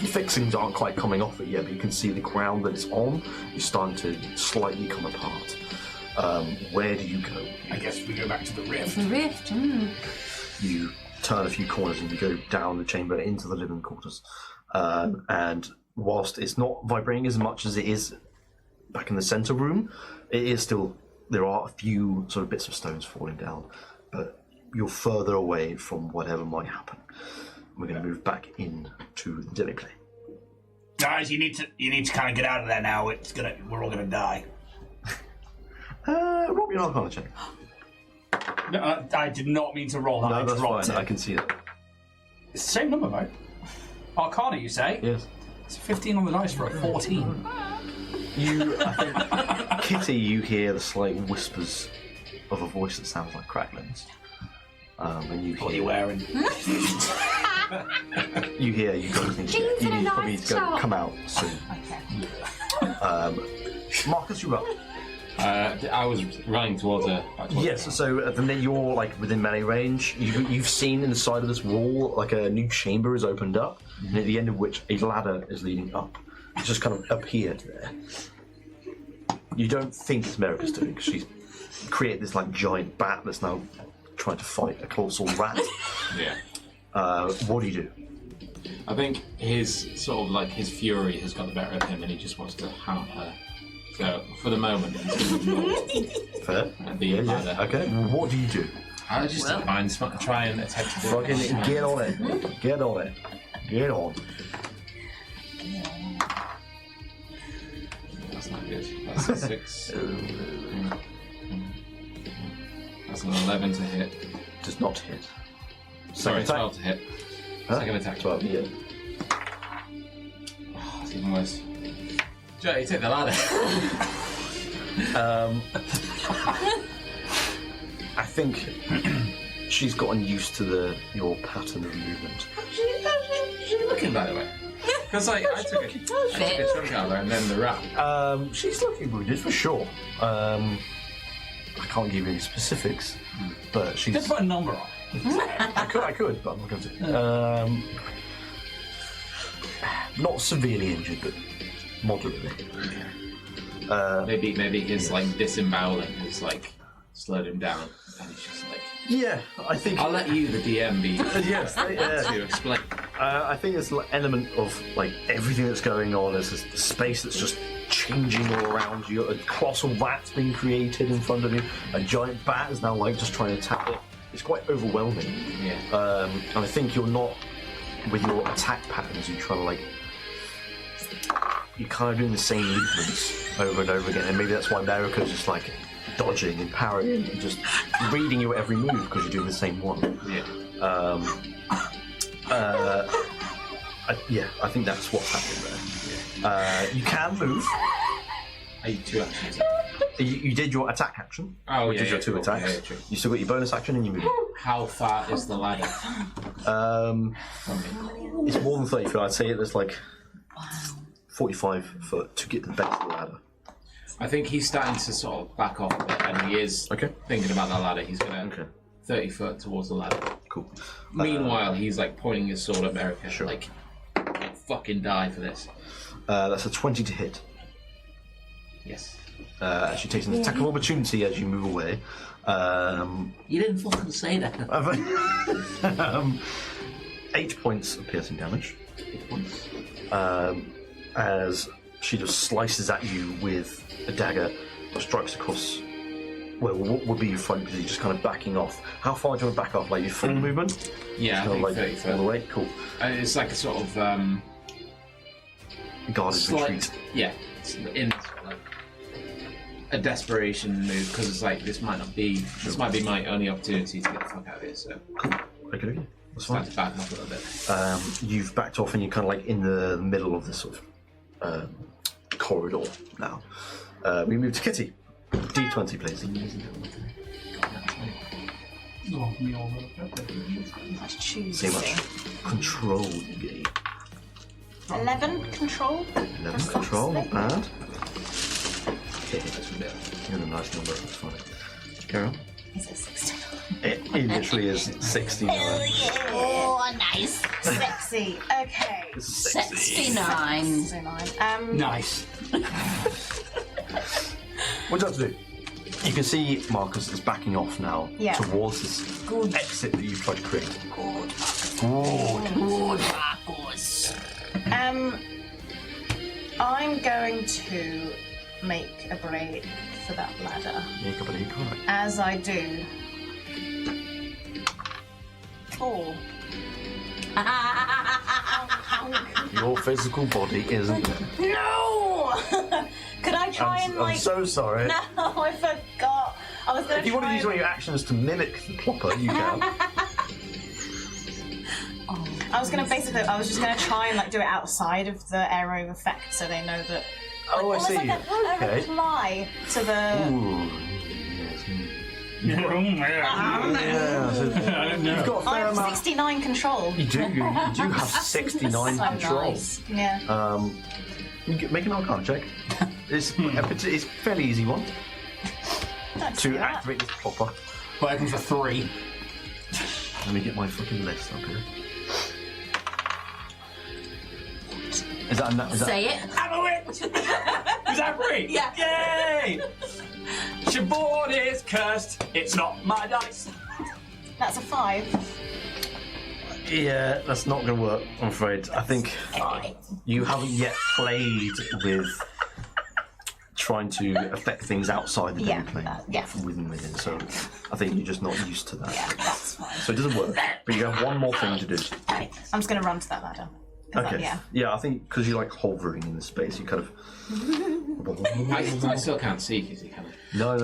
the fixings aren't quite coming off it yet, but you can see the ground that it's on is starting to slightly come apart. Where do you go? I guess we go back to the rift. The rift. You turn a few corners and you go down the chamber into the living quarters. And whilst it's not vibrating as much as it is back in the centre room, it is still, there are a few sort of bits of stones falling down, but you're further away from whatever might happen. We're going to move back in to the demiplane. Guys, you need to kind of get out of there now. We're all gonna die. Roll me an Arcana check. No, I did not mean to roll that. No, that's dropped fine. it. I can see that. It's the same number, right? Arcana, you say? Yes. It's 15 on the dice for a 14. I think, Kitty, you hear the slight whispers of a voice that sounds like cracklings. And you What are hear... you wearing? You hear, you probably need to go, come out soon. Marcus, you're up. I was running towards her. Yes, so at the minute you're like within melee range, you've seen inside of this wall like a new chamber is opened up, and at the end of which a ladder is leading up. It's just kind of appeared there. You don't think it's Merika's doing, because she's created this like giant bat that's now trying to fight a colossal rat. Yeah. What do you do? I think his sort of like his fury has got the better of him, and he just wants to hammer her. So for the moment, Fair. the ladder. Okay. What do you do? I just try and attempt to Fucking get on it. Get on it. Get on. That's not good. That's a 6. That's an 11 to hit. Does not hit. Sorry, Second 12 to hit. Huh? Second attack. 12, yeah. Oh, it's even worse. Joe, you take the ladder. I think she's gotten used to your pattern of movement. She's looking, by the way. Because I took a chunk out of her and then the rat. She's looking wounded for sure. I can't give you any specifics, but she's. Just put a number on it. I could, but I'm not going to. Not severely injured, but moderately. Maybe his like disemboweling has like slowed him down, and he's just like. Yeah, I think. I'll let you, the DM, be. Yes, to explain. I think there's an element of like everything that's going on. There's this space that's just changing all around you. A colossal rat's being created in front of you. A giant bat is now like just trying to attack it. It's quite overwhelming. Yeah. And I think you're not with your attack patterns. You're trying to like. You're kind of doing the same movements over and over again, and maybe that's why Merika's just like dodging and parrying and just reading you at every move because you're doing the same one. Yeah. I think that's what's happening there. You can move. I used 2 actions. You did your attack action. Oh, which is your 2 attacks. Yeah, true. You still got your bonus action and you move. How far is the ladder? It's more than 30 feet. I'd say it's like 45 foot to get to the base of the ladder. I think he's starting to sort of back off a bit, and he is thinking about that ladder. He's going to 30 foot towards the ladder. Cool. Meanwhile, he's like pointing his sword at Merika, like, fucking die for this. That's a 20 to hit. Yes. She takes an attack of opportunity as you move away. You didn't fucking say that. 8 points of piercing damage. 8 points. As she just slices at you with a dagger that strikes across. Well, what would be your front because you're just kind of backing off. How far do you want to back off? Like your full movement? Yeah, I think 30 foot. All the way? Cool. It's like a sort of Guarded retreat. Yeah, it's in like a desperation move because it's like this might be my only opportunity to get the fuck out of here. So cool. Okay. That's fine. To back off a little bit. You've backed off and you're kind of like in the middle of this sort of corridor now. We move to Kitty. D20, please. Let's choose. See how much control you gain. 11 control. 11 control, not bad. Okay, you're a nice number, that's fine. Carry on. Is it 69? It literally is 69. Oh, nice. Sexy. Okay. 69. 69. Nice. What do you have to do? You can see Marcus is backing off now Yeah. towards this exit that you've tried to create. Good Marcus. I'm going to make a break for that ladder. Make up a leak, right? As I do. 4. Your physical body isn't there. No! Could I try and I'm so sorry. No, I forgot. I was going to If you want to use one of your actions to mimic the plopper, you can. I was just going to try and do it outside of the arrow effect so they know that. Oh, I see. Like a reply to the. Ooh. Yes. You've got a I fair have amount. 69 control. You do have 69 So control. nice. Yeah. You can make an Arcana check. It's a fairly easy one Don't to do that. activate this plopper. Working for 3. Let me get my fucking list up here. Is that enough? Say it. I'm a witch! Is that 3? Yeah. Yay! Your board is cursed. It's not my dice. That's a 5. Yeah, that's not going to work, I'm afraid. I think you haven't yet played with trying to affect things outside the demiplane. From within. So I think you're just not used to that. Yeah, that's fine. So it doesn't work. But you have one more thing to do. Right. I'm just going to run to that ladder. Okay. Yeah, I think because you're like hovering in the space, you kind of. I still can't see Kitty, can I? No.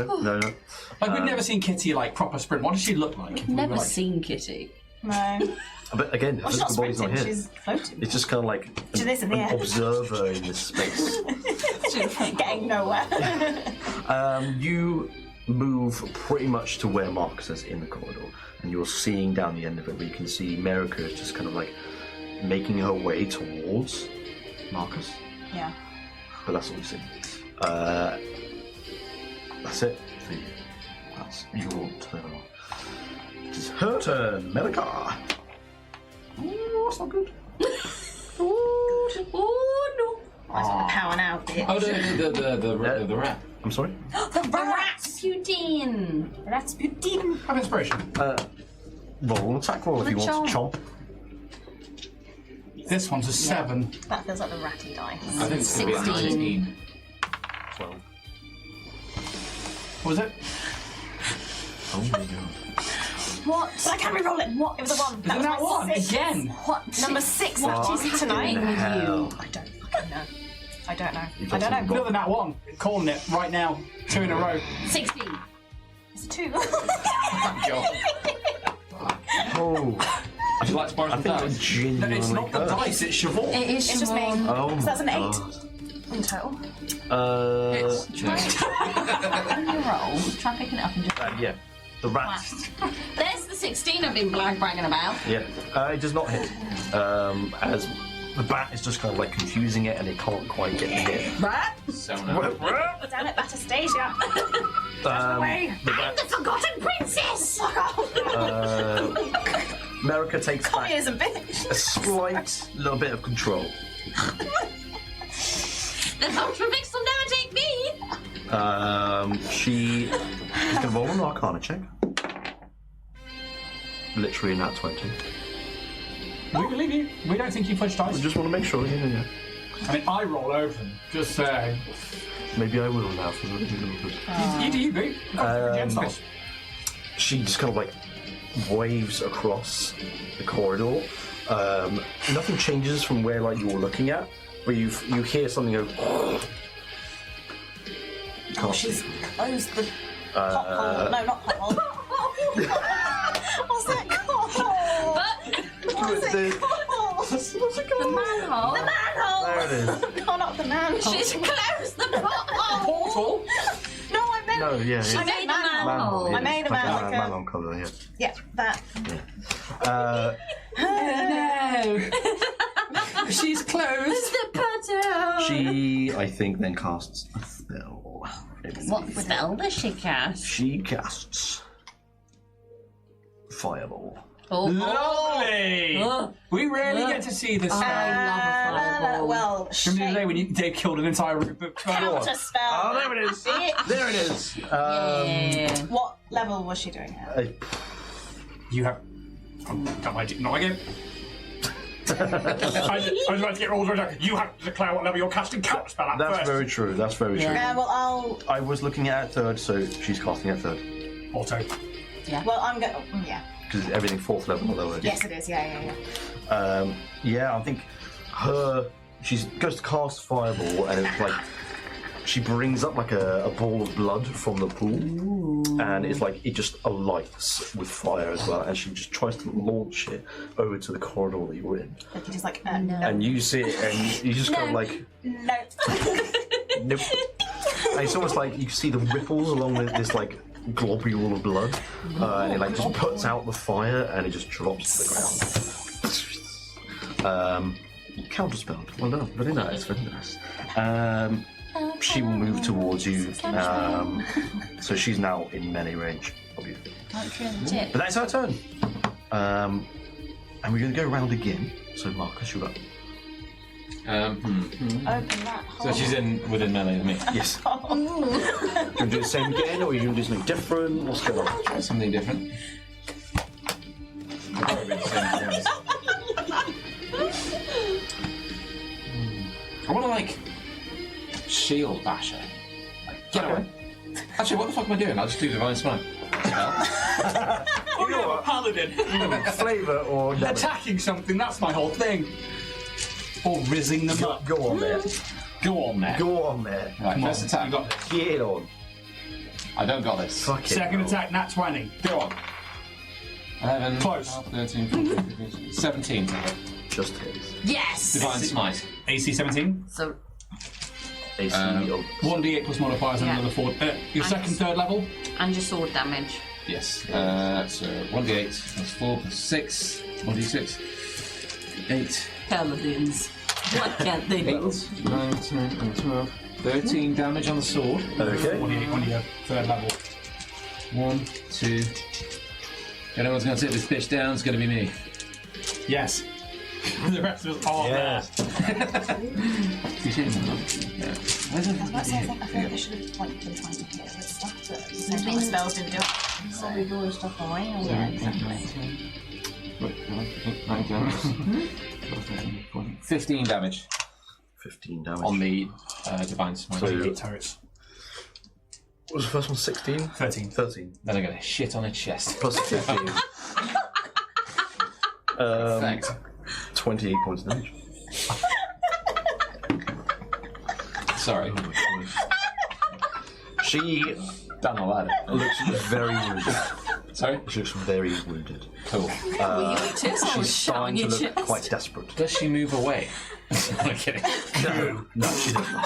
Like, we've never seen Kitty proper sprint. What does she look like? If we Never were, seen Kitty. No. But again, her Well, she's not physical body's not sprinting, here. she's floating. It's just kind of like She's in the air. an observer in this space. Getting nowhere. You move pretty much to where Marcus is in the corridor, and you're seeing down the end of it where you can see Merika is just kind of making her way towards Marcus. Yeah. But that's all you see. That's it for you. That's your turn. It's her turn, Merika. Ooh, that's not good. Oh no. That's the power now, bitch. Oh, the rat. I'm sorry? The Ratsputin. Ratsputin. Have inspiration. Roll an attack roll if you want to chomp. This one's a 7. That feels like the ratty dice. I think it's going to be a 19. 12. What was it? Oh my god. What? But I can't re-roll it. What? It was a 1. Isn't that was my 1? 6. Again? What? Number 6 What ratties is tonight. happening with Hell. I don't fucking know. I don't know. You've I got don't know. Another nat 1. Calling it right now. 2 in a row. 16. It's a 2. Oh. Would you like to borrow I some think dice? it's genuinely No, it's not the cursed. dice, it's Siobhan. It is It's just me. Siobhan. Oh So that's an my 8 God. in total. On your roll, try picking it up and just. Yeah. The rat. There's the 16 I've been bragging about. Yeah. It does not hit. As the bat is just kind of confusing it and it can't quite get the hit. Rat? So no. Damn it, Batastasia. The The rat, Forgotten Princess! Merika takes back Communism, bitch. a slight little bit of control. The Ultramix will never take me! She is going to roll an Arcana check. Literally in that 20. We believe you. We don't think you fudged I dice. just want to make sure. Yeah. I mean, I roll over them. Just saying. Maybe I will now for the good. You do, you do. You've got gem stars. She just kind of waves across the corridor. Nothing changes from where you're looking at, but you hear something go. You can't She's see. closed the pothole. No, not pothole. What's that called? What's it called? What's it The called? manhole. The manhole! There it is. No, not the manhole. She's closed the pothole! Portal. No, I meant. No, yeah. I made a manhole. manhole. I made a manhole. Manhole colour, yeah. Yeah, that. No. She's closed. The pothole! She, I think, then casts a spell. What spell does she cast? She casts Fireball. Lovely! We rarely get to see this. I love a fireball. Well, Remember the day when Dave killed an entire group of counter spell. Oh, there it is. There it is. Yeah. What level was she doing it? You have. Not again. I was about to get all the You have to declare what level you're casting counter spell at That's first. very true. That's very true. Well, I was looking at third, so she's casting at third. Auto. Well, I'm going. Yeah. Because everything fourth level or lower. Yes, it is. Yeah. I think she goes to cast fireball, and it's like she brings up like a ball of blood from the pool, and it's like it just alights with fire as well, and she just tries to launch it over to the corridor that you're in, Like, just like, No. and you see it, and you just kind of like, no. nope. And it's almost like you see the ripples along with this like globule of blood, and it like just puts out the fire, and it just drops to the ground. Counterspelled. Well done. Very nice. Very nice. She will move towards you. So she's now in melee range of you. But that's our turn. And we're going to go around again. So Marcus, you're up. Open that hole. So she's within melee of me. Yes. You want to do the same again, or are you going to do something different? What's going on? Try something different. I want to like shield bash her. Like, get away. Actually, what the fuck am I doing? I'll just do divine smite. Oh, you're a paladin. Flavour or damage? Attacking something, that's my whole thing. Or rizzing them up. Go on there. Go on there. Go on there. Right, first attack. Get on. I don't got this. Fuck it. Second attack, nat 20. Go on. 11, Close. 12, 13, 14, 15, 17 to hit. Just hits. Yes! Divine smite. AC 17. So, AC of 1d8 plus modifiers and Yeah. another 4. Your second, third level? and your sword damage. Yes. So 1d8 plus 4 plus 6. 1d6. 8. Paladins. What can't they 8, do? 9, 10, and 12. 13 damage on the sword. Okay. 1d8 on your third level. 1, 2. If anyone's going to take this bitch down, it's going to be me. Yes. The rest of us are Yeah. You see him? Yeah. Where's I feel like they should have been trying to hit it with stuff that the spells didn't do it. So we've always stuff away. Yeah, exactly. 15 damage 15 damage. on the divine smite. So- 8 turrets. What was the first one? 16? 13. 13. Then I'm going to shit on its chest. Plus 15. Thanks. 28 points of damage. Sorry. She Done all that. looks very wounded. Sorry? She looks very wounded. Cool. Well, you too, so I was She's shouting starting to your look chest. quite desperate. Does she move away? I'm kidding. No, she doesn't.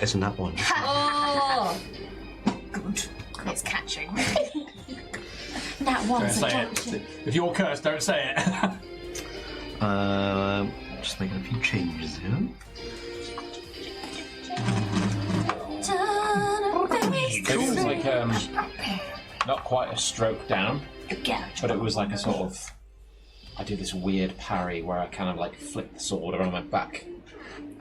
Isn't that one? Oh! Good. It's catching. That Don't one's a say junction. it. If you're cursed, don't say it. Just making a few changes here. It was like not quite a stroke down, but it was like a sort of. I do this weird parry where I kind of like flick the sword around my back,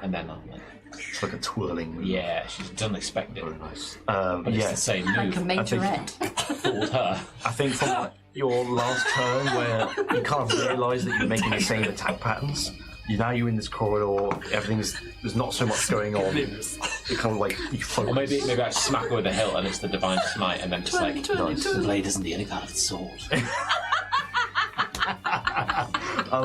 and then I'm like, It's like a twirling move. yeah, she doesn't expect it, Very nice. but it's Yeah, the same Like move. a majorette. Fooled her. I think from like, your last turn where you kind of realise that you're making the same attack patterns, you're in this corridor, there's not so much going on. It kind of like, you focus. Or maybe I smack her with the hilt and it's the divine smite, and then just like Nice. the blade isn't the only part of the sword.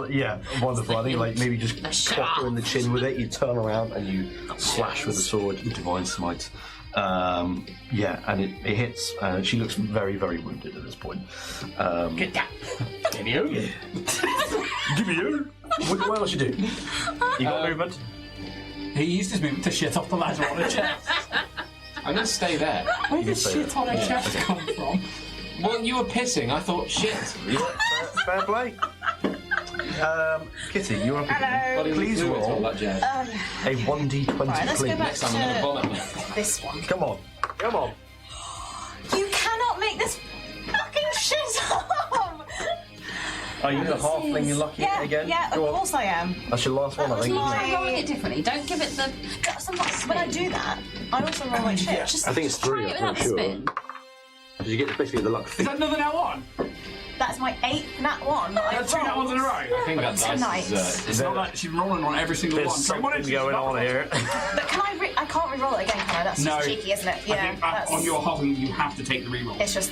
Yeah, wonderful. I think like maybe just clock her in the chin with it, you turn around and you slash with the sword, divine smite. Yeah, and it hits. She looks very, very wounded at this point. Get that. Give me over. Give me you. What else you do? You got movement? He used his movement to shit off the ladder on her chest. I'm gonna stay there. Where did shit on her chest come from? Well, you were pissing. I thought shit. Fair play. Kitty, you're up. Hello. Please All roll Oh, that jazz. yeah. a 1d20, Right, let's go please. back I'm gonna vomit. to this one. Come on. Come on. You cannot make this fucking shit up. Are you the halfling you're lucky Yeah, again? yeah, of Go on. course I am. That's your last one, I think. Try rolling it differently. Don't give it the. Sometimes when I do that, I also roll like shit. Just I think it's 3, Try it I'm without pretty the sure. spin. Did you get basically the luck Is thing? that another now on? that's my 8th nat 1 that I've That's 2 nat ones in a row. I think that Tonight. dice is. It's not like she's rolling on every single one. There's So what something did you going on here. But can I can't re-roll it again, can I? That's No. just cheeky, isn't it? I think that's, on your halfling you have to take the reroll. it's just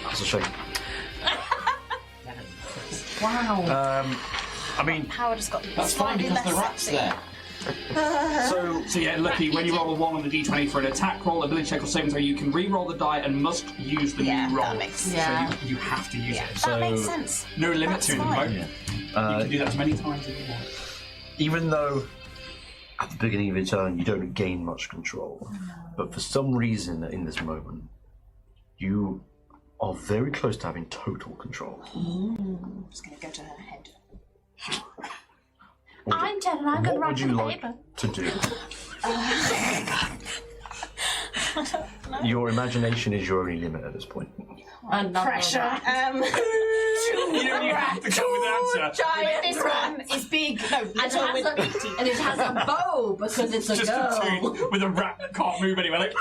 That's a shame. wow. I mean, Power just got That's fine slightly because the less rat's sexy. there. So yeah, lucky, when you roll a 1 on the d20 for an attack roll, ability check or saving throw, you can re-roll the die and must use the Yeah, new roll. that makes sense. Yeah. So you have to use Yeah, it. that makes sense. No limit That's to them, fine. right? You can do that as many times as you want. even though at the beginning of your turn you don't gain much control, but for some reason in this moment, you are very close to having total control. I'm just gonna go to her head. I'm Jen and I'm going to What write would you on like paper. to do? Your imagination is your only limit at this point. Another Pressure. rat. You don't even have to come with an answer. This one is big. No, And little with big teeth. it has a bow because it's a Just a girl. tooth with a rat that can't move anywhere. Like,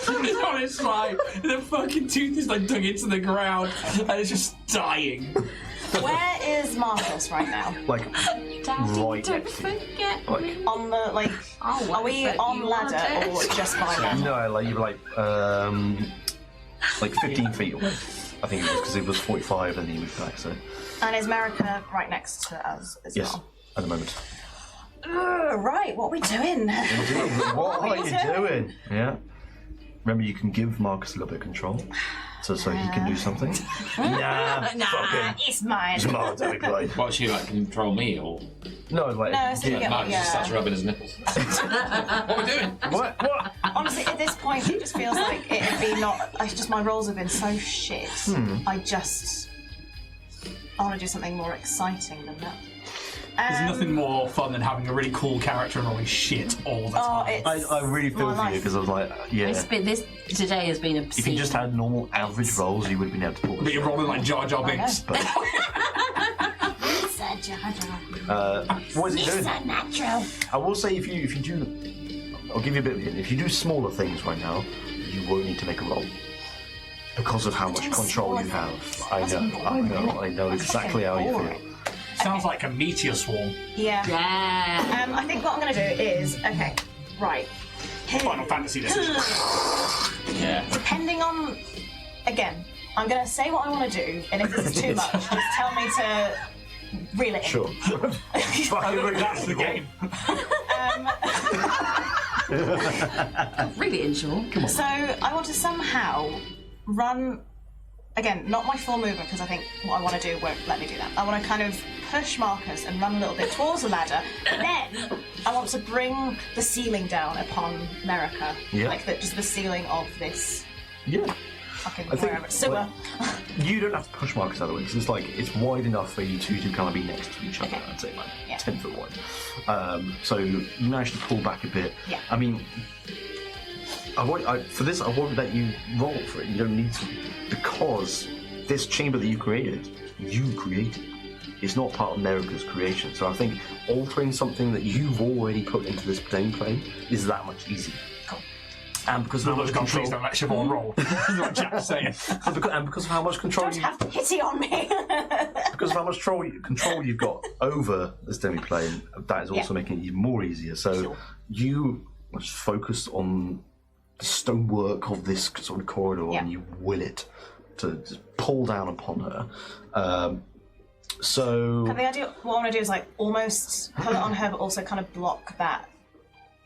it's on its side. The fucking tooth is like dug into the ground and it's just dying. Where is Marcus right now? Like, Daddy, right don't next to you. forget Like, me. On the like, Oh, are we but on you ladder want it. or just by ladder? no, like you're like 15 feet away. I think it was because it was 45 and then he moved back. So And is Merika right next to us as yes, well? at the moment. Right, what are we doing? What are you doing? doing? Yeah. Remember, you can give Marcus a little bit of control, so he can do something. Nah, fucking. It's mine. It's my demiplane. What, she like control me or No, like No, so you get Mark just starts rubbing his nipples? What are we doing? what? Honestly, at this point, it just feels like it'd be not. Like, just my rolls have been so shit. I want to do something more exciting than that. There's nothing more fun than having a really cool character and rolling shit all the Oh, time. it's I really feel my for you life. because I was like, yeah. This today has been obscene. If you just had normal average rolls, you would have been able to pull But this you're off. rolling like Jar Jar Binks. But what is it doing? natural. I will say if you do, I'll give you a bit of a hint. If you do smaller things right now, you won't need to make a roll because of how much doing control you smaller have. I know exactly how you feel. Sounds like a meteor swarm. Yeah. Yeah. I think what I'm going to do is right. Final Fantasy decision. Yeah. Depending on, again, I'm going to say what I want to do, and if this is too much, just tell me to reel it in. Sure. That's the game. Really unsure. So I want to somehow run. Again, not my full movement because I think what I want to do won't let me do that. I want to kind of push Marcus and run a little bit towards the ladder. Then I want to bring the ceiling down upon Merika. Yeah. Like just the ceiling of this Yeah. fucking I think, wherever. Sewer. You don't have to push Marcus out of the way because it's like it's wide enough for you two to kind of be next to each other. Okay. I'd say like Yeah. 10 foot wide. So you managed to pull back a bit. Yeah. I mean, for this, I won't let you roll for it. You don't need to because this chamber that you created. It's not part of Merika's creation. So I think altering something that you've already put into this demiplane is that much easier. Cool. And because of how much Please control, don't let Siobhan roll. That's what Jack's saying. and because of how much control Don't you have pity on me. because of how much control you've got over this demiplane, that is also making it even more easier. So Sure. you just focus on the stonework of this sort of corridor and you will it to just pull down upon her. So And the idea, what I want to do is like almost pull it on her, but also kind of block that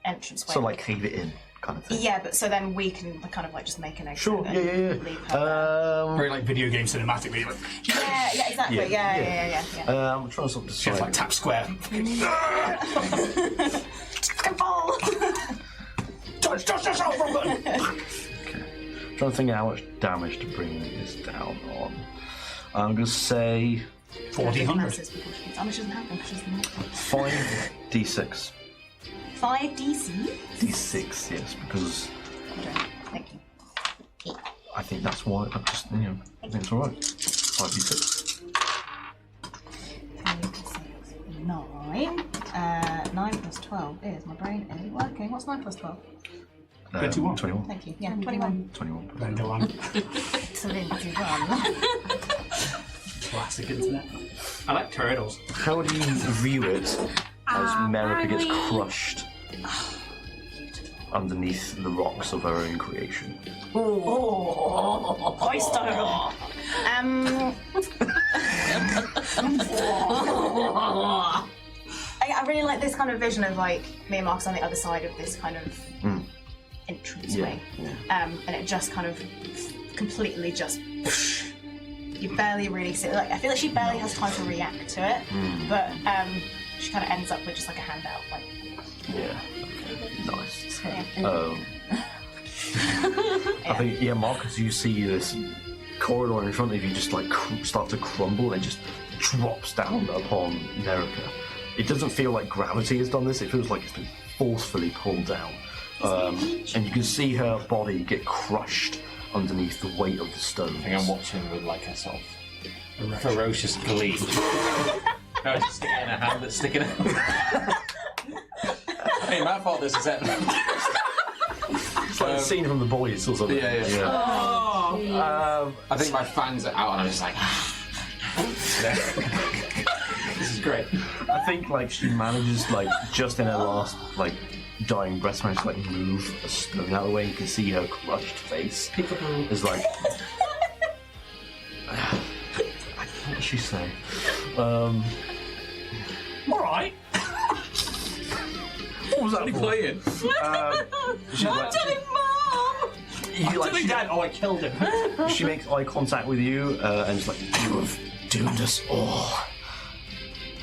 entranceway. like cave it in kind of thing. Yeah, but so then we can kind of like just make an exit. Sure. and Yeah. leave her Very like video game cinematic. Like, yeah, exactly. Yeah. I'm trying to sort of just decide. like tap square. Fucking fall. Touch yourself, Robin! Trying to think of how much damage to bring this down on. I'm going to say 1400. How much doesn't happen? 5d6. 5d6. D6, yes, because Thank you. I think that's why. I just, I think it's alright. 5d6. 9. 9 plus 12 is, my brain isn't working. What's 9 plus 12? 21. 21. Thank you. Yeah, 21. 21. 21. 21. Classic internet. I like turtles. How do you view it as Merika gets crushed underneath the rocks of her own creation? Oyster. I really like this kind of vision of like me and Marcus on the other side of this kind of entranceway. And it just kind of completely just you barely really see like I feel like she barely has time to react to it. But she kind of ends up with just like a handout like Nice. yeah. I think, Marcus, you see this corridor in front of you just like start to crumble and just drops down upon Merika. It doesn't feel like gravity has done this, it feels like it's been forcefully pulled down. And you can see her body get crushed underneath the weight of the stones. I think I'm watching with like a sort of ferocious glee. No, it's sticking in a hand that's sticking out. Hey, my fault this is it. It's like a scene from The Boys or something. I think my fangs are out and I'm just like... This is great. I think like she manages like just in her last like dying breath managed to like move a stone out of the way. You can see her crushed face. It's like what does she say? Alright. What was that for? Playing. She's like, Telling Dad, I killed him. she makes eye contact with you and is like, you have doomed us all.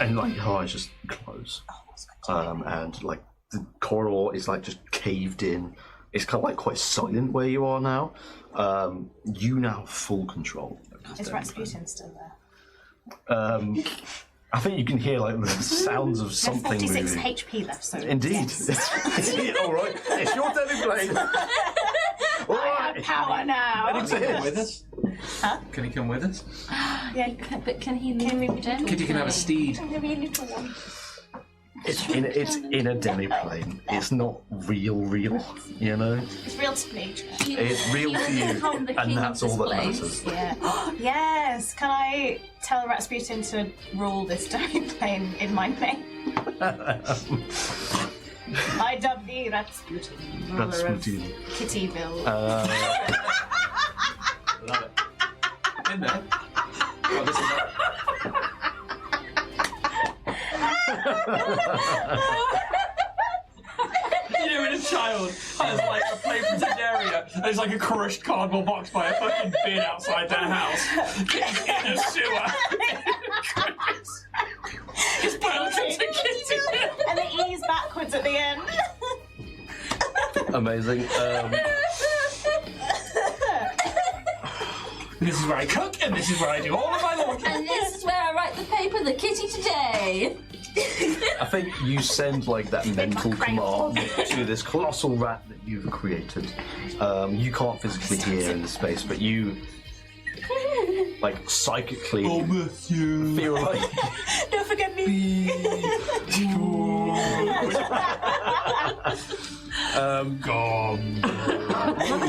And like her eyes just close. And like the corridor is like just caved in. It's kind of like quite silent where you are now. You now have full control. Is Ratsputin still there? I think you can hear like the sounds of something 46 moving. HP left, so Indeed. All right. It's your demiplane. All right. power now. It Can he come with exists. us? Huh? Can he come with us? Yeah, But can he leave them? Kitty can have a steed. can be a little one. It's in a demiplane. It's not real, you know? It's real to me. It's real to you, and that's all that matters. Yeah. Yes. Can I tell Ratsputin to rule this demiplane in my name? I dub thee Ratsputin, ruler of Ratsputin. Kittyville. Love it. In there. Oh, this is You know, when a child has like a plate from Tandaria and it's like a crushed cardboard box by a fucking bin outside their house in a sewer. Just built into Kitty. And they ease backwards at the end. Amazing. This is where I cook and this is where I do all of my laundry. And this is where I write the paper, the kitty today. I think you send like that mental command to this colossal rat that you've created. You can't physically hear in the space, but you like psychically feel like Don't forget me.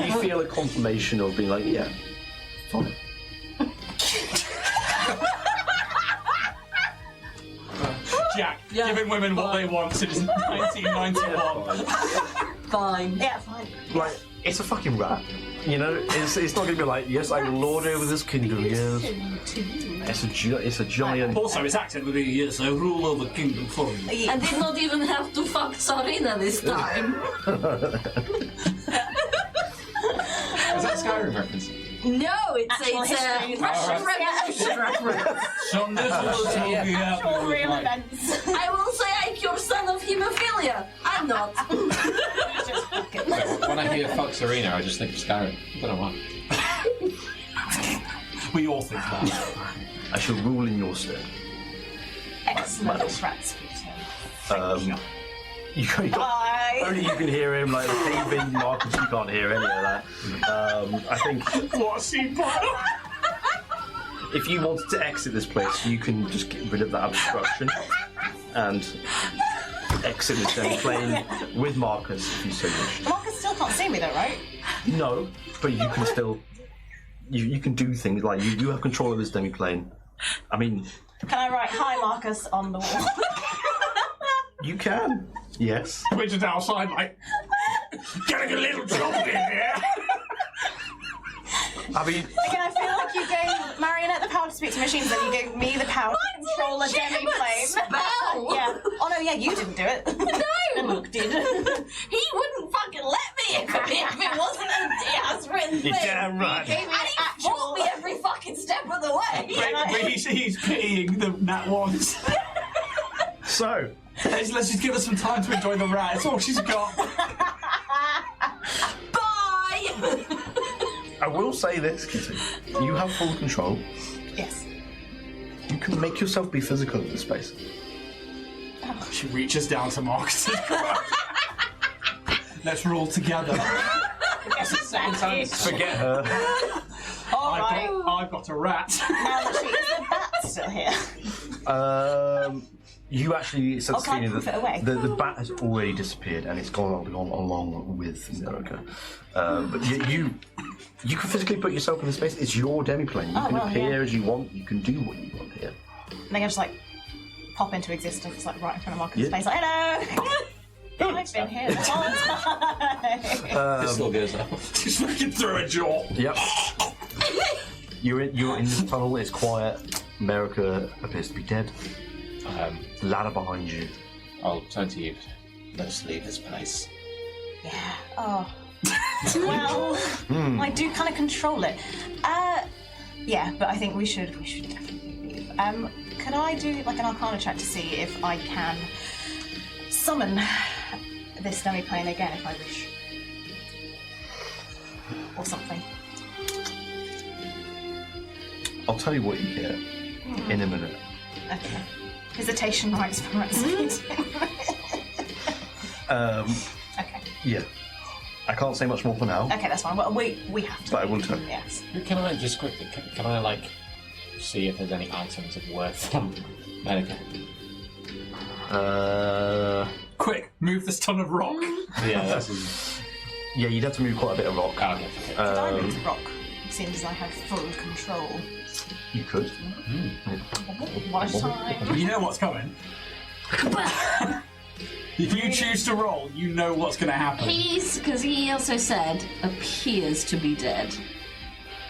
you feel a confirmation of being like, yeah, fine. Jack, giving women what they want since 1991. Fine. Yeah, fine. Like, it's a fucking rat. You know, it's not going to be like, yes, I will lord over this kingdom. Yes, it's a giant. Also, his accent would be, yes, I rule over kingdom for you. I did not even have to fuck Sarina this time. Is that a Skyrim reference? No, it's Actual a history. Russian Revolution reference. Some Actual real events. I will say I cure son of hemophilia. I'm not. Just fuck it. When I hear Fox Arena, I just think of Skyrim. I don't know why. We all think that. I shall rule in your stead. Excellent, Ratsputin. You got away. Only you can hear him, like the cave-in Marcus, you can't hear any of that. I think What a scene bottle! if you wanted to exit this place, you can just get rid of that obstruction and exit this demiplane with Marcus if you so wish. Marcus still can't see me though, right? No, but you can still... You can do things, like you have control of this demiplane. I mean... Can I write "Hi Marcus" on the wall? You can, yes. We're just outside, like, getting a little job in here. I mean... Again, I feel like you gave Marionette the power to speak to machines, and you gave me the power to control a demiplane. Spell. Yeah. Oh no, yeah, you didn't do it. No! Luke did. He wouldn't fucking let me if it wasn't a written thing. You're damn right. Gave me And he fought me every fucking step of the way. But he's pitying the nat ones. So... Let's just give her some time to enjoy the rat. That's all she's got. Bye! I will say this, Kitty. You have full control. Yes. You can make yourself be physical in this space. She reaches down to Marcus. Let's roll together. Forget her. I've got a rat. Now that she is the bat still here. You actually said Oh, can I poof it away? the bat has already disappeared and it's gone along with Merika. But you can physically put yourself in the space. It's your demiplane. You can appear as you want. You can do what you want here. And they just like pop into existence, like right in front of Marcus' face, like hello. I've been here the whole time. This still goes up. She's looking through a jaw. Yep. You're in this tunnel. It's quiet. Merika appears to be dead. Ladder behind you. I'll turn to you. Let's leave this place. Yeah. Oh. Well, I do kind of control it. Yeah, but I think we should definitely leave. Could I do like an Arcana check to see if I can summon this demiplane again if I wish, or something? I'll tell you what you get in a minute. Okay. Visitation rights for Ratsputin. Okay. Yeah. I can't say much more for now, Okay, that's fine. Well, we have to. but I will tell you. Yes. Can I just quickly, can I like see if there's any items of worth from Merika? Quick, move this ton of rock. Yeah, that's Yeah, you'd have to move quite a bit of rock. okay. Could I move the rock? It seems I have full control. You could. One at a time. You know what's coming. If you choose to roll, you know what's going to happen. Because he also said, appears to be dead.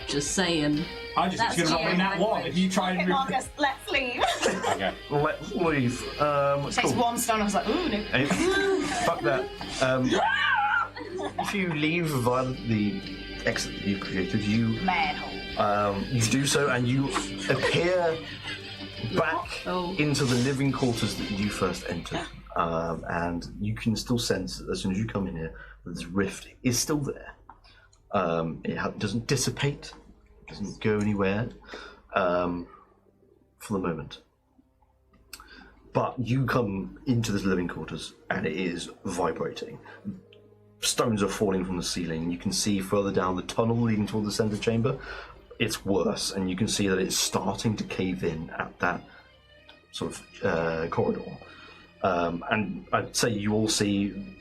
Just saying. I just think it's going to roll in that one. If you try and Okay, move... Marcus, let's leave. Okay. Let's leave. Takes Cool. one stone. I was like, ooh, no. Fuck that. If you leave via the exit that you've created, you Manhole. you do so, and you appear back into the living quarters that you first entered. And you can still sense that as soon as you come in here, that this rift is still there. It doesn't dissipate, doesn't go anywhere for the moment. But you come into this living quarters, and it is vibrating. Stones are falling from the ceiling. You can see further down the tunnel leading toward the center chamber. It's worse, and you can see that it's starting to cave in at that sort of corridor. And I'd say you all see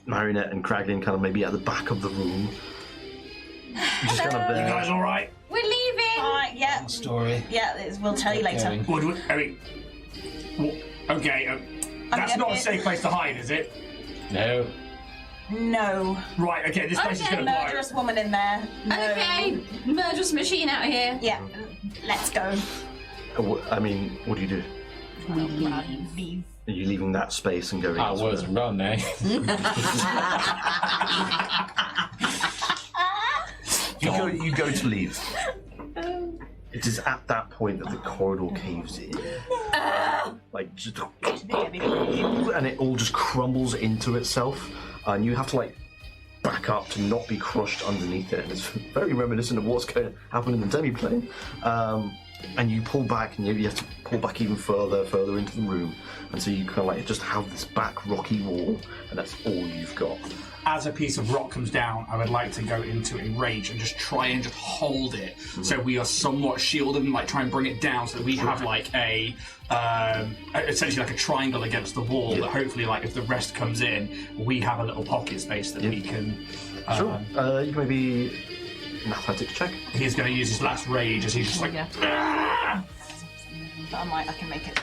Marionette and Kraglin kind of maybe at the back of the room. Just kind of there. You guys all right? We're leaving! Yeah. Story. Yeah, we'll tell you later. Okay. What do we, I mean... Okay, that's not a safe place to hide, is it? No. No. Right, okay, this place is Okay, going to blow. Murderous woman in there. No. Okay, murderous machine out here. Yeah. Let's go. I mean, what do you do? Leave. Are you leaving that space and going? Our words run, eh? You go to leave. It is at that point that the corridor caves in. Like, just, and it all just crumbles into itself, and you have to like back up to not be crushed underneath it. And it's very reminiscent of what's going to happen in the demiplane. and you pull back, and you have to pull back even further into the room, and so you kind of like just have this back rocky wall, and that's all you've got. As a piece of rock comes down, I would like to go into a rage and just try and just hold it, so we are somewhat shielded, and like try and bring it down, so that we have like a essentially like a triangle against the wall. That hopefully, like if the rest comes in, we have a little pocket space that we can. Sure. You can maybe mathematics check. He's going to use his last rage as he's just like. But I can make it.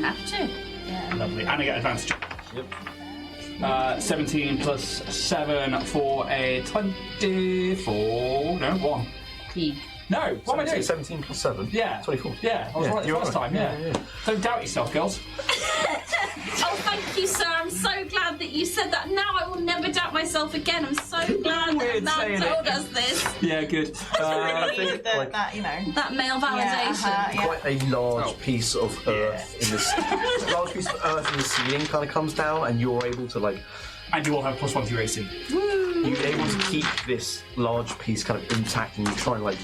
Have to. Yeah. Lovely, and I get advantage. Yep. 17 plus 7 for a 24. No, 1. Pig. No, what am I doing? 17 plus 7? Yeah. 24. Yeah, I was right the you're first time, yeah. Don't doubt yourself, girls. Oh, thank you, sir. I'm so glad that you said that. Now I will never doubt myself again. I'm so glad that Weird Matt saying told it. us this. Yeah, good. I think like, That, you know. That male validation. Yeah. quite a large piece of earth in this large piece of earth in the ceiling kind of comes down, and you're able to like. And you all have +1 to your AC. You're able to keep this large piece kind of intact, and you try and like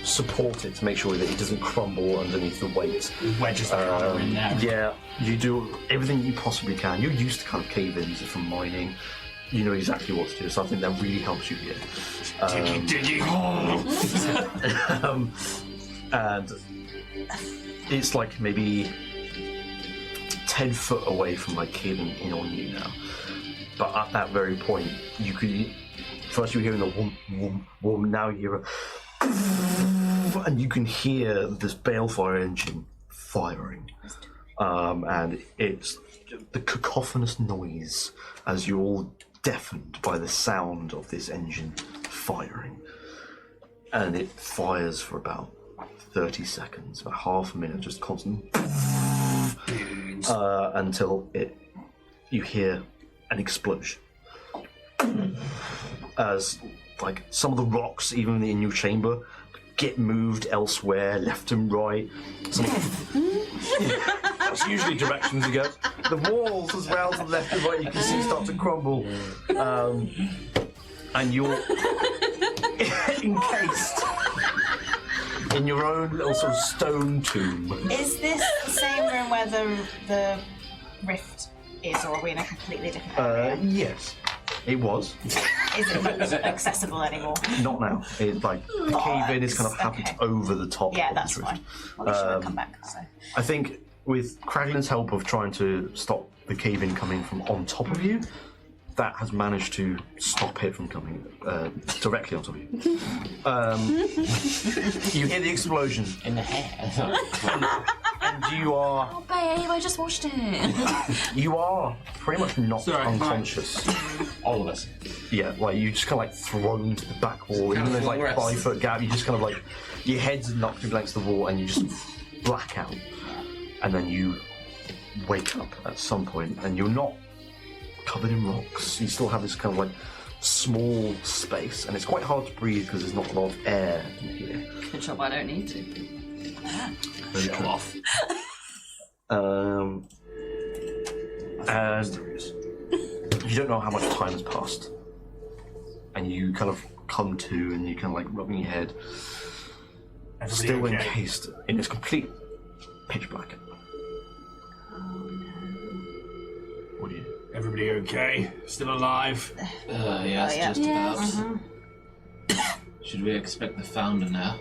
support it to make sure that it doesn't crumble underneath the weight. Wedges the counter in there. Yeah, you do everything you possibly can. You're used to kind of cave-ins from mining. You know exactly what to do, so I think that really helps you here. Diggy. And it's like maybe 10 foot away from like caving in on you now. But at that very point, you could first you were hearing the whoom, whoom, whoom. Now you hear a and you can hear this balefire engine firing, and it's the cacophonous noise as you're all deafened by the sound of this engine firing, and it fires for about 30 seconds, about half a minute, just constant, until you hear an explosion as like some of the rocks even in your chamber get moved elsewhere, left and right. That's usually directions you go. The walls as well to the left and right you can see start to crumble, and you're encased in your own little sort of stone tomb. Is this the same room where the rift is, or are we in a completely different area? Yes, it was. Is it not accessible anymore? Not now. It's like the cave-in is kind of happened Okay. over the top. Yeah, of that's this rift. fine. Well, they should have come back. So. I think with Kraglin's help of trying to stop the cave-in coming from on top of you, that has managed to stop it from coming directly on top of you. You hear the explosion, In the hair. and you are Oh, babe, I just watched it. pretty much knocked Sorry, unconscious. All of us. Yeah, like you just kind of like thrown to the back wall, even though there's like Rest. 5 foot gap. You just kind of like your head's knocked against the wall, and you just black out, and then you wake up at some point, and you're not covered in rocks. You still have this kind of like small space, and it's quite hard to breathe because there's not a lot of air in here. Good job, I don't need to. Show off. And you don't know how much time has passed, and you kind of come to, and you kind of like rubbing your head, Everybody still okay? encased in this complete pitch black. What do you do? Everybody okay? Still alive? Yes, yeah. just Yes. about. Should we expect the founder now?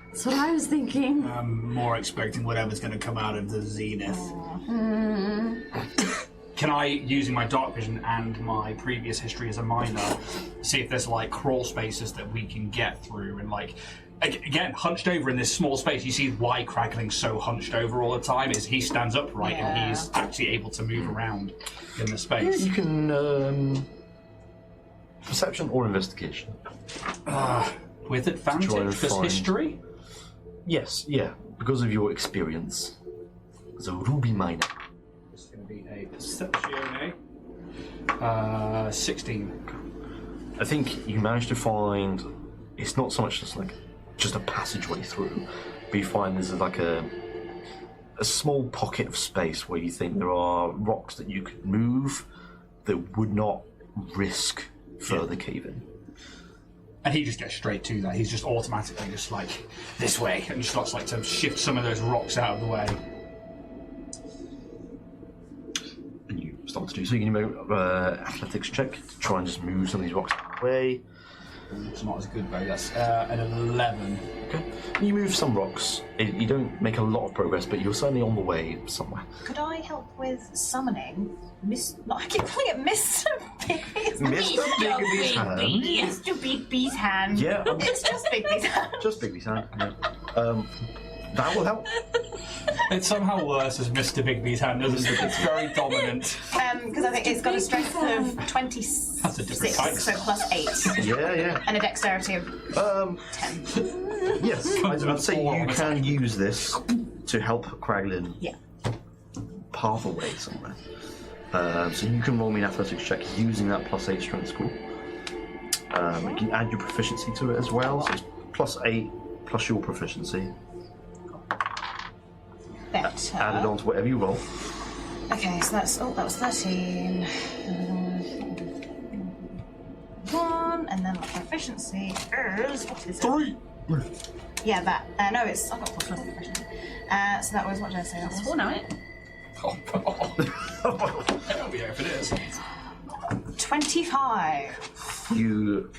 That's what I was thinking. I'm more expecting whatever's going to come out of the zenith. Can I, using my dark vision and my previous history as a miner, see if there's like crawl spaces that we can get through and like again hunched over in this small space? You see why Kragling's so hunched over all the time is he stands upright and he's actually able to move around in the space. You can perception or investigation. With Try advantage, and because find- history. Yes, yeah, because of your experience as a ruby miner. It's going to be a perception, 16. I think you managed to find. It's not so much just a passageway through, but you find there's like a small pocket of space where you think there are rocks that you could move that would not risk further cave-in. And he just gets straight to that. He's just automatically just like this way, and starts like to shift some of those rocks out of the way. And you start to do so. You can make athletics check to try and just move some of these rocks away. It's not as good though. That's an 11. Okay. You move some rocks. You don't make a lot of progress, but you're certainly on the way somewhere. Could I help with summoning I keep calling it Mr. Bigby's Mr. Bigby's hand. Mr. Bigby's hand. Yeah. It's just Bigby's hand. Just Bigby's hand. Yeah. That will help. It's somehow worse as Mr. Bigby's hand, isn't it? It's very dominant. Because I think it's got a strength of 26, That's a different type. so plus 8. Yeah. And a dexterity of 10. Yes. I'd say you can use this to help Kraglin Yeah. path away somewhere. So you can roll me an athletics check using that plus 8 strength score. You can add your proficiency to it as well. So it's plus 8 plus your proficiency. Better. Added on to whatever you roll. Okay, so that was 13. 1, and then my proficiency is what is it? 3. Yeah, that. No, I've got plus 1 proficiency. So that was, what did I say that was? 4 now. Oh, I'll be here if it is. 25. You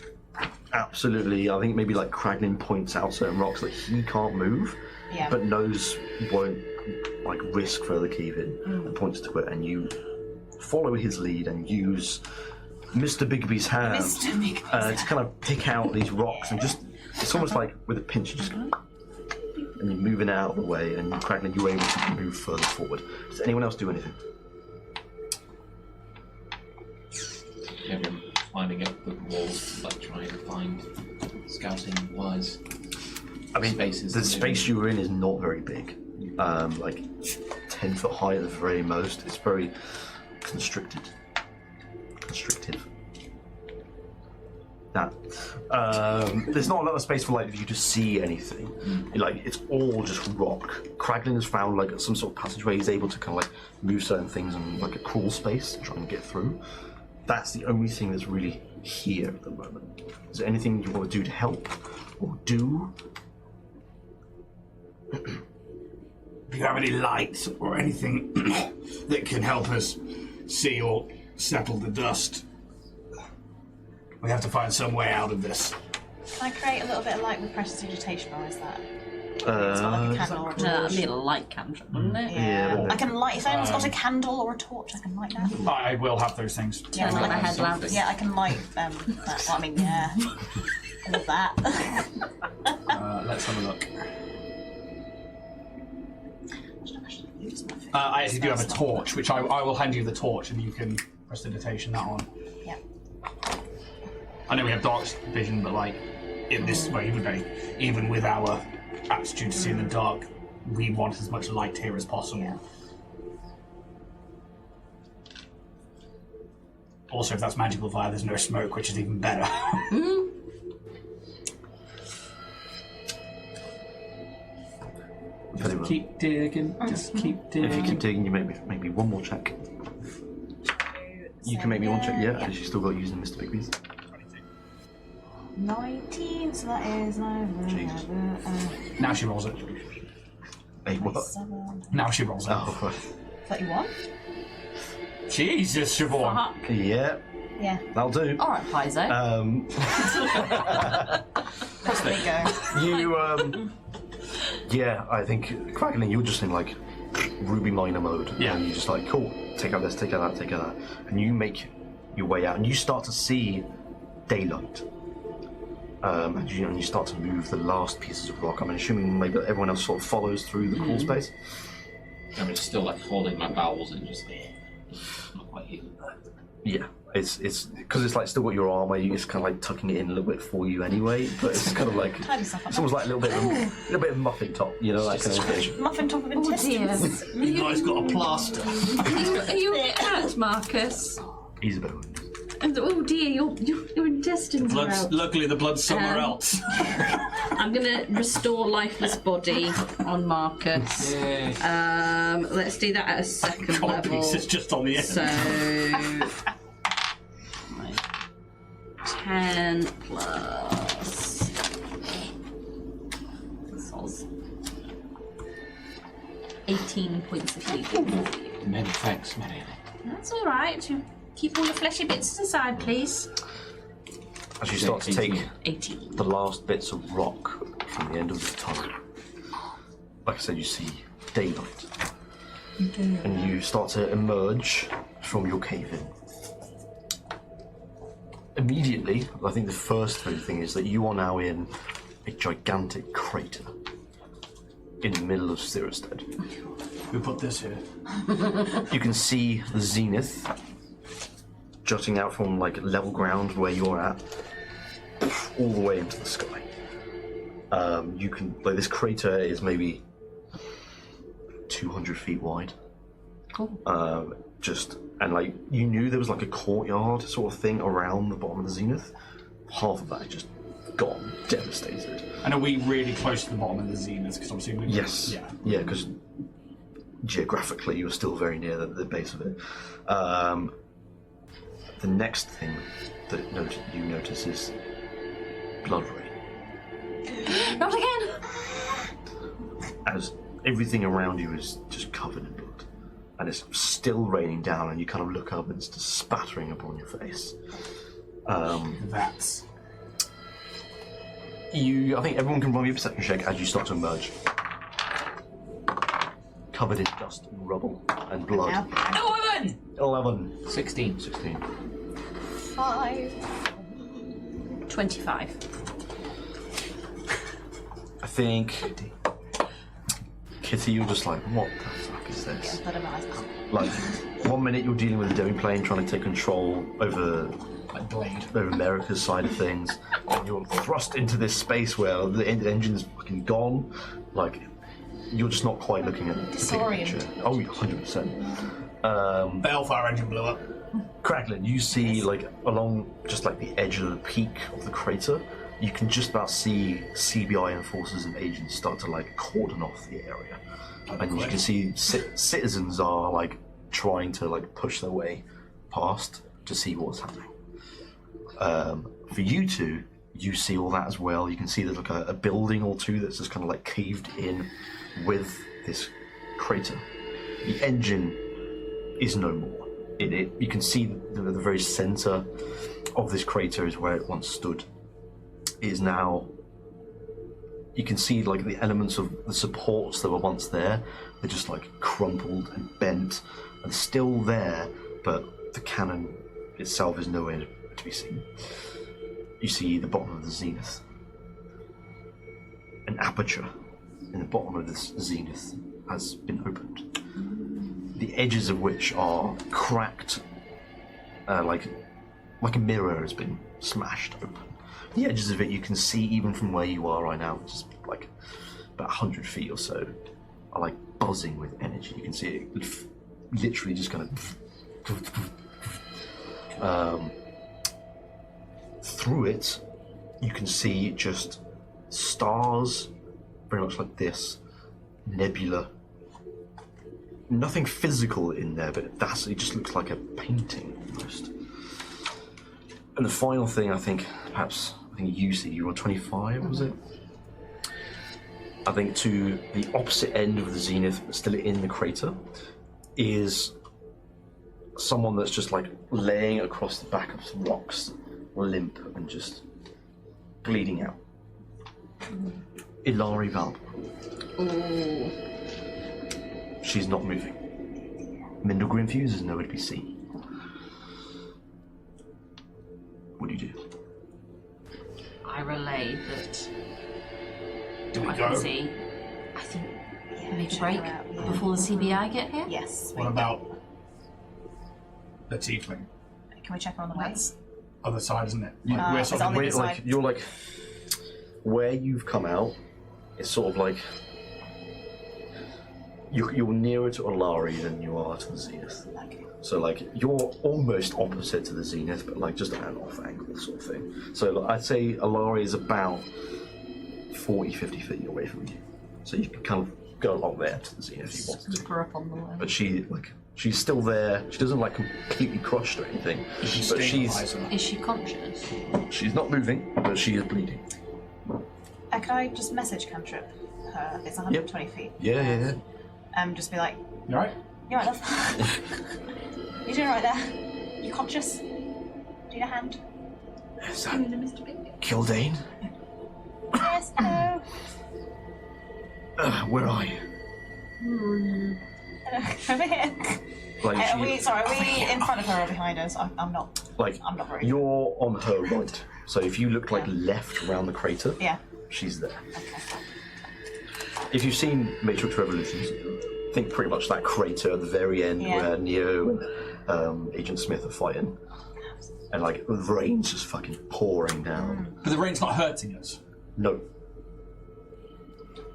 absolutely, I think maybe like Kraglin points out certain rocks that he can't move, Yeah. but knows won't like risk further caving, and points to it, and you follow his lead and use Mr. Bigby's hand Mr. Bigby's to kind of pick out these rocks and just, it's almost like with a pinch, you just and you're moving it out of the way, and Kraglin, you're able to move further forward. Does anyone else do anything? Everyone climbing up the walls, like trying to find scouting wise. I mean, spaces. the space you were in is not very big. Like 10 foot high at the very most. It's very constrictive. That there's not a lot of space for like you to see anything. Like it's all just rock. Kraglin has found like some sort of passageway. He's able to kind of like move certain things in like a crawl space to try and get through. That's the only thing that's really here at the moment. Is there anything you want to do to help or do? If you have any lights or anything that can help us see or settle the dust, we have to find some way out of this. Can I create a little bit of light with prestidigitation, or is that? It's not like a candle or a No, that'd torch. be a light cantrip, wouldn't it? Yeah. but I can light. If anyone's got a candle or a torch, I can light that. I will have those things. Yeah, Turn on a like- headlamp. Yeah, I can light that. Well, I mean, yeah. All of that. Let's have a look. I actually do have a torch, which I will hand you the torch, and you can prestidigitation that on. Yeah. I know we have dark vision, but like in this way, even with our aptitude to see in the dark, we want as much light here as possible. Yeah. Also, if that's magical fire, there's no smoke, which is even better. Very well. Keep digging, just keep digging. If you keep digging, you make me one more check. You can make me one check, yeah, because you still got using Mr. Bigby's. 19, so that is Now she rolls it. Hey, what? 7, Now she rolls it. Oh, right. 31. Jesus, Siobhan. Fuck. Yeah, Yeah. that'll do. Alright, Paizo. There you go. You, yeah, I think, Kraglin, you're just in like Ruby Miner mode. Yeah. And you're just like, cool, take out this, take out that, take out that. And you make your way out, and you start to see daylight. And you start to move the last pieces of rock. I'm assuming maybe everyone else sort of follows through the crawl space. I'm just still like holding my bowels and just not quite healing. Yeah, it's because it's like still got your arm where you just kind of like tucking it in a little bit for you anyway. But it's kind of like Tidy stuff up. it's almost like a little bit of muffin top, you know, that kind of thing. Muffin top of intestines. You guys got a plaster. Are you a cat, Marcus? He's a bit. Oh dear, your intestines are out. Luckily, the blood's somewhere Um, else. I'm gonna restore lifeless body on Marcus. Yay. Let's do that at a second God, level. piece is just on the end. So 10 plus 18 points of healing for you. Many thanks, Mary. That's all right. Keep all the fleshy bits aside, please. As you start to take 18. the last bits of rock from the end of the tunnel, like I said, you see daylight. And you start to emerge from your cave-in. Immediately, I think the first thing is that you are now in a gigantic crater in the middle of Cyherested. Who put this here? You can see the zenith jutting out from like level ground where you're at, all the way into the sky. You can this crater is maybe 200 feet wide. Cool. And like you knew there was like a courtyard sort of thing around the bottom of the zenith. Half of that is just gone, devastated. And are we really close to the bottom of the zenith? Because obviously we Yes. Yeah, because geographically you're still very near the base of it. The next thing that you notice is blood rain. Not again! As everything around you is just covered in blood. And it's still raining down, and you kind of look up and it's just spattering upon your face. That's... I think everyone can roll me a perception check as you start to emerge. Covered in dust and rubble and blood. 11! 16. 5. 25. I think... Kitty, you're just like, what the fuck is this? But I'm not. Like, 1 minute you're dealing with a demiplane trying to take control over Merika's side of things, and you're thrust into this space where the engine's fucking gone. Like, you're just not quite looking at the bigger picture. Oh, 100%. Balefire engine blew up. Kraglin, you see, like, along just like the edge of the peak of the crater, you can just about see CBI enforcers and agents start to like cordon off the area, and you can see citizens are like trying to like push their way past to see what's happening. For you two, you see all that as well. You can see there's like a building or two that's just kind of like caved in with this crater. The engine is no more in it. You can see the very center of this crater is where it once stood. Is now, you can see like the elements of the supports that were once there, they're just like crumpled and bent and still there, but the cannon itself is nowhere to be seen. You see the bottom of the zenith. An aperture in the bottom of this zenith has been opened, the edges of which are cracked, like a mirror has been smashed open. The edges of it you can see even from where you are right now, which is like about 100 feet or so, are like buzzing with energy. You can see it literally just kind of... through it, you can see just stars, very much like this, nebula. Nothing physical in there, but it just looks like a painting almost. And the final thing I think you see, you were 25, was it? I think to the opposite end of the zenith, but still in the crater, is someone that's just like laying across the back of some rocks, limp and just bleeding out. Ilari Valb. Ooh. She's not moving. Mindlegrim Fuse is nowhere to be seen. What do you do? I relay that. Do we I go? can see. I think we make a break before the CBI get here. Yes. What about the tiefling? Can we check on the way? That's other side, isn't it? You- Like, we're it's sort on of the Wait, other like side. you're like where you've come out. It's sort of like you're nearer to Alari than you are to the zenith. Okay. So like you're almost opposite to the zenith, but like just at an off angle sort of thing. So like, I'd say Alari is about 40-50 feet away from you. So you can kind of go along there to the zenith if you want to. Scoop her up on the way. But she's still there. She doesn't like completely crushed or anything. But Is she conscious? she's not moving, but she is bleeding. Can I just message cantrip her? It's 120 feet. Yeah. Just be like, You alright? you alright, love? You doing right there? You conscious? Do you need a hand? Is that Kildane? Yes, hello. Where are you? Over here. Like, Are we in front of her or behind us? I'm not. like, I'm not very. you're on her right. So if you look like left around the crater, Yeah. she's there. Okay. If you've seen Matrix Revolutions, think pretty much that crater at the very end where Neo and Agent Smith are fighting. And like the rain's just fucking pouring down. But the rain's not hurting us. No.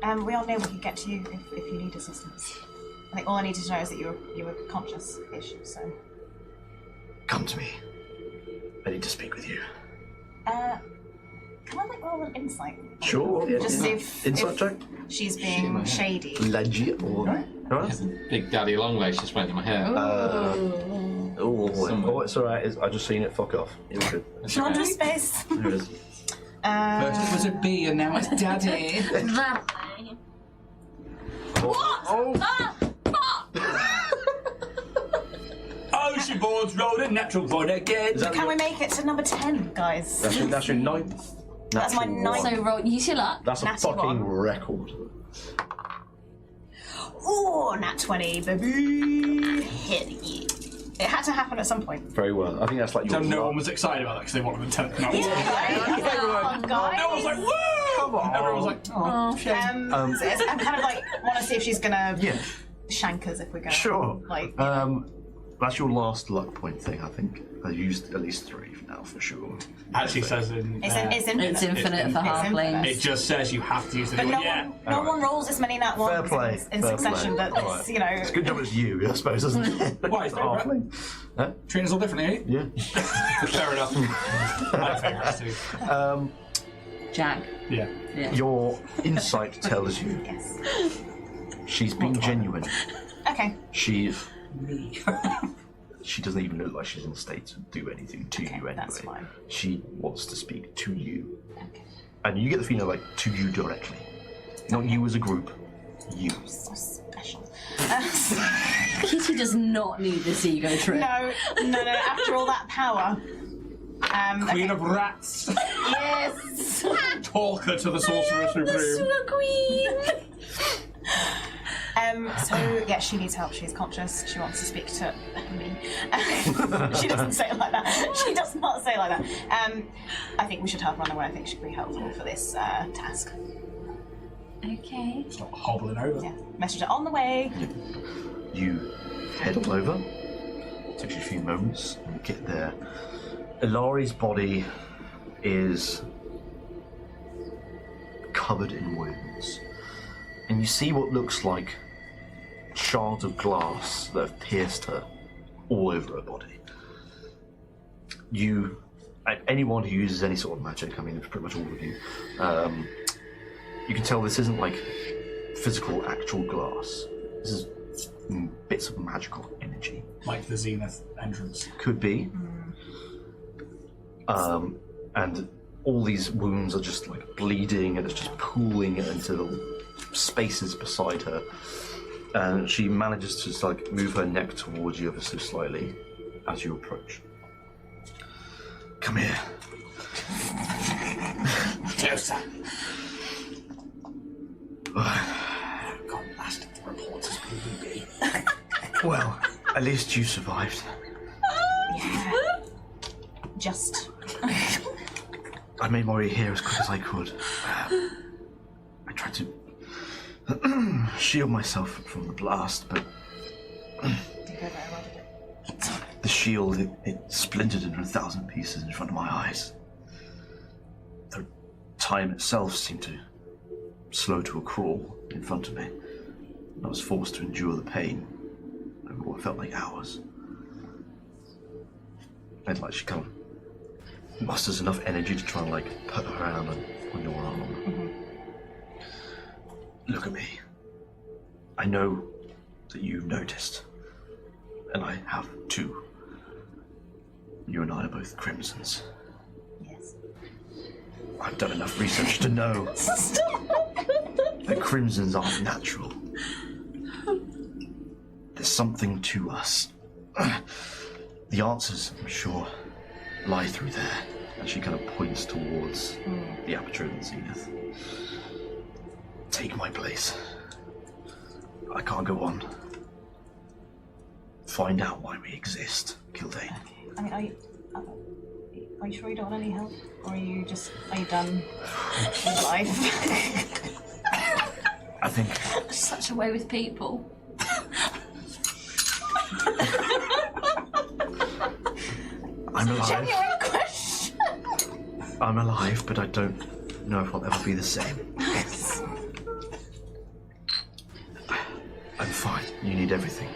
We all know we can get to you if you need assistance. I think all I needed to know is that you were conscious-ish, so. Come to me. I need to speak with you. Can I like roll an insight? Sure. Yeah, Just see if Insight check. she's being shady. Legit or right? Big daddy long legs just went in my hair. Oh, it's alright. I just seen it. Fuck off. It was good. Not to space. There it is. First it was a B and now it's Daddy. Ocean boards rolled a natural one again. Can we make it to number 10, guys? That's your ninth. That's my natural ninth. one. So roll, use your luck. That's a Natty fucking one. record. Ooh, nat 20, baby. Hit you. It had to happen at some point. Very well. I think that's like So your no luck. one was excited about that because they wanted to tell. No, Oh, guys. no one was like, woo! Come on. Everyone was like, oh, shit. So I kind of like want to see if she's gonna Yeah. shank us if we go. Sure. Like, That's your last luck point thing, I think. I used at least 3 now for sure. Actually says in. it's infinite. It's infinite for halflings. It just says you have to use the But no yeah. one, no one rolls this many nat ones Fair play. in Fair succession. play. But Alright. it's, you know, It's a good job it's you, I suppose, isn't it? Why is that, right? Halfling. Huh? Treating us all differently, Yeah. Fair enough. I think that's too. Jack. Yeah. Yeah. Your insight tells you yes. she's being genuine. Okay. She doesn't even look like she's in a state to do anything to you anyway. that's fine. She wants to speak to you. Okay. And you get the feeling like to you directly. Not you as a group. You. So special. Kitty does not need this ego trip. No. After all that power. Queen of Rats. Yes. Talker to the Sorcerer Supreme. Queen. So yeah, she needs help. She's conscious. She wants to speak to me. She doesn't say it like that. She does not say it like that. I think we should help her on the way. I think she'd be helpful for this task. Okay. Stop hobbling over. Yeah. Message her on the way. You head on over. It takes you a few moments and you get there. Ilari's body is covered in wounds. And you see what looks like shards of glass that have pierced her all over her body. Anyone who uses any sort of magic, I mean, it's pretty much all of you, you can tell this isn't like physical, actual glass. This is bits of magical energy. Like the Zenith entrance. Could be. And all these wounds are just like bleeding and it's just pooling into the spaces beside her. And she manages to just like move her neck towards you ever so slightly as you approach. Come here. Closer. God, bastard, the reporters PvP. Well, at least you survived. Yeah. Just. I made my way here as quick as I could. I tried to shield myself from the blast, but the shield, it splintered into 1,000 pieces in front of my eyes. The time itself seemed to slow to a crawl in front of me. I was forced to endure the pain over what felt like hours. And like she kind of musters enough energy to try and like put her hand on your arm. Mm-hmm. Look at me. I know that you've noticed, and I have too. You and I are both crimsons. Yes. I've done enough research to know that crimsons aren't natural. there's something to us. The answers, I'm sure, lie through there. And she kind of points towards the aperture in the zenith. Take my place. I can't go on. Find out why we exist, Kildane. I mean, are you sure you don't want any help? Or are you done with life? I think Such a way with people. I'm alive. Genuine question. I'm alive, but I don't know if I'll ever be the same. I'm fine. You need everything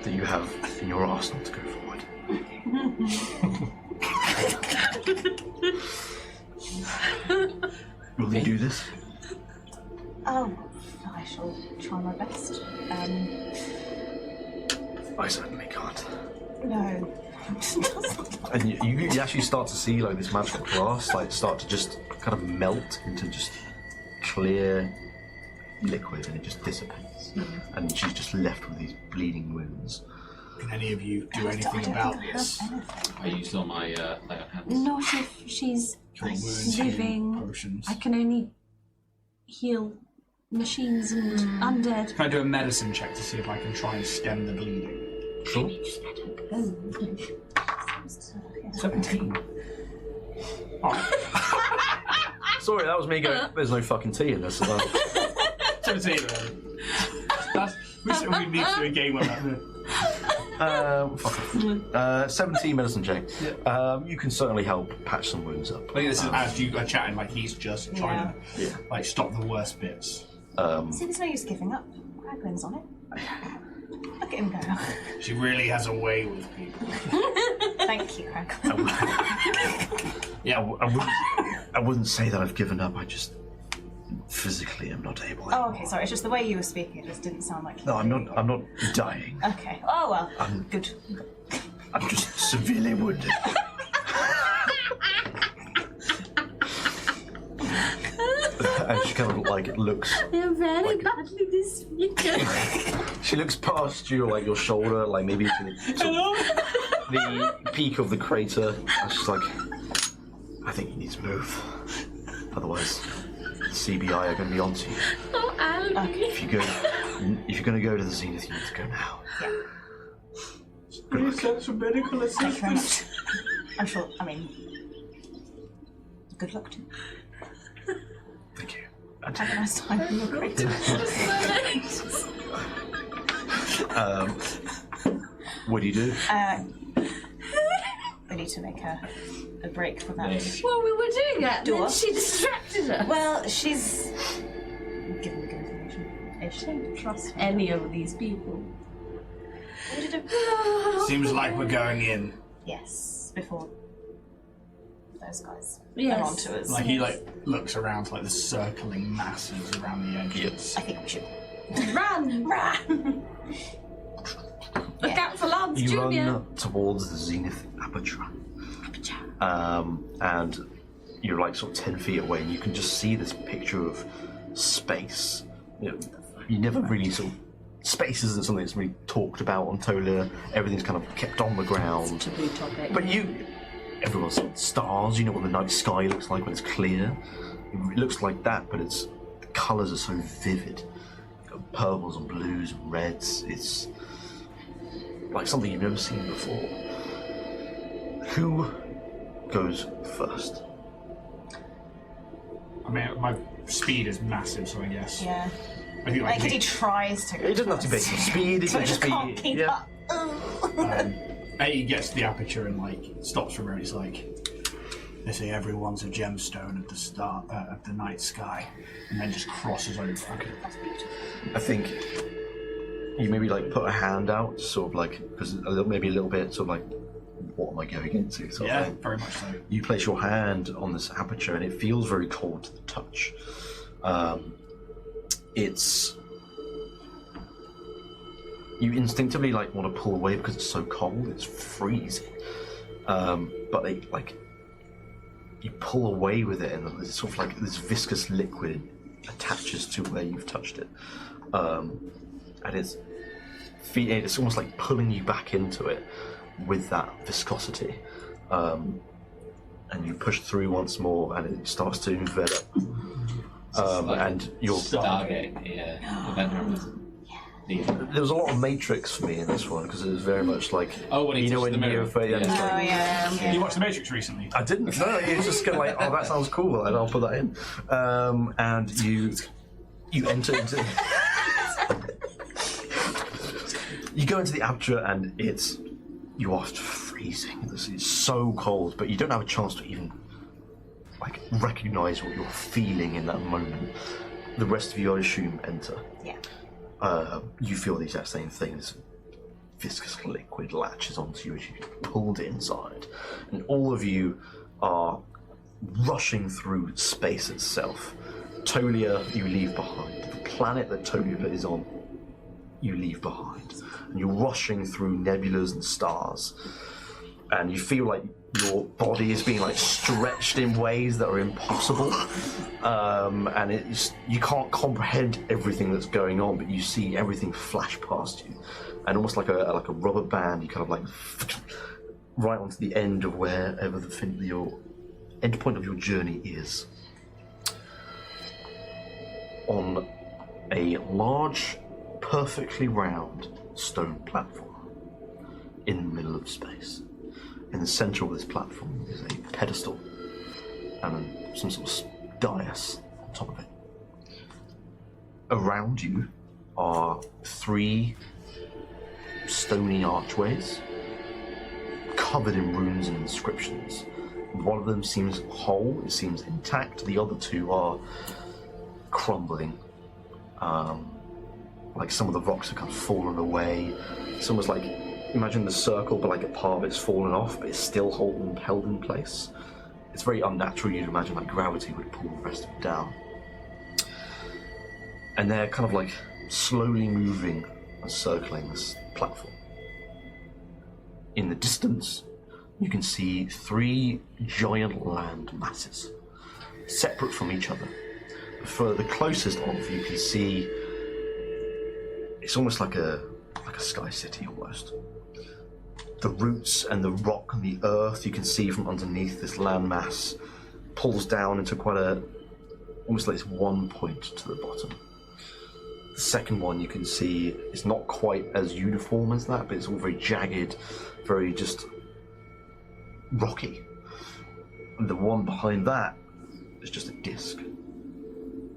that you have in your arsenal to go forward. Will you do this? Oh, I shall try my best. I certainly can't. No. And you actually start to see like this magical glass like start to just kind of melt into just clear liquid, and it just dissipates. And she's just left with these bleeding wounds. Can any of you do anything about this? I used all my lay on hands. Not if she's Cure wounds, healing living. potions. I can only heal machines and undead. Can I do a medicine check to see if I can try and stem the bleeding? Sure. 17. Alright. Sorry, that was me going, there's no fucking tea in this. 17 we need to do a game on that. 17 medicine check. You can certainly help patch some wounds up. I think this is as you are chatting, like he's just trying to like stop the worst bits. See, there's no use giving up. Craglin's on it. Look at him go. She really has a way with people. Thank you, Craglin. I wouldn't say that I've given up. I just physically am not able. Oh, okay, sorry. It's just the way you were speaking. It just didn't sound like you. No, I'm not dying. Okay. Oh well. Good. I'm just severely wounded. And she kind of like looks. They're very badly disfigured. She looks past you, like your shoulder, like maybe to the peak of the crater. And she's like, I think you need to move. Otherwise, the CBI are going to be onto you. Oh, Alan. If you're going to go to the zenith, you need to go now. Yeah. Please get some medical Thank you very assistance. much. I'm sure. I mean, good luck to you. Thank you. Have a nice time in your crater. What do you do? We need to make a break for that. Well, we were doing that, Do then what? she distracted us. Well, she's giving me good information. I don't trust any of these people. Seems like we're going in. Yes, before those guys Yes. are onto us. Like he looks around to like the circling masses around the entrance. I think we should Run! run. Look out for Lance You Jr. run towards the zenith aperture. And you're like sort of 10 feet away, and you can just see this picture of space. You never really sort of. Space isn't something that's really talked about on Tola. Everything's kind of kept on the ground. Taboo topic. But everyone's sort of stars. You know what the night sky looks like when it's clear. It looks like that, but the colours are so vivid. You've got purples and blues and reds. It's like something you've never seen before. Who goes first? I mean, my speed is massive, so I guess. Yeah. I think Like, he tries to. It doesn't have to be speed. It So can I just just be. can't keep Yeah. up. A gets to the aperture and like stops for a moment. He's like, they say everyone's a gemstone at the start of the night sky, and then just crosses over. Okay. I think you maybe like put a hand out, sort of like because maybe a little bit, sort of like, what am I going into? Sort of Yeah, thing. very much so. You place your hand on this aperture, and it feels very cold to the touch. You instinctively like want to pull away because it's so cold. It's freezing. But you pull away with it, and it's sort of like this viscous liquid attaches to where you've touched it, and it it's almost like pulling you back into it with that viscosity. And you push through once more, and it starts to envelop. And you're Stargate, yeah. Event horizon. There was a lot of Matrix for me in this one because it was very much like when he touched the mirror. You watched The Matrix recently? I didn't. No, it's just kind of like, oh, that sounds cool, and I'll put that in. And you enter into. You go into the aperture, and you are freezing. It's so cold, but you don't have a chance to even like recognise what you're feeling in that moment. The rest of you, I assume, enter. Yeah. You feel the exact same thing. This viscous liquid latches onto you as you get pulled inside, and all of you are rushing through space itself. Tolia, you leave behind. The planet that Tolia is on, you leave behind. And you're rushing through nebulas and stars, and you feel like your body is being like stretched in ways that are impossible, and you can't comprehend everything that's going on, but you see everything flash past you, and almost like a rubber band, you kind of like right onto the end of wherever your end point of your journey is. On a large, perfectly round stone platform in the middle of space. In the centre of this platform is a pedestal and some sort of dais on top of it. Around you are 3 stony archways covered in runes and inscriptions. One of them seems whole, it seems intact. The other 2 are crumbling. Like some of the rocks have kind of fallen away. It's almost like, imagine the circle, but like a part of it's fallen off, but it's still held in place. It's very unnatural. You'd imagine like gravity would pull the rest of it down. And they're kind of like slowly moving and circling this platform. In the distance, you can see 3 giant land masses, separate from each other. For the closest of, you can see it's almost like a sky city almost. The roots and the rock and the earth you can see from underneath this landmass pulls down into quite almost like this one point to the bottom. The second one you can see is not quite as uniform as that, but it's all very jagged, very just rocky. And the one behind that is just a disc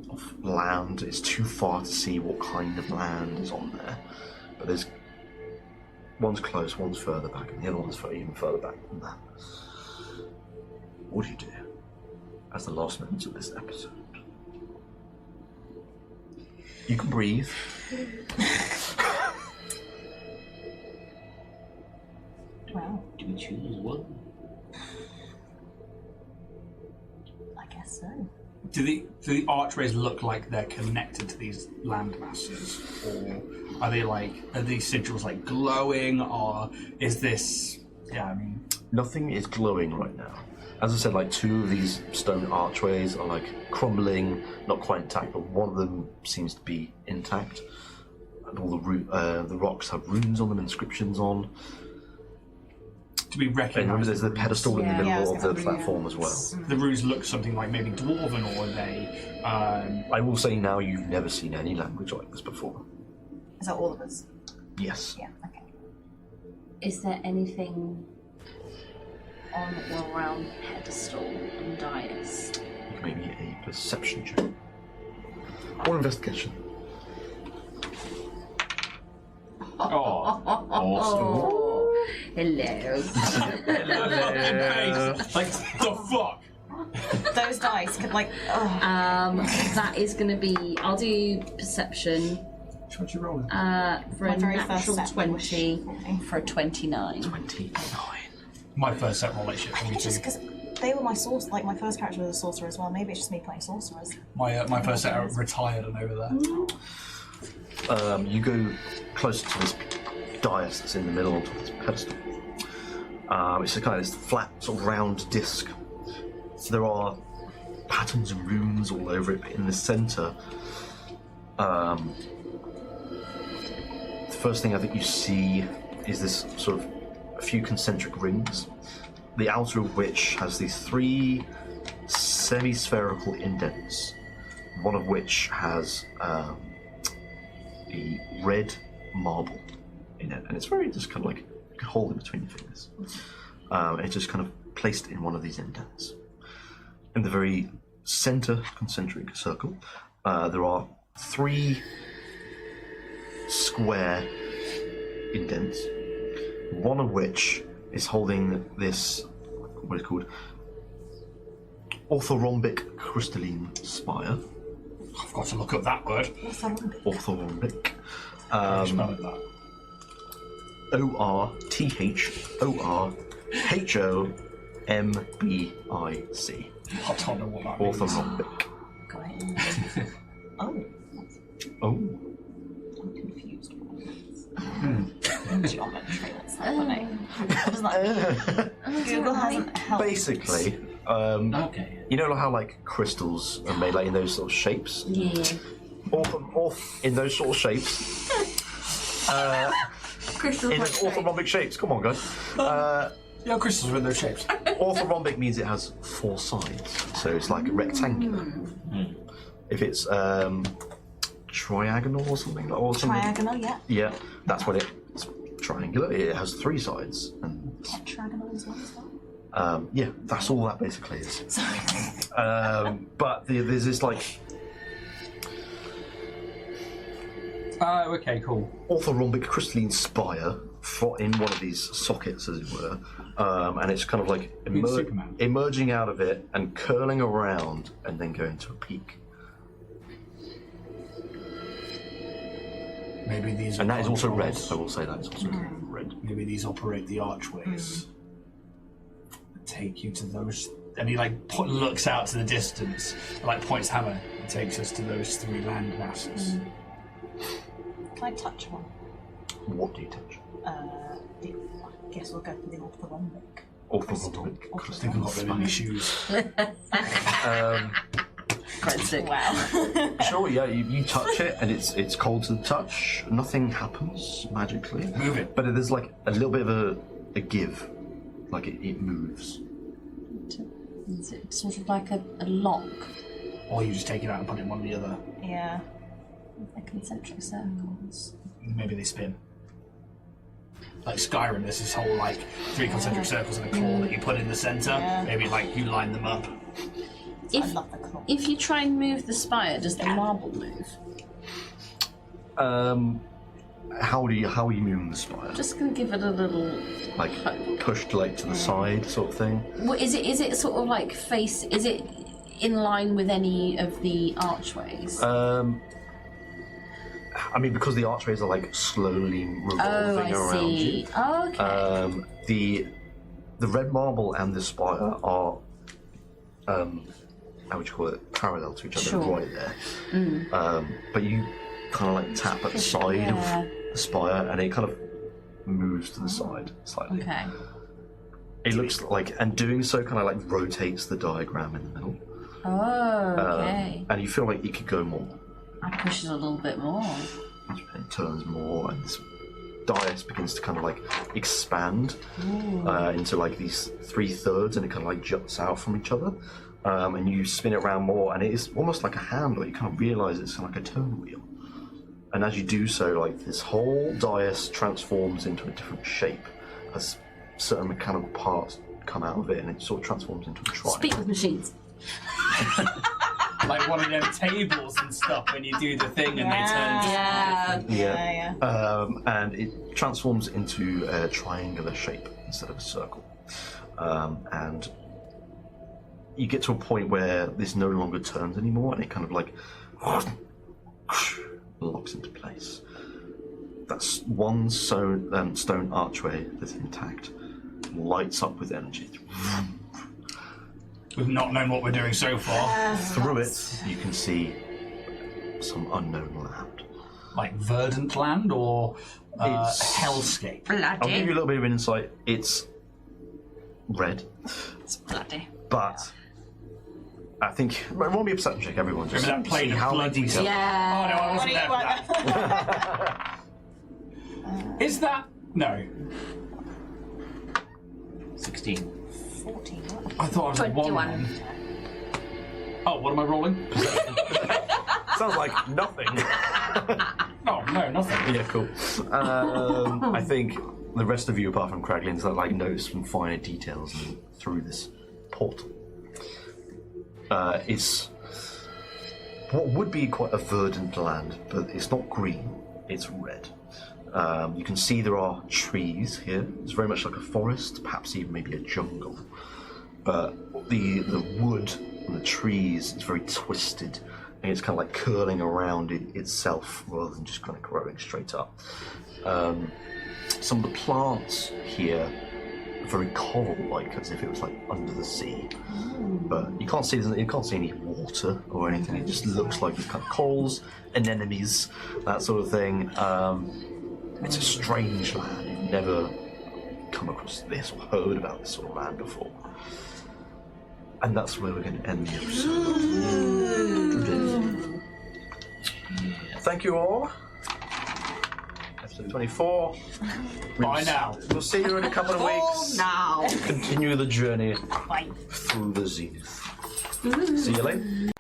of land. It's too far to see what kind of land is on there, but there's one's close, one's further back, and the other one's even further back than that. What do you do as the last moments of this episode? You can breathe. Well, Do we choose one? I guess so. Do the archways look like they're connected to these land masses, or are these sigils like glowing, or is this? Yeah, I mean, Nothing is glowing right now. As I said, like 2 of these stone archways are like crumbling, not quite intact, but one of them seems to be intact. And all the rocks have runes on them, inscriptions on. do we And recognise? there's the pedestal in the Yeah, middle it's of the got platform as well. The runes look something like maybe dwarven, or are they? I will say now you've never seen any language like this before. Is that all of us? Yes. Yeah, okay. Is there anything on or around the pedestal and dais? Maybe a perception check. Or investigation. Oh, awesome. Oh, hello. Like the fuck? Those dice could like. Oh. That is going to be. I'll do perception. What you rolling? For My a very natural first set 20 for a 29. 29. My first set roll that shit. I think it's just because they were my source. Like my first character was a sorcerer as well. Maybe it's just me playing sorcerers. My first set retired and over there. You go closer to this dais that's in the middle on top of this pedestal. It's a kind of this flat, sort of round disc. There are patterns and runes all over it, but in the centre, first thing I think you see is this sort of a few concentric rings, the outer of which has these 3 semi-spherical indents, one of which has a red marble in it, and it's very just kind of like you can hold it between your fingers. It's just kind of placed in one of these indents. In the very center concentric circle, there are 3 square indents, one of which is holding this, what is called orthorhombic crystalline spire. I've got to look up that word. Orthorhombic. How do you spell it that? ORTHORHOMBIC. I don't know what that means. Orthorhombic. Oh, Oh. I'm confused. Geometry, that's happening. Google hasn't helped. Basically, Okay. you know how like crystals are made like in those sort of shapes? Yeah. In those sort of shapes. Crystal In those orthorhombic shapes. Come on, guys. Yeah, crystals with those shapes. Orthorhombic means it has 4 sides, so it's like rectangular. If it's triagonal or something, or something. Triagonal, yeah. Yeah, that's what it's triangular. It has 3 sides, and Tetragonal as well. yeah, that's all that basically is. Sorry. But there's this like Okay, cool. orthorhombic crystalline spire in one of these sockets, as it were, and it's kind of like Superman. emerging out of it and curling around and then going to a peak. Maybe these are And that is also red. controls. I will say that is also red. Maybe these operate the archways. Take you to those. And he like looks out to the distance, like points hammer, and takes us to those 3 land masses. Can I touch one? What do you touch? I guess we'll go for the orthorhombic. Orthorhombic I think I've got them in my shoes. Quite sick. Wow. Sure, yeah, you touch it and it's cold to the touch. Nothing happens magically. Move it. But there's like a little bit of a give. Like it moves. Is it sort of like a lock? Or you just take it out and put it in one of the other. Yeah. Like concentric circles. Maybe they spin. Like Skyrim, there's this whole like 3 concentric circles and a claw that you put in the center. Yeah. Maybe like you line them up. I love the claw. If you try and move the spire, does the marble move? How are you moving the spire? Just gonna give it a little. Like pushed like to the side sort of thing? What is it? Is it sort of like face? Is it in line with any of the archways? I mean, because the archways are like slowly revolving around you. Oh, okay. The red marble and the spire are, how would you call it, parallel to each other, Sure. right there. But you kind of like tap at the side of the spire, and it kind of moves to the side slightly. Okay. It looks like, and doing so kind of like rotates the diagram in the middle. Oh, okay. And you feel like you could go more. I push it a little bit more. It turns more, and this dais begins to kind of like expand into like these 3/3, and it kind of like juts out from each other. And you spin it around more, and it is almost like a handle. You kind of realise it's kind of like a turn wheel. And as you do so, like this whole dais transforms into a different shape as certain mechanical parts come out of it, and it sort of transforms into a triangle. Speak with machines. Like one of them tables and stuff when you do the thing and they turn. Yeah. And it transforms into a triangular shape instead of a circle. And you get to a point where this no longer turns anymore, and it kind of like locks into place. That's one stone archway that's intact, lights up with energy. We've not known what we're doing so far. Through it, you can see some unknown land. Like verdant land or It's- hellscape? I'll give you a little bit of an insight. It's red, It's bloody. but I think it won't be a perception check. Everyone just Remember that plane see of how blood we detailed. saw? Yeah. Oh no, I wasn't there for that. Is that no? 16. 14. I thought I was at 21. one. Oh, what am I rolling? Sounds like nothing. Oh no, nothing. Yeah, cool. I think the rest of you, apart from Craglins, that like notice some finer details through this portal. It's what would be quite a verdant land, but it's not green, it's red. You can see there are trees here. It's very much like a forest, perhaps even maybe a jungle. But the wood and the trees is very twisted, and it's kind of like curling around itself rather than just kind of growing straight up. Some of the plants here are very coral-like, as if it was like under the sea. But you can't see any water or anything. It just looks like these kind of corals, anemones, that sort of thing. It's a strange land. You've never come across this or heard about this sort of land before. And that's where we're going to end the episode. Thank you all. Episode 24. Bye now. We'll see you in a couple of weeks. Now. Continue the journey through the zenith. See you later.